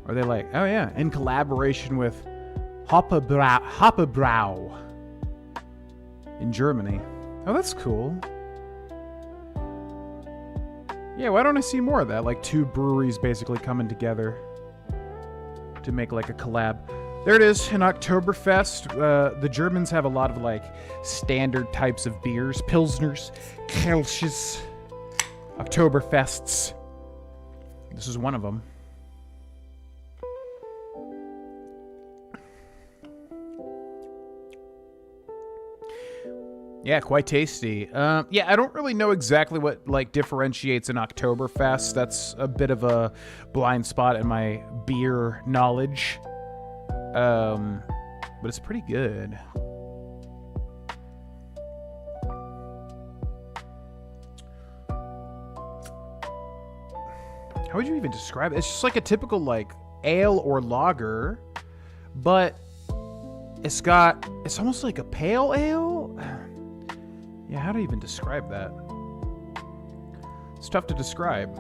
Are they like, oh yeah, in collaboration with Hoppebrau in Germany. Oh, that's cool. Yeah, why don't I see more of that? Like two breweries basically coming together to make like a collab. There it is, an Oktoberfest. The Germans have a lot of like standard types of beers. Pilsners, Kölsches, Oktoberfests. This is one of them. Yeah, quite tasty. Yeah, I don't really know exactly what like differentiates an Oktoberfest. That's a bit of a blind spot in my beer knowledge. But it's pretty good. How would you even describe it? It's just like a typical like ale or lager, but it's almost like a pale ale. Yeah, how do I even describe that? It's tough to describe.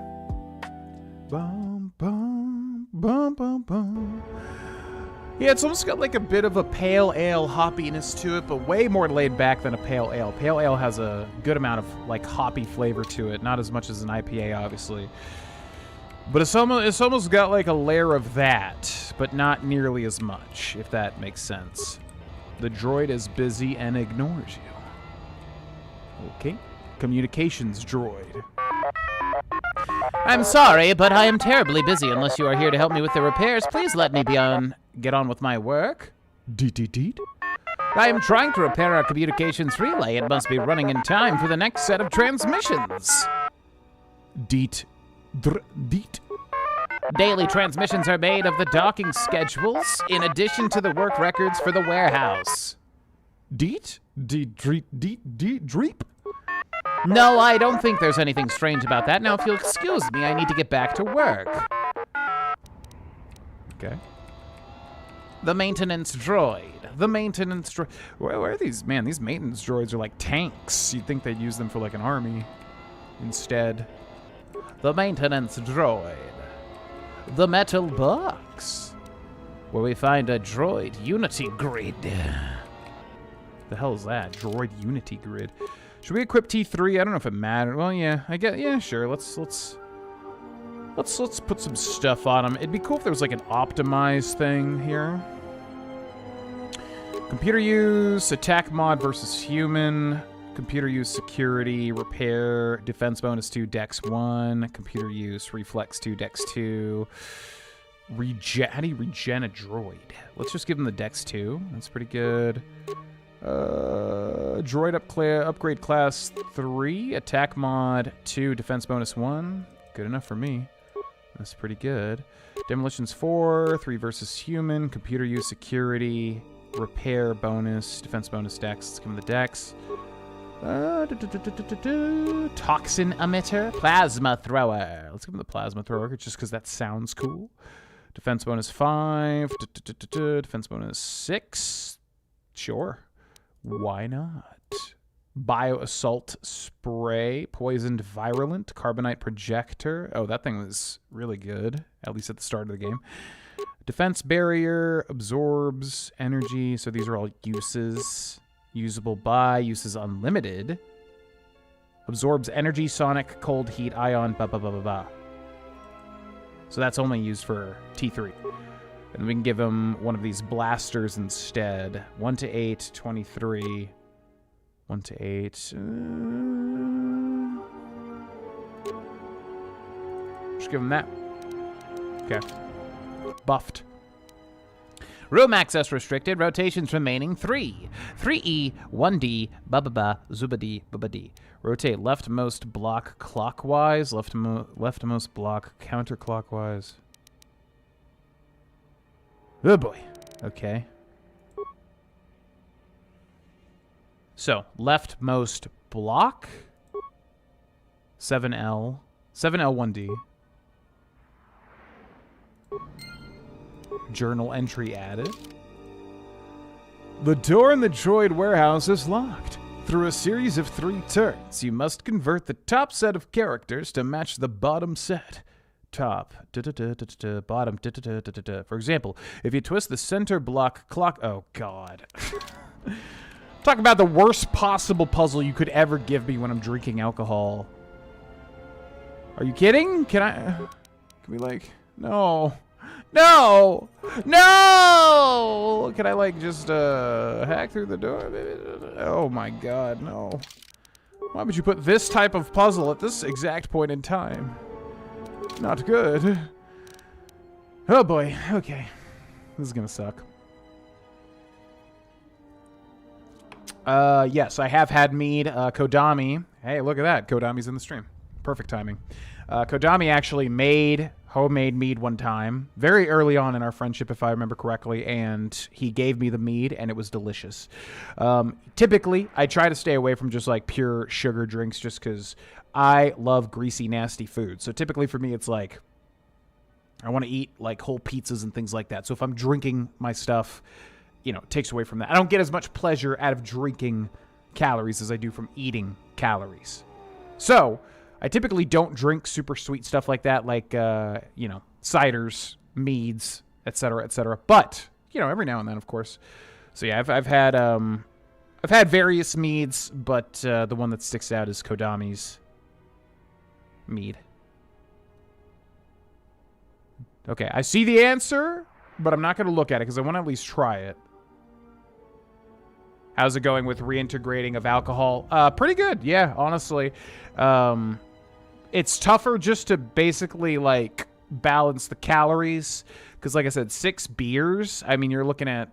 Bum, bum, bum, bum, bum. Yeah, it's almost got like a bit of a pale ale hoppiness to it, but way more laid back than a pale ale. Pale ale has a good amount of like hoppy flavor to it, not as much as an IPA, obviously. But it's almost got like a layer of that, but not nearly as much, if that makes sense. The droid is busy and ignores you. Okay. Communications droid. I'm sorry, but I am terribly busy. Unless you are here to help me with the repairs, please let me get on with my work. Deet. I am trying to repair our communications relay. It must be running in time for the next set of transmissions. Deet. Daily transmissions are made of the docking schedules, in addition to the work records for the warehouse. Deet? Dreep? No, I don't think there's anything strange about that. Now, if you'll excuse me, I need to get back to work. Okay. The maintenance droid. Where are these? Man, these maintenance droids are like tanks. You'd think they'd use them for like an army instead. The maintenance droid. The metal box. Where we find a droid unity grid. The hell is that? Droid unity grid. Should we equip T3? I don't know if it matters. Well, yeah, I guess. Yeah, sure. Let's put some stuff on him. It'd be cool if there was like an optimized thing here. Computer use, attack mod versus human. Computer use, security, repair, defense bonus 2, dex 1. Computer use, reflex 2, dex 2. How do you regen a droid? Let's just give him the dex 2. That's pretty good. Droid upgrade class 3, attack mod 2, defense bonus 1. Good enough for me. That's pretty good. Demolitions 4, 3 versus human, computer use, security, repair bonus, defense bonus dex. Let's give him the dex. Toxin emitter, plasma thrower. Let's give him the plasma thrower just because that sounds cool. Defense bonus 5. Defense bonus 6. Sure. Why not? Bio assault spray, poisoned virulent, carbonite projector. Oh, that thing was really good, at least at the start of the game. Defense barrier, absorbs energy. So these are all uses. Usable by, uses unlimited. Absorbs energy, sonic, cold, heat, ion, blah, blah, blah, blah, blah. So that's only used for T3. And we can give him one of these blasters instead. 1 to 8, 23. 1 to 8. Just give him that. Okay. Buffed. Room access restricted. Rotations remaining 3. 3E, 1D, ba-ba-ba, zubadi, ba-ba-dee. Rotate leftmost block clockwise, leftmost block counterclockwise. Oh boy. Okay. So, leftmost block. 7L. 7L1D. Journal entry added. The door in the droid warehouse is locked. Through a series of 3 turns, you must convert the top set of characters to match the bottom set. Top, bottom, for example, if you twist the center block clock... Oh, God. Talk about the worst possible puzzle you could ever give me when I'm drinking alcohol. Are you kidding? Can we, like... No. No! No! Can I, like, just, hack through the door? Oh, my God, no. Why would you put this type of puzzle at this exact point in time? Not good. Oh, boy. Okay. This is gonna suck. Yes, I have had mead. Kodami. Hey, look at that. Kodami's in the stream. Perfect timing. Kodami actually made homemade mead one time, very early on in our friendship, if I remember correctly, and he gave me the mead, and it was delicious. Typically, I try to stay away from just, like, pure sugar drinks just because I love greasy, nasty food. So typically for me, it's like, I want to eat, like, whole pizzas and things like that. So if I'm drinking my stuff, you know, it takes away from that. I don't get as much pleasure out of drinking calories as I do from eating calories. So I typically don't drink super sweet stuff like that, like, you know, ciders, meads, etc., etc. But, you know, every now and then, of course. So yeah, I've had various meads, but the one that sticks out is Kodami's mead. Okay, I see the answer, but I'm not going to look at it because I want to at least try it. How's it going with reintegrating of alcohol? Pretty good, yeah, honestly. It's tougher just to basically, like, balance the calories. Because, like I said, 6 beers, I mean, you're looking at,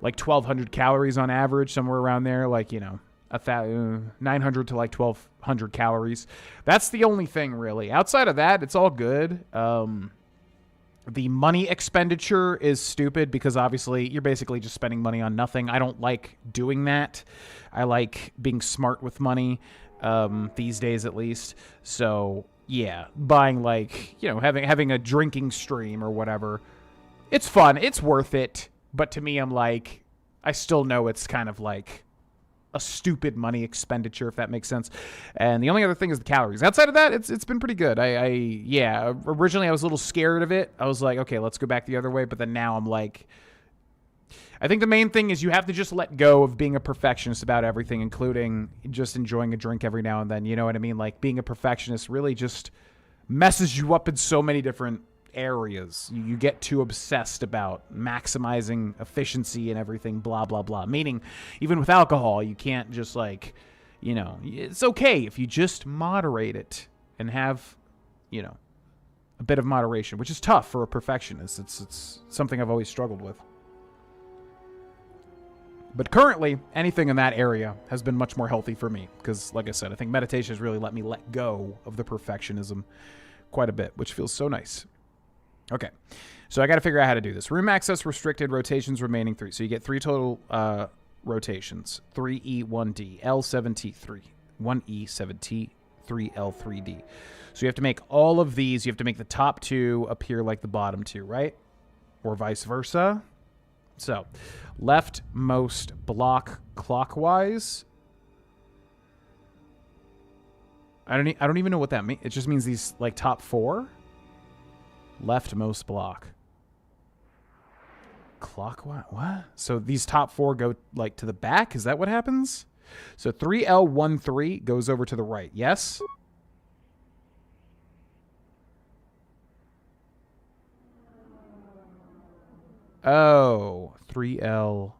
like, 1,200 calories on average, somewhere around there. Like, you know, 900 to, like, 1,200 calories. That's the only thing, really. Outside of that, it's all good. The money expenditure is stupid because, obviously, you're basically just spending money on nothing. I don't like doing that. I like being smart with money. These days at least. So yeah, buying, like, you know, having a drinking stream or whatever, it's fun, it's worth it, but to me, I'm like, I still know it's kind of like a stupid money expenditure, if that makes sense. And the only other thing is the calories. Outside of that, it's been pretty good. Yeah, originally I was a little scared of it. I was like, okay, let's go back the other way, but then now I'm like, I think the main thing is you have to just let go of being a perfectionist about everything, including just enjoying a drink every now and then. You know what I mean? Like, being a perfectionist really just messes you up in so many different areas. You get too obsessed about maximizing efficiency and everything, blah, blah, blah. Meaning, even with alcohol, you can't just, like, you know, it's okay if you just moderate it and have, you know, a bit of moderation, which is tough for a perfectionist. It's something I've always struggled with. But currently, anything in that area has been much more healthy for me. Because, like I said, I think meditation has really let me let go of the perfectionism quite a bit, which feels so nice. Okay, so I got to figure out how to do this. Room access restricted, rotations remaining 3. So you get 3 total rotations. 3E, 1D, L7T, 3. 1E, 7T, 3L, 3D. So you have to make all of these. You have to make the top two appear like the bottom two, right? Or vice versa. So, leftmost block clockwise. I don't even know what that means. It just means these, like, top four. Leftmost block. Clockwise? What? So these top four go, like, to the back? Is that what happens? So 3L13 goes over to the right. Yes? Oh, 3L13.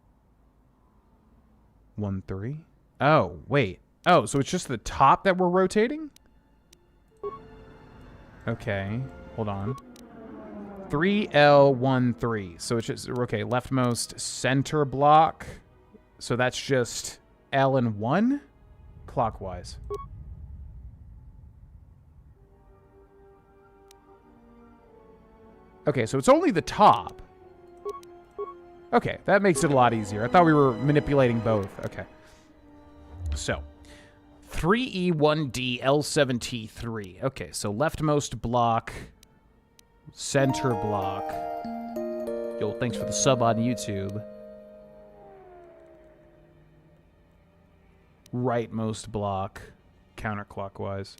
Oh, wait. Oh, so it's just the top that we're rotating? Okay, hold on. 3L13. So it's just, okay, leftmost center block. So that's just L and 1 clockwise. Okay, so it's only the top. Okay, that makes it a lot easier. I thought we were manipulating both. Okay. So, 3E1D L7T3. Okay, so leftmost block, center block. Yo, thanks for the sub on YouTube. Rightmost block, counterclockwise.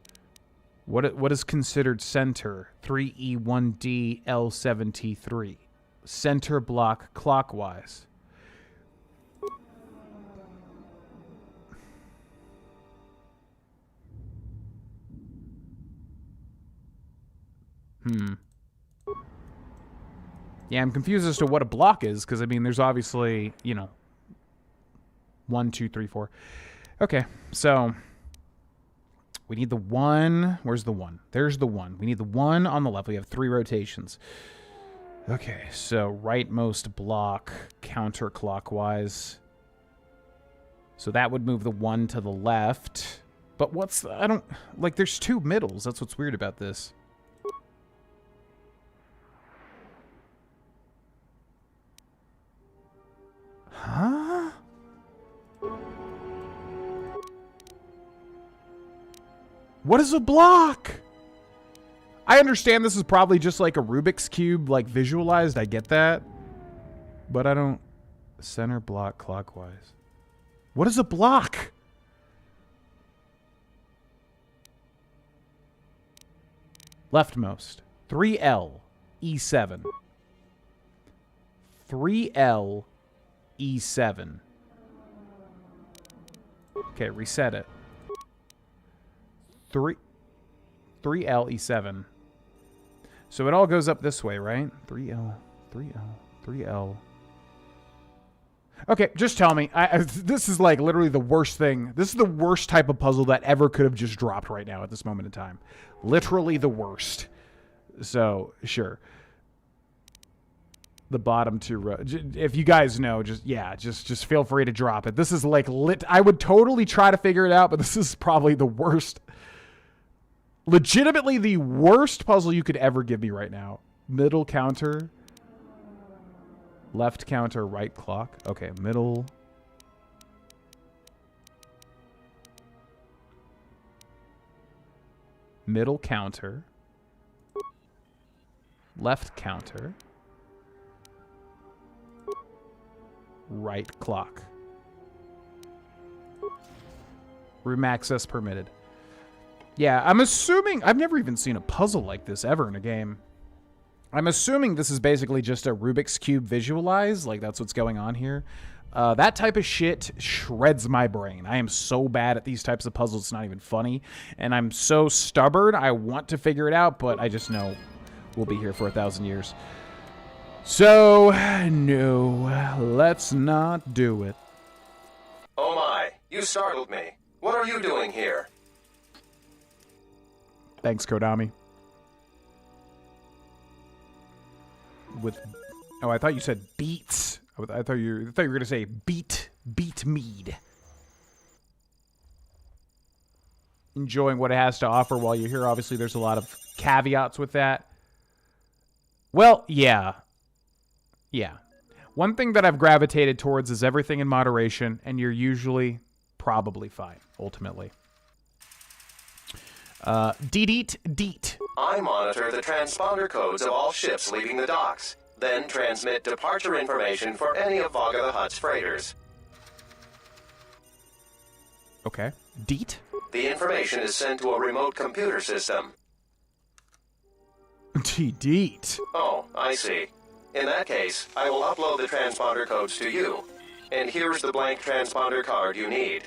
What is considered center? 3E1D L7T3. Center block clockwise. Yeah, I'm confused as to what a block is, because, I mean, there's obviously, you know, 1, 2, 3, 4. Okay, so we need the 1. Where's the 1? There's the 1. We need the 1 on the left. We have 3 rotations. Okay, so rightmost block counterclockwise. So that would move the 1 to the left. But what's the, I don't, like, there's 2 middles. That's what's weird about this. Huh? What is a block? I understand this is probably just like a Rubik's Cube, like, visualized. I get that. But I don't... Center block clockwise. What is a block? Leftmost. 3L. E7. 3L. E7. Okay, reset it. 3L E7. So it all goes up this way, right? 3L. Okay, just tell me. This is like literally the worst thing. This is the worst type of puzzle that ever could have just dropped right now at this moment in time. Literally the worst. So, sure. The bottom 2 if you guys know, just feel free to drop it. This is like I would totally try to figure it out, but this is probably the worst. Legitimately the worst puzzle you could ever give me right now. Middle counter. Left counter, right clock. Okay, middle. Middle counter. Left counter. Right clock. Room access permitted. Yeah, I'm assuming... I've never even seen a puzzle like this ever in a game. I'm assuming this is basically just a Rubik's Cube visualized. Like, that's what's going on here. That type of shit shreds my brain. I am so bad at these types of puzzles, it's not even funny. And I'm so stubborn, I want to figure it out, but I just know we'll be here for 1,000 years. So, no, let's not do it. Oh my, you startled me. What are you doing here? Thanks, Kodami. Oh, I thought you said beats. I thought you were gonna say beat mead. Enjoying what it has to offer while you're here. Obviously, there's a lot of caveats with that. Well, yeah. One thing that I've gravitated towards is everything in moderation, and you're usually probably fine, ultimately. Deet. I monitor the transponder codes of all ships leaving the docks, then transmit departure information for any of Vaga the Hutt's freighters. Okay. Deet? The information is sent to a remote computer system. Deet. Oh, I see. In that case, I will upload the transponder codes to you. And here's the blank transponder card you need.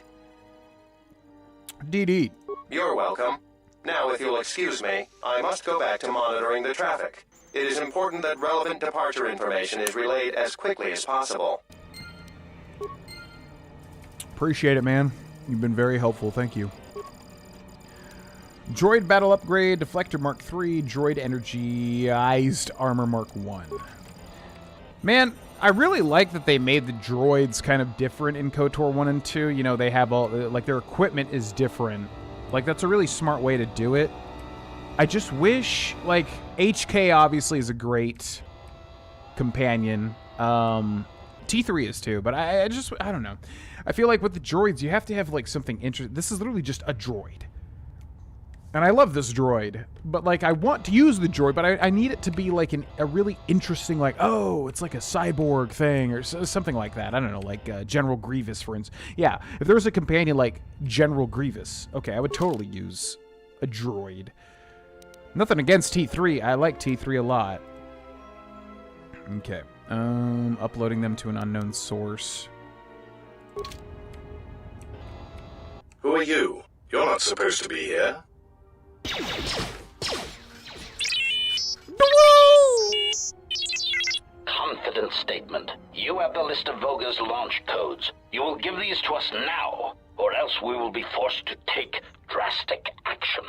Deet. You're welcome. Now, if you'll excuse me, I must go back to monitoring the traffic. It is important that relevant departure information is relayed as quickly as possible. Appreciate it, man. You've been very helpful. Thank you. Droid battle upgrade, deflector Mark III, droid energized armor Mark I. Man, I really like that they made the droids kind of different in KOTOR 1 and 2. You know, they have all, like, their equipment is different. Like, that's a really smart way to do it. I just wish, like, HK obviously is a great companion. T3 is too, but I don't know. I feel like with the droids, you have to have, like, something interesting. This is literally just a droid. And I love this droid, but, like, I want to use the droid, but I need it to be, like, a really interesting, like, oh, it's like a cyborg thing or something like that. I don't know, like General Grievous, for instance. Yeah, if there was a companion like General Grievous, okay, I would totally use a droid. Nothing against T3. I like T3 a lot. Okay. Uploading them to an unknown source. Who are you? You're not supposed to be here. Confident statement. You have the list of Voga's launch codes. You will give these to us now, or else we will be forced to take drastic action.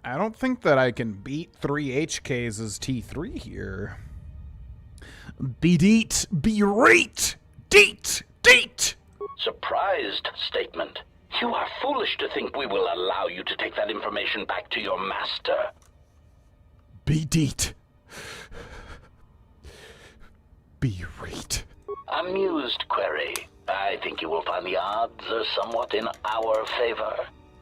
I don't think that I can beat 3 HKs as T3 here. Be-deet, be-rate, deet. Surprised statement. You are foolish to think we will allow you to take that information back to your master. Be-deet. Be-rate. Amused query. I think you will find the odds are somewhat in our favor.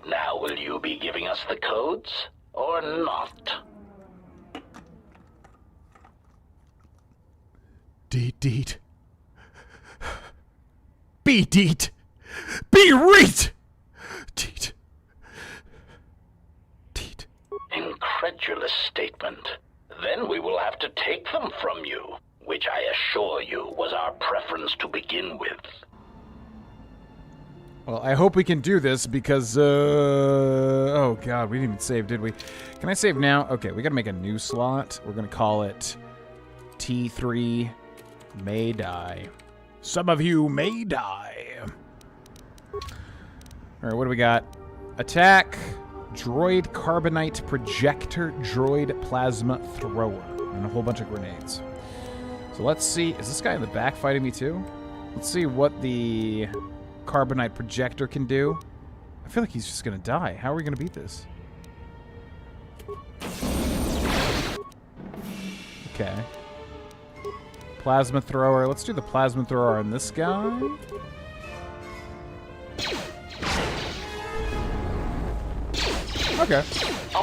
Now will you be giving us the codes, or not? Deet. Be-deet. Be-rate. Deet. Incredulous statement. Then we will have to take them from you, which I assure you was our preference to begin with. Well, I hope we can do this because, oh god, we didn't even save, did we? Can I save now? Okay, we gotta make a new slot. We're gonna call it T3 May Die. Some of you may die. Alright, what do we got? Attack, droid carbonite projector, droid plasma thrower, and a whole bunch of grenades. So let's see, is this guy in the back fighting me too? Let's see what the carbonite projector can do. I feel like he's just gonna die. How are we gonna beat this? Okay. Plasma thrower. Let's do the plasma thrower on this guy. Okay.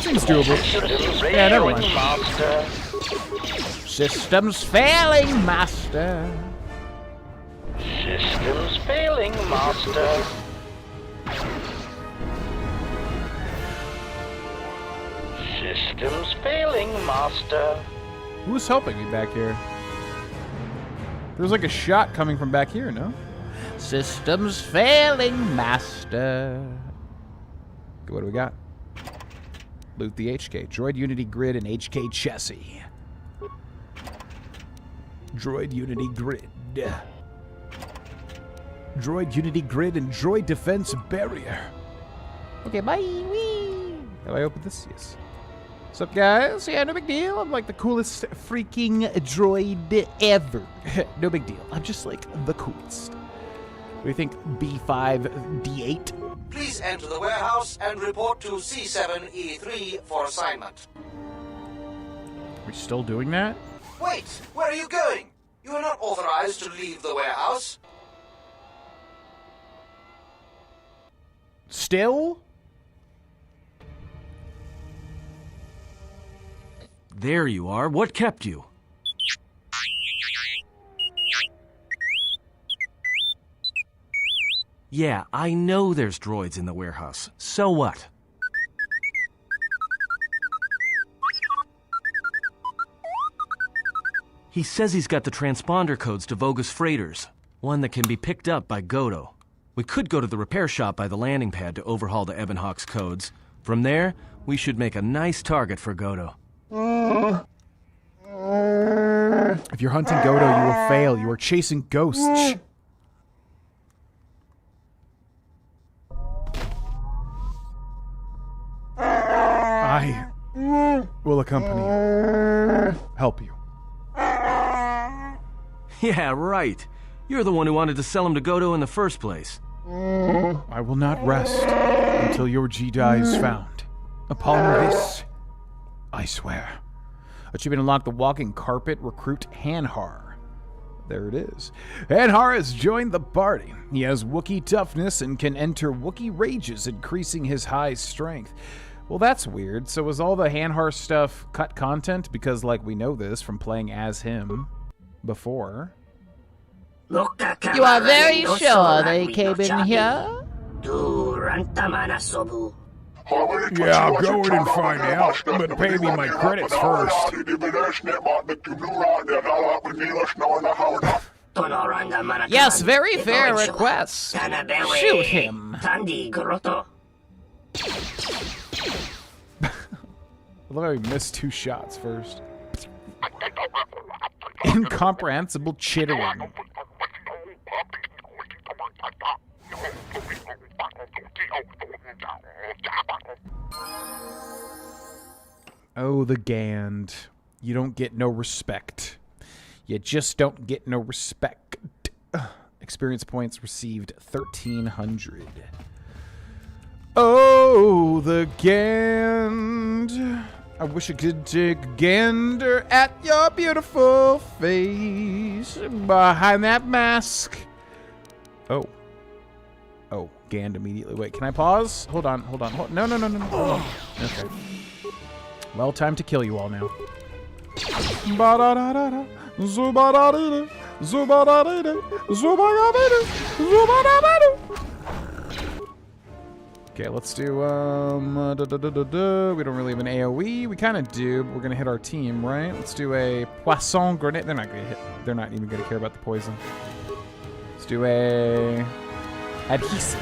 Seems doable. Yeah, never mind. Systems failing, master. Systems failing, master. Systems failing, master. Who's helping me back here? There's like a shot coming from back here, no? Systems failing, master. Okay, what do we got? Loot the HK. Droid Unity Grid and HK Chassis. Droid Unity Grid. Droid Unity Grid and Droid Defense Barrier. Okay, bye. Wee. Have I opened this? Yes. What's up, guys? Yeah, no big deal. I'm like the coolest freaking droid ever. No big deal. I'm just like the coolest. What do you think? B5, D8? Please enter the warehouse and report to C7E3 for assignment. We're still doing that? Wait, where are you going? You are not authorized to leave the warehouse. Still? There you are. What kept you? Yeah, I know there's droids in the warehouse. So what? He says he's got the transponder codes to Vogus freighters, one that can be picked up by Godo. We could go to the repair shop by the landing pad to overhaul the Ebonhawk's codes. From there, we should make a nice target for Godo. If you're hunting Godo, you will fail. You are chasing ghosts. I will accompany you. Help you. Yeah, right. You're the one who wanted to sell him to Godo in the first place. I will not rest until your Jedi is found. Upon this, I swear. Achievement unlocked: the walking carpet. Recruit Hanhar. There it is. Hanhar has joined the party. He has Wookiee toughness and can enter Wookiee rages, increasing his high strength. Well, that's weird. So was all the Hanhar stuff cut content? Because, like, we know this from playing as him before. You are very sure they came in here? Yeah, I'll go in and find out, but pay me my credits first. Yes, very fair request. Shoot him. I love how he missed 2 shots first. Incomprehensible chittering. Oh, the Gand. You don't get no respect. You just don't get no respect. Experience points received 1,300. Oh, the Gand. I wish I could take a gander at your beautiful face behind that mask. Oh. Oh, Gand immediately. Wait, can I pause? Hold on. No. Hold on. Okay. Well, time to kill you all now. Okay, let's do, we don't really have an AoE. We kind of do, but we're going to hit our team, right? Let's do a Poisson Grenade. They're not going to hit. They're not even going to care about the poison. Let's do a Adhesive.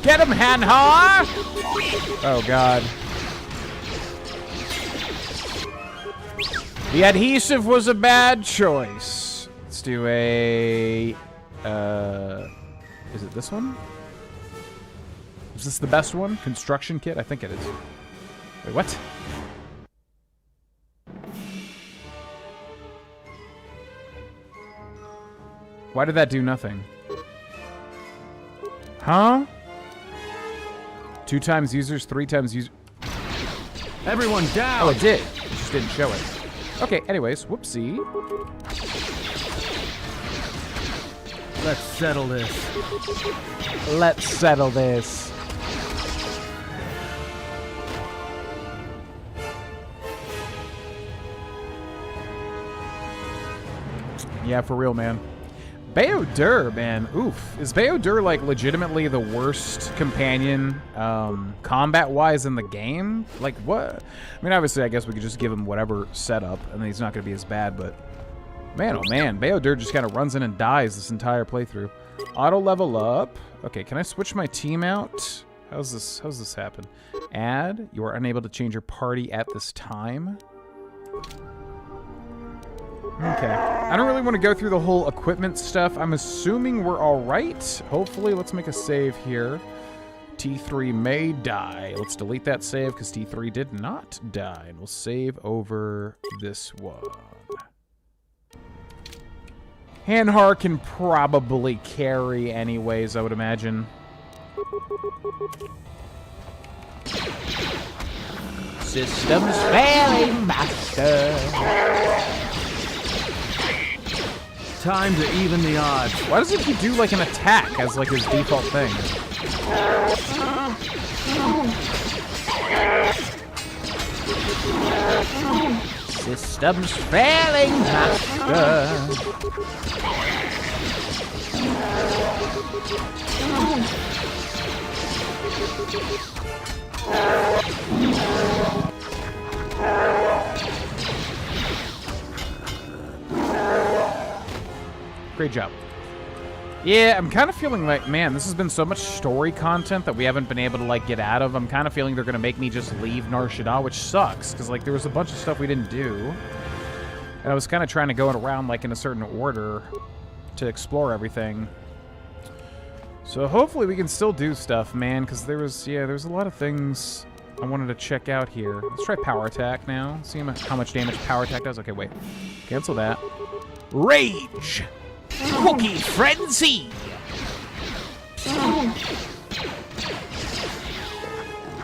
Get him, Hanhar! Oh, God. The adhesive was a bad choice. Let's do a... is it this one? Is this the best one? Construction kit? I think it is. Wait, what? Why did that do nothing? Huh? 2 times users, 3 times users. Everyone down! Oh, it did. It just didn't show it. Okay, anyways, whoopsie. Let's settle this. Let's settle this. Yeah, for real, man. Bao-Dur, man. Oof. Is Bao-Dur, like, legitimately the worst companion, combat-wise in the game? Like, what? I mean, obviously, I guess we could just give him whatever setup, and he's not going to be as bad, but... Man, oh man, Bao-Dur just kind of runs in and dies this entire playthrough. Auto level up. Okay, can I switch my team out? How's this happen? Add. You are unable to change your party at this time. Okay. I don't really want to go through the whole equipment stuff. I'm assuming we're all right. Hopefully, let's make a save here. T3 may die. Let's delete that save because T3 did not die. And we'll save over this one. Hanhar can probably carry anyways, I would imagine. Systems failing, master. Time to even the odds. Why doesn't he do like an attack as like his default thing? Systems failing, master. Great job. Yeah, I'm kind of feeling like, man, this has been so much story content that we haven't been able to, like, get out of. I'm kind of feeling they're going to make me just leave Nar Shaddaa, which sucks, because, like, there was a bunch of stuff we didn't do. And I was kind of trying to go around, like, in a certain order to explore everything. So hopefully we can still do stuff, man, because there's a lot of things I wanted to check out here. Let's try Power Attack now. See how much damage Power Attack does. Okay, wait. Cancel that. Rage! Cookie Frenzy!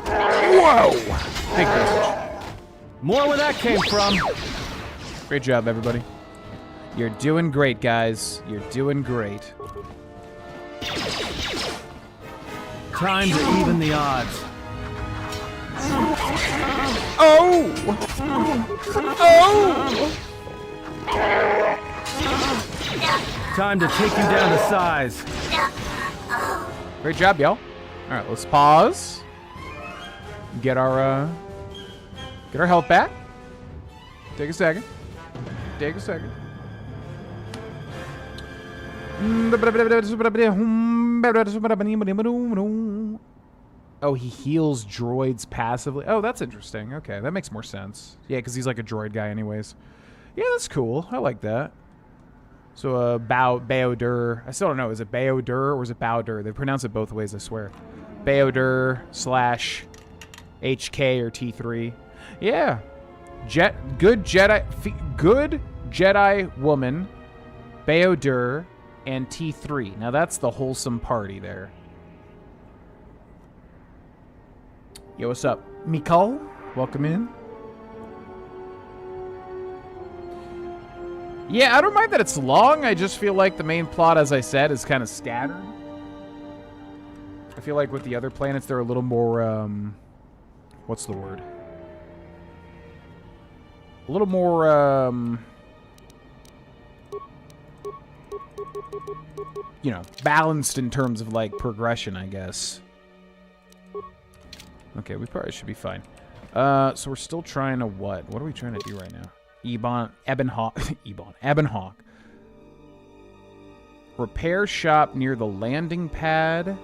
Whoa! Big damage. More where that came from. Great job, everybody. You're doing great, guys. You're doing great. Time to even the odds. Oh! Oh! Time to take you down to size. Great job, y'all. All right, let's pause. Get our health back. Take a second. Take a second. Oh, he heals droids passively. Oh, that's interesting. Okay, that makes more sense. Yeah, because he's like a droid guy anyways. Yeah, that's cool. I like that. So, Baodur. I still don't know. Is it Baodur or is it Bowdur? They pronounce it both ways, I swear. Baodur / HK or T3. Yeah. Good Jedi woman, Baodur, and T3. Now that's the wholesome party there. Yo, what's up? Mikal? Welcome in. Yeah, I don't mind that it's long. I just feel like the main plot, as I said, is kind of scattered. I feel like with the other planets, they're a little more, what's the word? A little more, you know, balanced in terms of, like, progression, I guess. Okay, we probably should be fine. So we're still trying to what? What are we trying to do right now? Ebonhawk. Repair shop near the landing pad.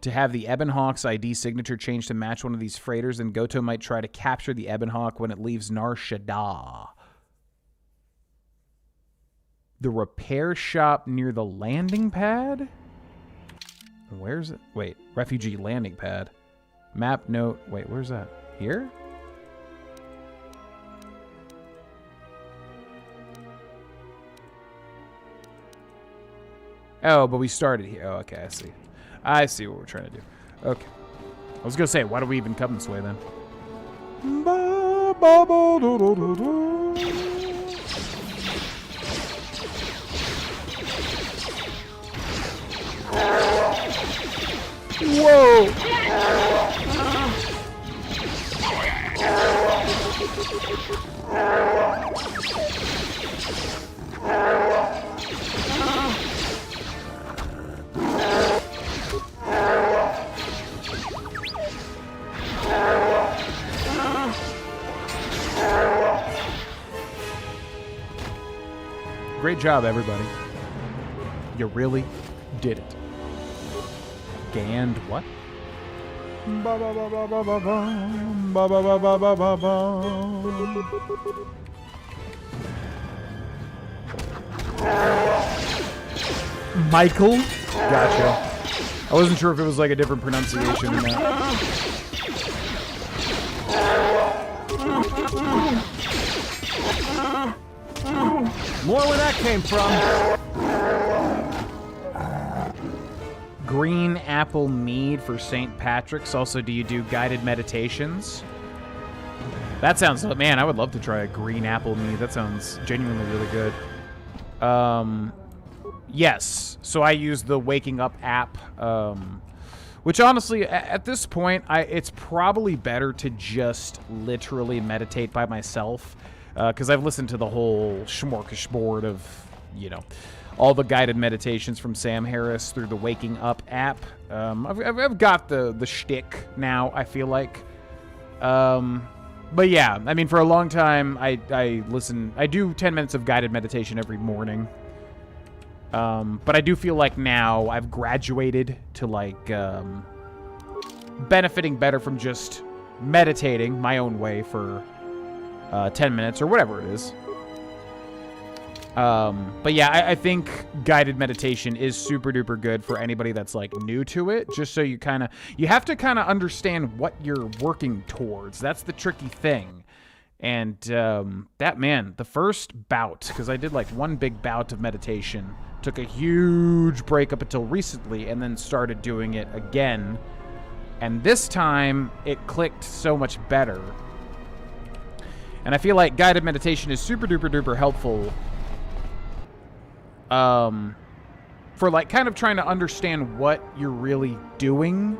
To have the Ebonhawk's ID signature changed to match one of these freighters, and Goto might try to capture the Ebonhawk when it leaves Nar Shaddaa. The repair shop near the landing pad? Where's it? Wait, refugee landing pad. Map note. Wait, where's that? Here? Oh, but we started here. Oh, okay, I see. I see what we're trying to do. Okay. I was going to say, why do we even come this way then? Whoa! Great job, everybody. You really did it. Scanned what? Michael? Gotcha. I wasn't sure if it was like a different pronunciation than that. More where that came from. Green apple mead for St. Patrick's. Also, do you do guided meditations? That sounds... Man, I would love to try a green apple mead. That sounds genuinely really good. Yes. So I use the Waking Up app, which honestly, at this point, it's probably better to just literally meditate by myself, because I've listened to the whole smorgasbord of, you know, all the guided meditations from Sam Harris through the Waking Up app. I've got the shtick now, I feel like. But yeah, I mean, for a long time, I do 10 minutes of guided meditation every morning. But I do feel like now I've graduated to, like, benefiting better from just meditating my own way for 10 minutes or whatever it is. But yeah, I think guided meditation is super duper good for anybody that's, like, new to it, just so you have to kind of understand what you're working towards. That's the tricky thing. And the first bout, because I did like one big bout of meditation, took a huge break up until recently, and then started doing it again. And this time, it clicked so much better. And I feel like guided meditation is super duper duper helpful for, like, kind of trying to understand what you're really doing.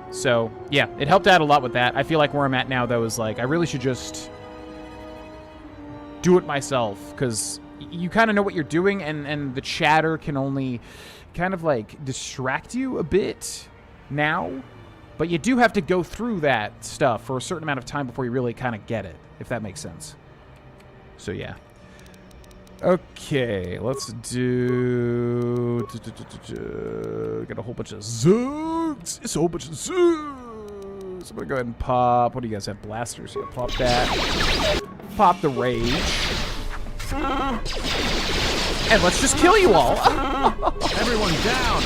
So, yeah, it helped out a lot with that. I feel like where I'm at now, though, is, like, I really should just do it myself, because you kind of know what you're doing, and the chatter can only kind of, like, distract you a bit now. But you do have to go through that stuff for a certain amount of time before you really kind of get it, if that makes sense. So, yeah. Okay, let's do... Got a whole bunch of zoogs. It's a whole bunch of zoogs. I'm going to go ahead and pop... What do you guys have? Blasters. Yeah, pop that. Pop the rage. And let's just kill you all. Everyone down.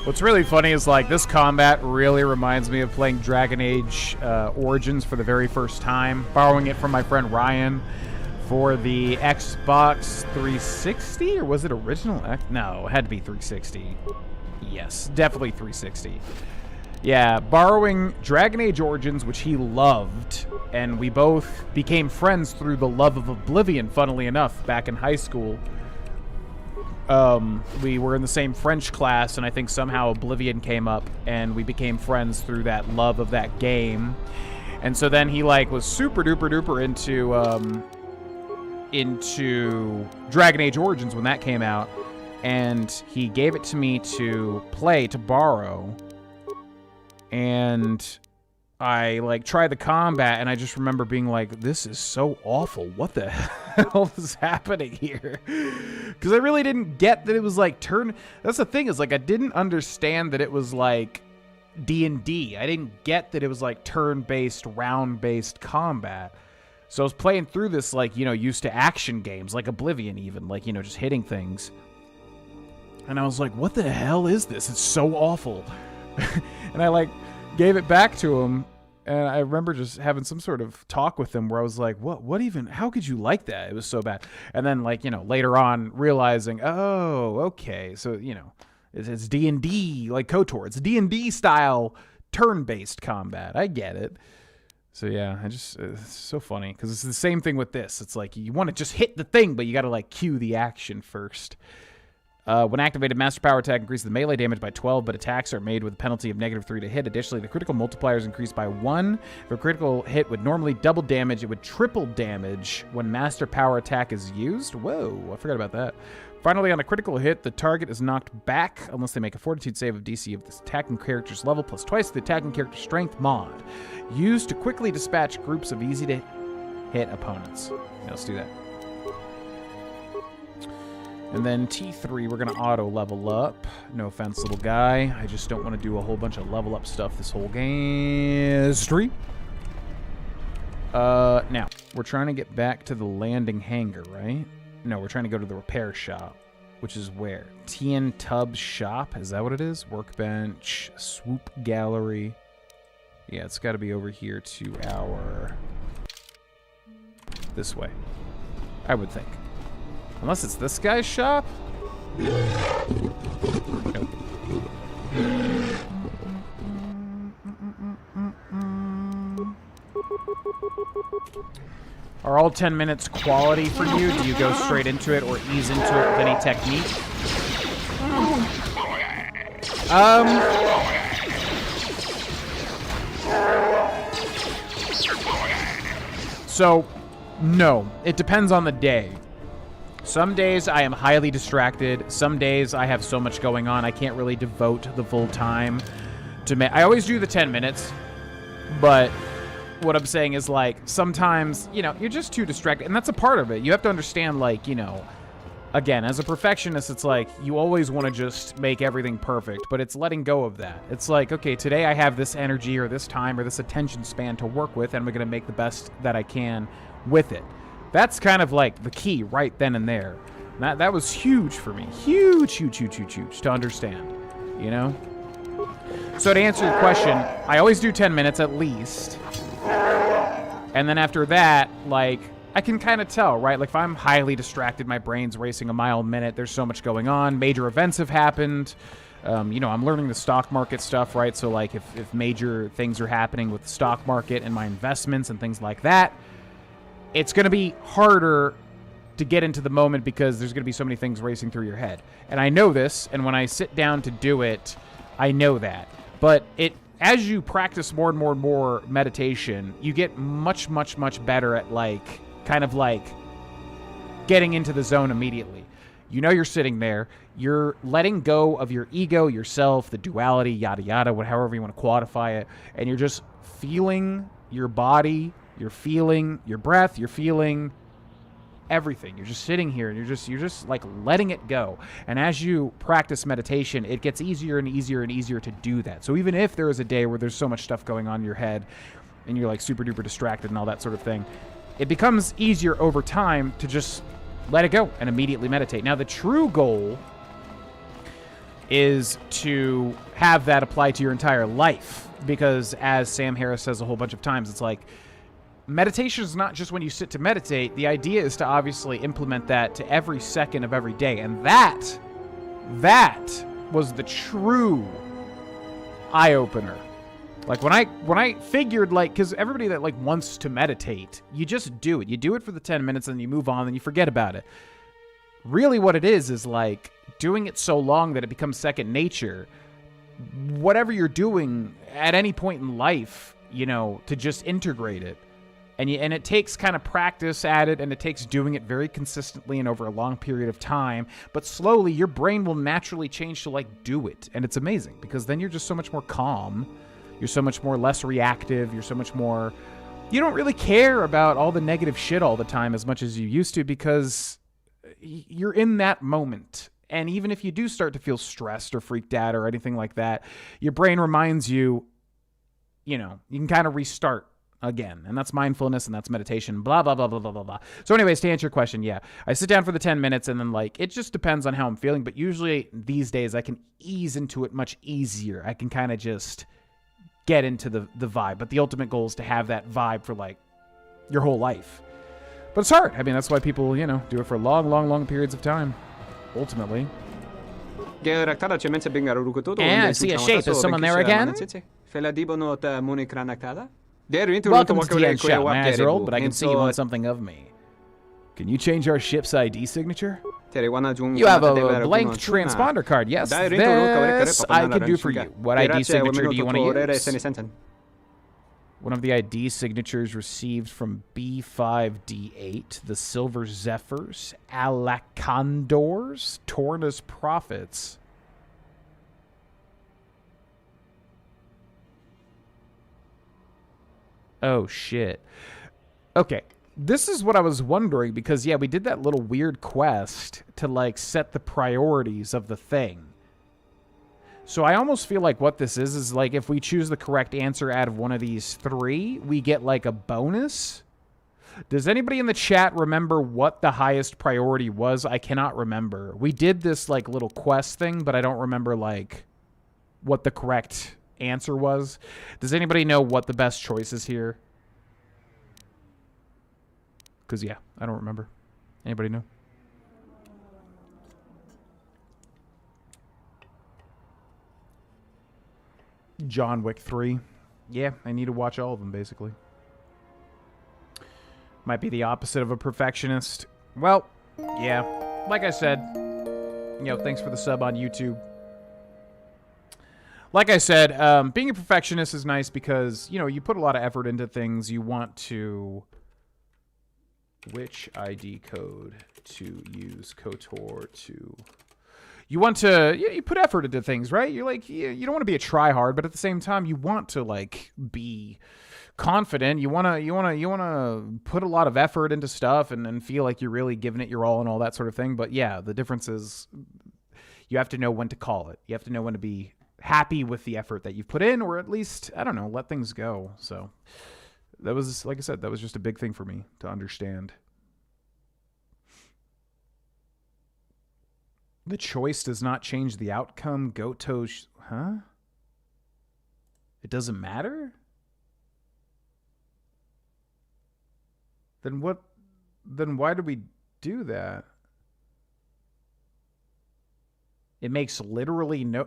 What's really funny is, like, this combat really reminds me of playing Dragon Age Origins for the very first time, borrowing it from my friend Ryan for the Xbox 360, or was it original? No, it had to be 360. Yes, definitely 360. Yeah, borrowing Dragon Age Origins, which he loved, and we both became friends through the love of Oblivion, funnily enough, back in high school. We were in the same French class, and I think somehow Oblivion came up, and we became friends through that love of that game. And so then he, like, was super duper duper into Dragon Age Origins when that came out, and he gave it to me to play, to borrow. And I, like, tried the combat, and I just remember being like, this is so awful. What the hell is happening here? Because I really didn't get that it was, like, That's the thing, is, like, I didn't understand that it was, like, D&D. I didn't get that it was, like, turn-based, round-based combat. So I was playing through this, like, you know, used to action games, like Oblivion even, like, you know, just hitting things. And I was like, what the hell is this? It's so awful. And I, like, gave it back to him, and I remember just having some sort of talk with him where I was like, what even, how could you like that? It was so bad. And then, like, you know, later on realizing, oh, okay, so, you know, it's D&D, like KOTOR. It's D&D style turn-based combat. I get it. So, yeah, it's so funny, because it's the same thing with this. It's like, you want to just hit the thing, but you got to, like, cue the action first. When activated, Master Power Attack increases the melee damage by 12, but attacks are made with a penalty of -3 to hit. Additionally, the critical multiplier is increased by 1. If a critical hit would normally double damage, it would triple damage when Master Power Attack is used. Whoa, I forgot about that. Finally, on a critical hit, the target is knocked back unless they make a Fortitude save of DC of the attacking character's level, plus twice the attacking character's strength mod. Used to quickly dispatch groups of easy-to-hit opponents. Yeah, let's do that. And then T3, we're going to auto level up. No offense, little guy. I just don't want to do a whole bunch of level up stuff this whole game. Stream. Now, we're trying to get back to the landing hangar, right? No, we're trying to go to the repair shop, which is where? TN Tubbs shop? Is that what it is? Workbench, swoop gallery. Yeah, it's got to be over here to our... this way. I would think. Unless it's this guy's shop? Nope. Are all 10 minutes quality for you? Do you go straight into it or ease into it with any technique? So, no. It depends on the day. Some days I am highly distracted. Some days I have so much going on I can't really devote the full time to I always do the 10 minutes, but what I'm saying is, like, sometimes, you know, you're just too distracted, and that's a part of it. You have to understand, like, you know, again, as a perfectionist, it's like you always want to just make everything perfect, but it's letting go of that. It's like, okay, today I have this energy or this time or this attention span to work with, and I'm going to make the best that I can with it. That's kind of like the key right then and there. That was huge for me. Huge to understand, you know? So to answer your question, I always do 10 minutes at least. And then after that, like, I can kind of tell, right? Like, if I'm highly distracted, my brain's racing a mile a minute, there's so much going on, major events have happened, you know, I'm learning the stock market stuff, right? So, like, if major things are happening with the stock market and my investments and things like that, it's going to be harder to get into the moment because there's going to be so many things racing through your head. And I know this, and when I sit down to do it, I know that. But as you practice more and more and more meditation, you get much better at, like, kind of like getting into the zone immediately. You know you're sitting there, you're letting go of your ego, yourself, the duality, yada yada, however you want to quantify it, and you're just feeling your body, you're feeling your breath, you're feeling everything. You're just sitting here and you're just like letting it go. And as you practice meditation, it gets easier and easier and easier to do that. So even if there is a day where there's so much stuff going on in your head and you're like super duper distracted and all that sort of thing, it becomes easier over time to just let it go and immediately meditate. Now, the true goal is to have that apply to your entire life, because as Sam Harris says a whole bunch of times, it's like, meditation is not just when you sit to meditate. The idea is to obviously implement that to every second of every day. And that was the true eye-opener. Like, when I figured, like, because everybody that, like, wants to meditate, you just do it. You do it for the 10 minutes and you move on and you forget about it. Really what it is like doing it so long that it becomes second nature. Whatever you're doing at any point in life, you know, to just integrate it. And it takes kind of practice at it, and it takes doing it very consistently and over a long period of time. But slowly, your brain will naturally change to, like, do it. And it's amazing, because then you're just so much more calm. You're so much more less reactive. You're so much more... You don't really care about all the negative shit all the time as much as you used to, because you're in that moment. And even if you do start to feel stressed or freaked out or anything like that, your brain reminds you, you know, you can kind of restart again. And that's mindfulness and that's meditation, blah, blah, blah, blah, blah, blah, blah. So anyways, to answer your question, yeah, I sit down for the 10 minutes and then, like, it just depends on how I'm feeling. But usually these days I can ease into it much easier. I can kind of just get into the vibe. But the ultimate goal is to have that vibe for, like, your whole life. But it's hard. I mean, that's why people, you know, do it for long periods of time, ultimately. And I see a shape. Is someone there again? Welcome to the end shop. My eyes are old, but I can see you want something of me. Can you change our ship's ID signature? You have a blank transponder card. Yes, this I can do for you. What ID signature do you want to use? One of the ID signatures received from B5D8, the Silver Zephyrs, Alakandors, Torna's Prophets. Oh, shit. Okay. This is what I was wondering, because, yeah, we did that little weird quest to, like, set the priorities of the thing. So I almost feel like what this is, like, if we choose the correct answer out of one of these 3, we get, like, a bonus. Does anybody in the chat remember what the highest priority was? I cannot remember. We did this, like, little quest thing, but I don't remember, like, what the correct answer was. Does anybody know what the best choice is here? Because, yeah, I don't remember. Anybody know? John Wick 3. Yeah, I need to watch all of them, basically. Might be the opposite of a perfectionist. Well, yeah. Like I said, thanks for the sub on YouTube. Like I said, being a perfectionist is nice because, you put a lot of effort into things. You want to... Which ID code to use KOTOR to... You want to... You put effort into things, right? You're like... You don't want to be a tryhard, but at the same time, you want to, like, be confident. You want to put a lot of effort into stuff and feel like you're really giving it your all and all that sort of thing. But, yeah, the difference is you have to know when to call it. You have to know when to be happy with the effort that you've put in, or at least, I don't know, let things go. So... That was, like I said, that was just a big thing for me to understand. The choice does not change the outcome. Goto, huh? It doesn't matter? Then what? Then why did we do that? It makes literally no...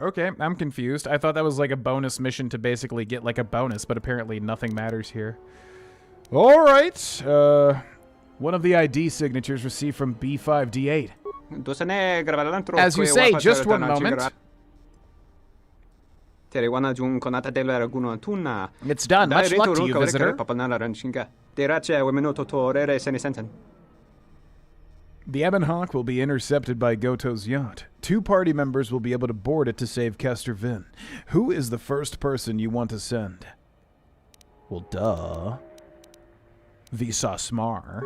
Okay, I'm confused. I thought that was like a bonus mission to basically get like a bonus, but apparently nothing matters here. All right. One of the ID signatures received from B5D8. As you say, just one moment. It's done. Much luck to you, visitor. The Ebon Hawk will be intercepted by Goto's yacht. 2 party members will be able to board it to save Castor Vin. Who is the first person you want to send? Well, duh. Visa Smar.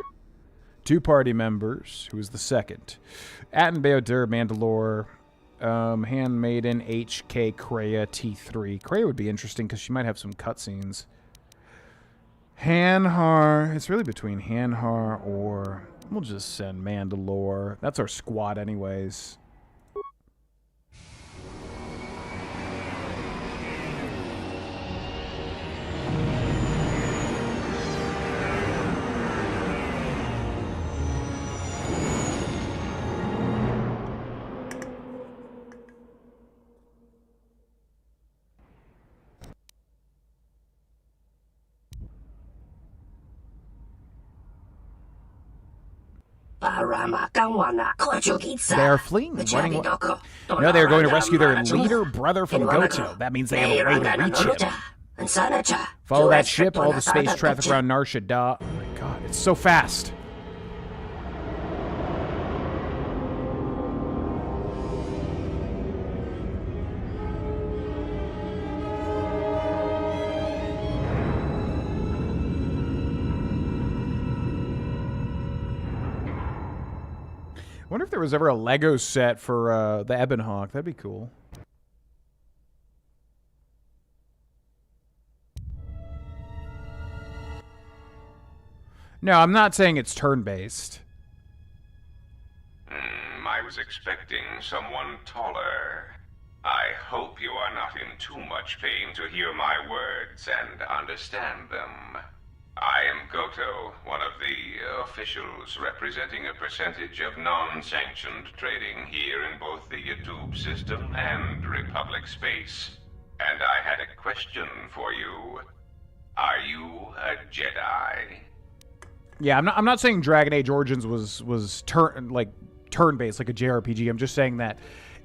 2 party members. Who is the second? Atten Beodur, Mandalore, Handmaiden, HK, Kreia, T3. Kreia would be interesting because she might have some cutscenes. Hanhar. It's really between Hanhar or... We'll just send Mandalore. That's our squad anyways. They are fleeing. Running. No, they are going to rescue their leader, brother from Goto. That means they have a way to reach him. Follow that ship, all the space traffic around Nar Shaddaa. Oh my god, it's so fast. I wonder if there was ever a Lego set for the Ebon Hawk. That'd be cool. No, I'm not saying it's turn-based. I was expecting someone taller. I hope you are not in too much pain to hear my words and understand them. I am Goto, one of the officials representing a percentage of non-sanctioned trading here in both the YouTube system and Republic space. And I had a question for you. Are you a Jedi? Yeah, I'm not saying Dragon Age Origins was turn-based like a JRPG. I'm just saying that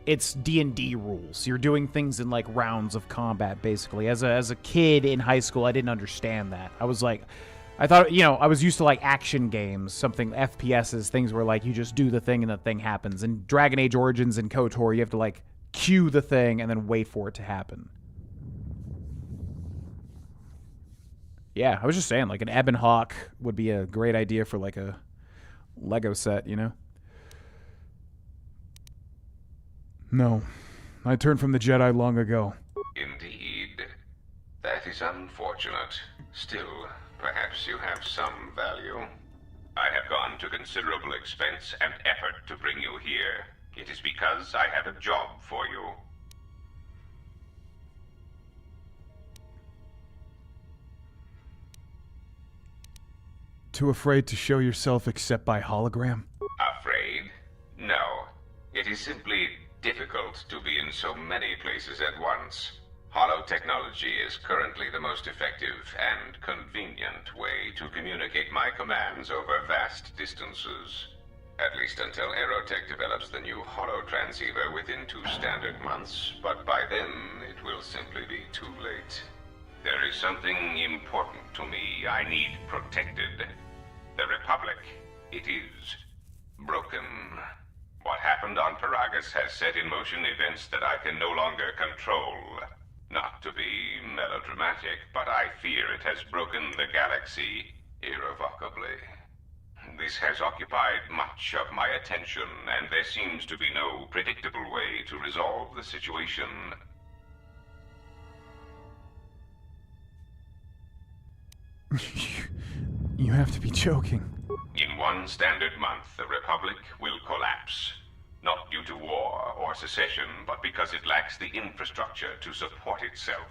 it's D&D rules. You're doing things in like rounds of combat, basically. As a kid in high school, I didn't understand that. I was like, I thought, I was used to like action games, something FPSs, things where like you just do the thing and the thing happens. In Dragon Age Origins and KOTOR, you have to like cue the thing and then wait for it to happen. Yeah, I was just saying, like, an Ebon Hawk would be a great idea for, like, a Lego set, you know? No. I turned from the Jedi long ago. Indeed. That is unfortunate. Still, perhaps you have some value. I have gone to considerable expense and effort to bring you here. It is because I have a job for you. Too afraid to show yourself except by hologram? Afraid? No. It is simply difficult to be in so many places at once. Holotechnology is currently the most effective and convenient way to communicate my commands over vast distances. At least until Aerotech develops the new holotransceiver within 2 standard months, but by then it will simply be too late. There is something important to me I need protected. The Republic. It is broken. What happened on Paragus has set in motion events that I can no longer control. Not to be melodramatic, but I fear it has broken the galaxy irrevocably. This has occupied much of my attention, and there seems to be no predictable way to resolve the situation. You have to be joking. In 1 standard month, the Republic will collapse. Not due to war or secession, but because it lacks the infrastructure to support itself.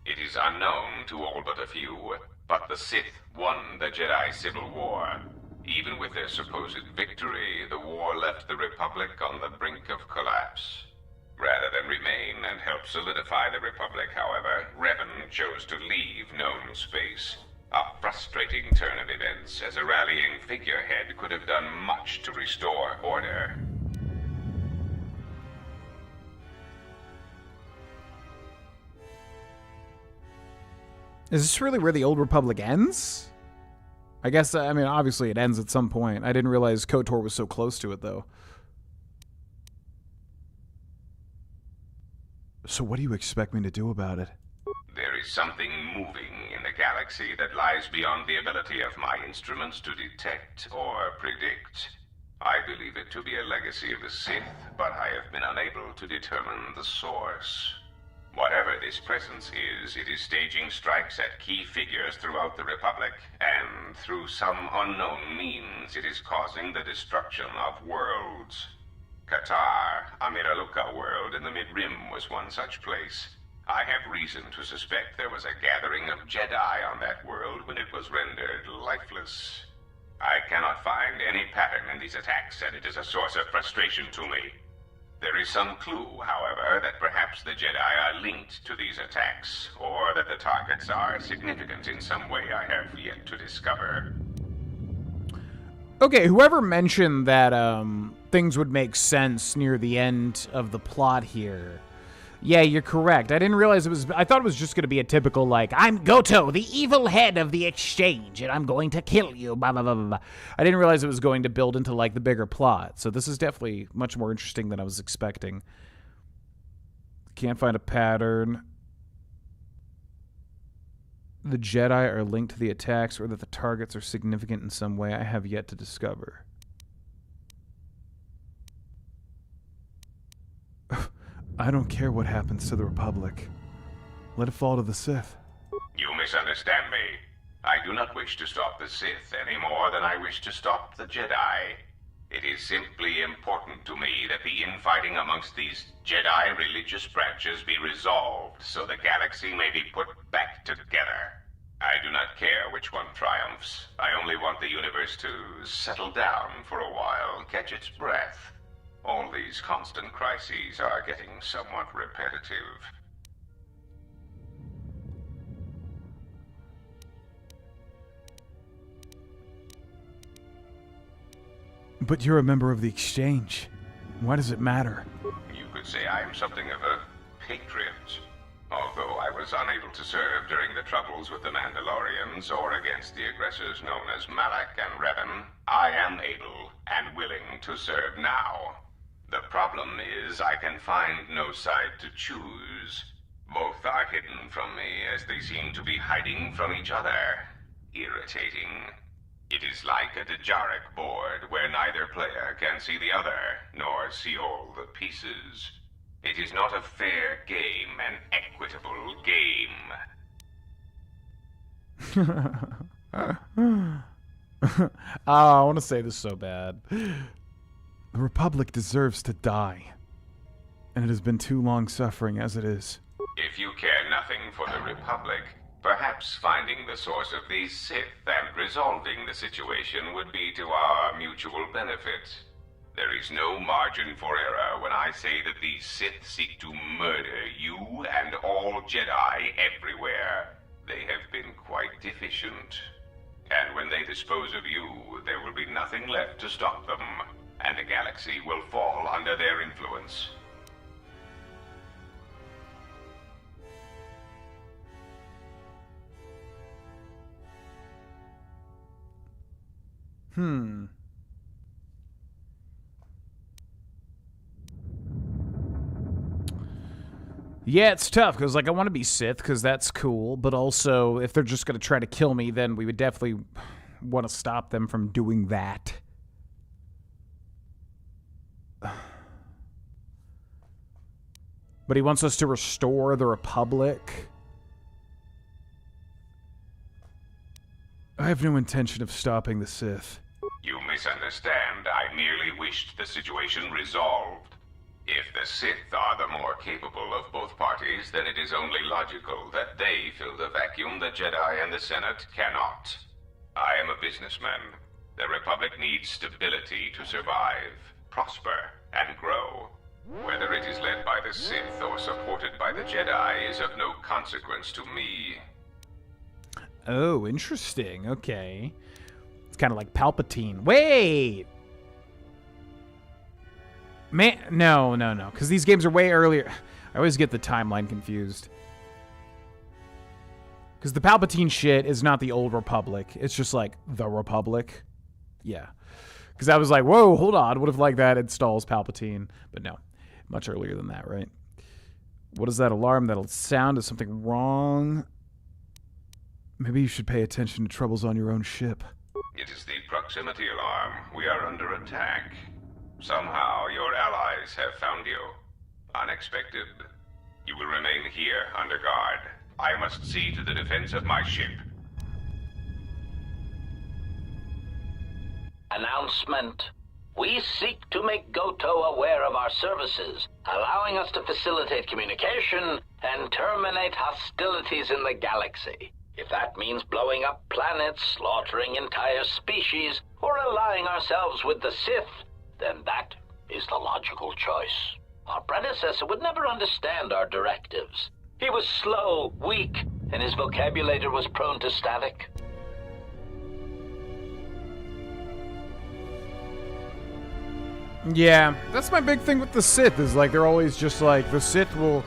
It is unknown to all but a few, but the Sith won the Jedi Civil War. Even with their supposed victory, the war left the Republic on the brink of collapse. Rather than remain and help solidify the Republic, however, Revan chose to leave known space. A frustrating turn of events, as a rallying figurehead could have done much to restore order. Is this really where the Old Republic ends? I guess, I mean, obviously it ends at some point. I didn't realize KOTOR was so close to it, though. So what do you expect me to do about it? There is something moving in the galaxy that lies beyond the ability of my instruments to detect or predict. I believe it to be a legacy of the Sith, but I have been unable to determine the source. Whatever this presence is, it is staging strikes at key figures throughout the Republic, and through some unknown means, it is causing the destruction of worlds. Kotor, a Miraluka world in the Mid-Rim, was one such place. I have reason to suspect there was a gathering of Jedi on that world when it was rendered lifeless. I cannot find any pattern in these attacks, and it is a source of frustration to me. There is some clue, however, that perhaps the Jedi are linked to these attacks, or that the targets are significant in some way I have yet to discover. Okay, whoever mentioned that things would make sense near the end of the plot here. Yeah, you're correct. I didn't realize it was... I thought it was just going to be a typical, like, I'm Goto, the evil head of the exchange, and I'm going to kill you, blah, blah, blah, blah. I didn't realize it was going to build into, like, the bigger plot. So this is definitely much more interesting than I was expecting. Can't find a pattern. The Jedi are linked to the attacks, or that the targets are significant in some way I have yet to discover. I don't care what happens to the Republic. Let it fall to the Sith. You misunderstand me. I do not wish to stop the Sith any more than I wish to stop the Jedi. It is simply important to me that the infighting amongst these Jedi religious branches be resolved so the galaxy may be put back together. I do not care which one triumphs. I only want the universe to settle down for a while, catch its breath. All these constant crises are getting somewhat repetitive. But you're a member of the Exchange. Why does it matter? You could say I am something of a patriot. Although I was unable to serve during the troubles with the Mandalorians or against the aggressors known as Malak and Revan, I am able and willing to serve now. The problem is I can find no side to choose. Both are hidden from me, as they seem to be hiding from each other. Irritating. It is like a Dejaric board, where neither player can see the other, nor see all the pieces. It is not a fair game, an equitable game. I want to say this so bad. The Republic deserves to die. And it has been too long suffering as it is. If you care nothing for the Republic, perhaps finding the source of these Sith and resolving the situation would be to our mutual benefit. There is no margin for error when I say that these Sith seek to murder you and all Jedi everywhere. They have been quite deficient. And when they dispose of you, there will be nothing left to stop them, and the galaxy will fall under their influence. Yeah, it's tough, because, like, I want to be Sith, because that's cool, but also, if they're just going to try to kill me, then we would definitely want to stop them from doing that. But he wants us to restore the Republic. I have no intention of stopping the Sith. You misunderstand. I merely wished the situation resolved. If the Sith are the more capable of both parties, then it is only logical that they fill the vacuum the Jedi and the Senate cannot. I am a businessman. The Republic needs stability to survive, prosper, and grow. Whether it is led by the Sith or supported by the Jedi is of no consequence to me. Oh, interesting. Okay. It's kind of like Palpatine. Wait! Man, no. Because these games are way earlier. I always get the timeline confused. Because the Palpatine shit is not the Old Republic. It's just like the Republic. Yeah. Because I was like, whoa, hold on. What if like that installs Palpatine? But no. Much earlier than that, right? What is that alarm? That'll sound. Is something wrong? Maybe you should pay attention to troubles on your own ship. It is the proximity alarm. We are under attack. Somehow your allies have found you. Unexpected. You will remain here under guard. I must see to the defense of my ship. Announcement. We seek to make Goto aware of our services, allowing us to facilitate communication and terminate hostilities in the galaxy. If that means blowing up planets, slaughtering entire species, or allying ourselves with the Sith, then that is the logical choice. Our predecessor would never understand our directives. He was slow, weak, and his vocabulary was prone to static. Yeah, that's my big thing with the Sith, is like they're always just like, the Sith will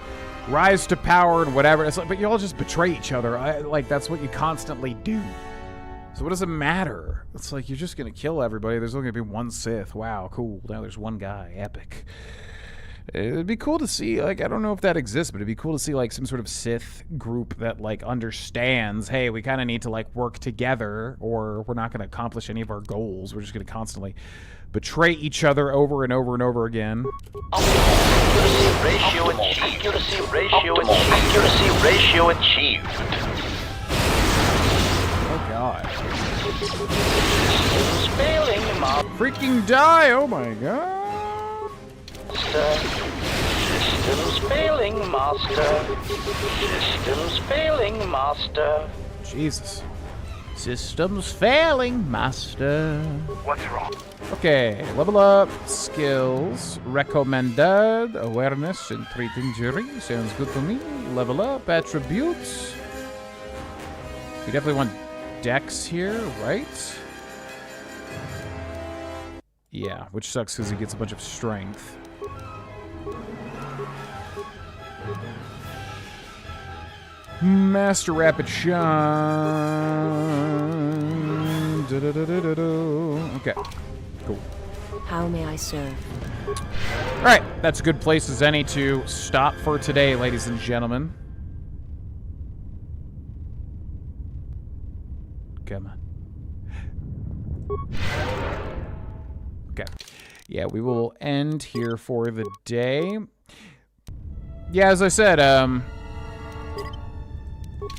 rise to power and whatever. It's like, but you all just betray each other. Like, that's what you constantly do. So what does it matter? It's like, you're just going to kill everybody. There's only going to be one Sith. Wow, cool. Now there's one guy. Epic. It'd be cool to see, like, I don't know if that exists, but it'd be cool to see, like, some sort of Sith group that, like, understands, hey, we kind of need to, like, work together, or we're not going to accomplish any of our goals. We're just going to constantly betray each other over and over and over again. Ratio achieved. Accuracy ratio achieved. Oh, God. Systems failing, Freaking die! Oh, my God. Systems failing, Master. Systems failing, Master. Jesus. Systems failing, Master. What's wrong? Okay, level up, skills, recommended, awareness, and treat injury. Sounds good to me. Level up, attributes. We definitely want Dex here, right? Yeah, which sucks because he gets a bunch of strength. Master Rapid Shine. Okay, cool. How may I serve? Alright, that's a good place as any to stop for today, ladies and gentlemen. Come on. Okay. Yeah, we will end here for the day. Yeah, as I said,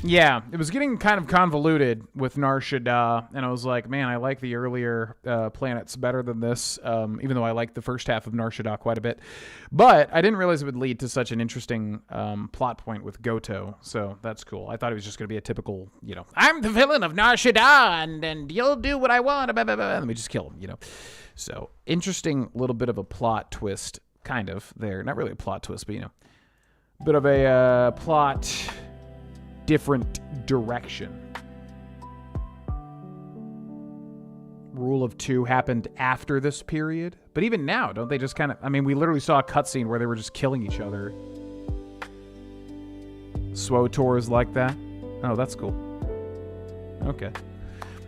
yeah, it was getting kind of convoluted with Nar Shaddaa, and I was like, man, I like the earlier planets better than this, even though I like the first half of Nar Shaddaa quite a bit. But I didn't realize it would lead to such an interesting plot point with Goto, so that's cool. I thought it was just going to be a typical, you know, I'm the villain of Nar Shaddaa, and you'll do what I want, blah, blah, blah, and we just kill him, you know. So, interesting little bit of a plot twist, kind of, there. Not really a plot twist, but, you know, bit of a plot different direction. Rule of Two happened after this period, but even now, don't they just kind of, I mean, we literally saw a cutscene where they were just killing each other. SWTOR is like that. Oh, that's cool. Okay.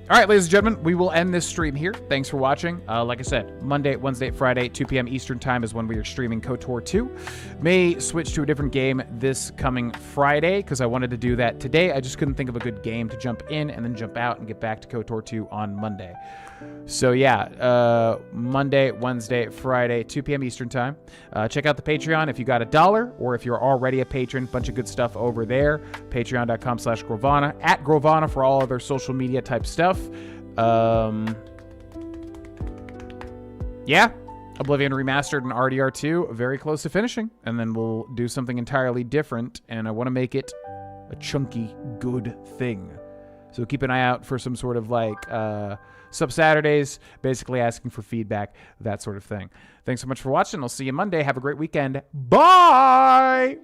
All right, ladies and gentlemen, we will end this stream here. Thanks for watching. Like I said, Monday, Wednesday, Friday, 2 p.m. Eastern Time is when we are streaming KOTOR 2. May switch to a different game this coming Friday because I wanted to do that today. I just couldn't think of a good game to jump in and then jump out and get back to KOTOR 2 on Monday. So yeah, Monday, Wednesday, Friday, 2 p.m. Eastern Time. Check out the Patreon if you got $1 or if you're already a patron. Bunch of good stuff over there. Patreon.com/Grohlvana. At Grohlvana for all other social media type stuff. Yeah, Oblivion Remastered and RDR2 very close to finishing, and then we'll do something entirely different, and I want to make it a chunky good thing. So keep an eye out for some sort of like sub Saturdays, basically asking for feedback, that sort of thing. Thanks so much for watching. I'll see you Monday. Have a great weekend. Bye.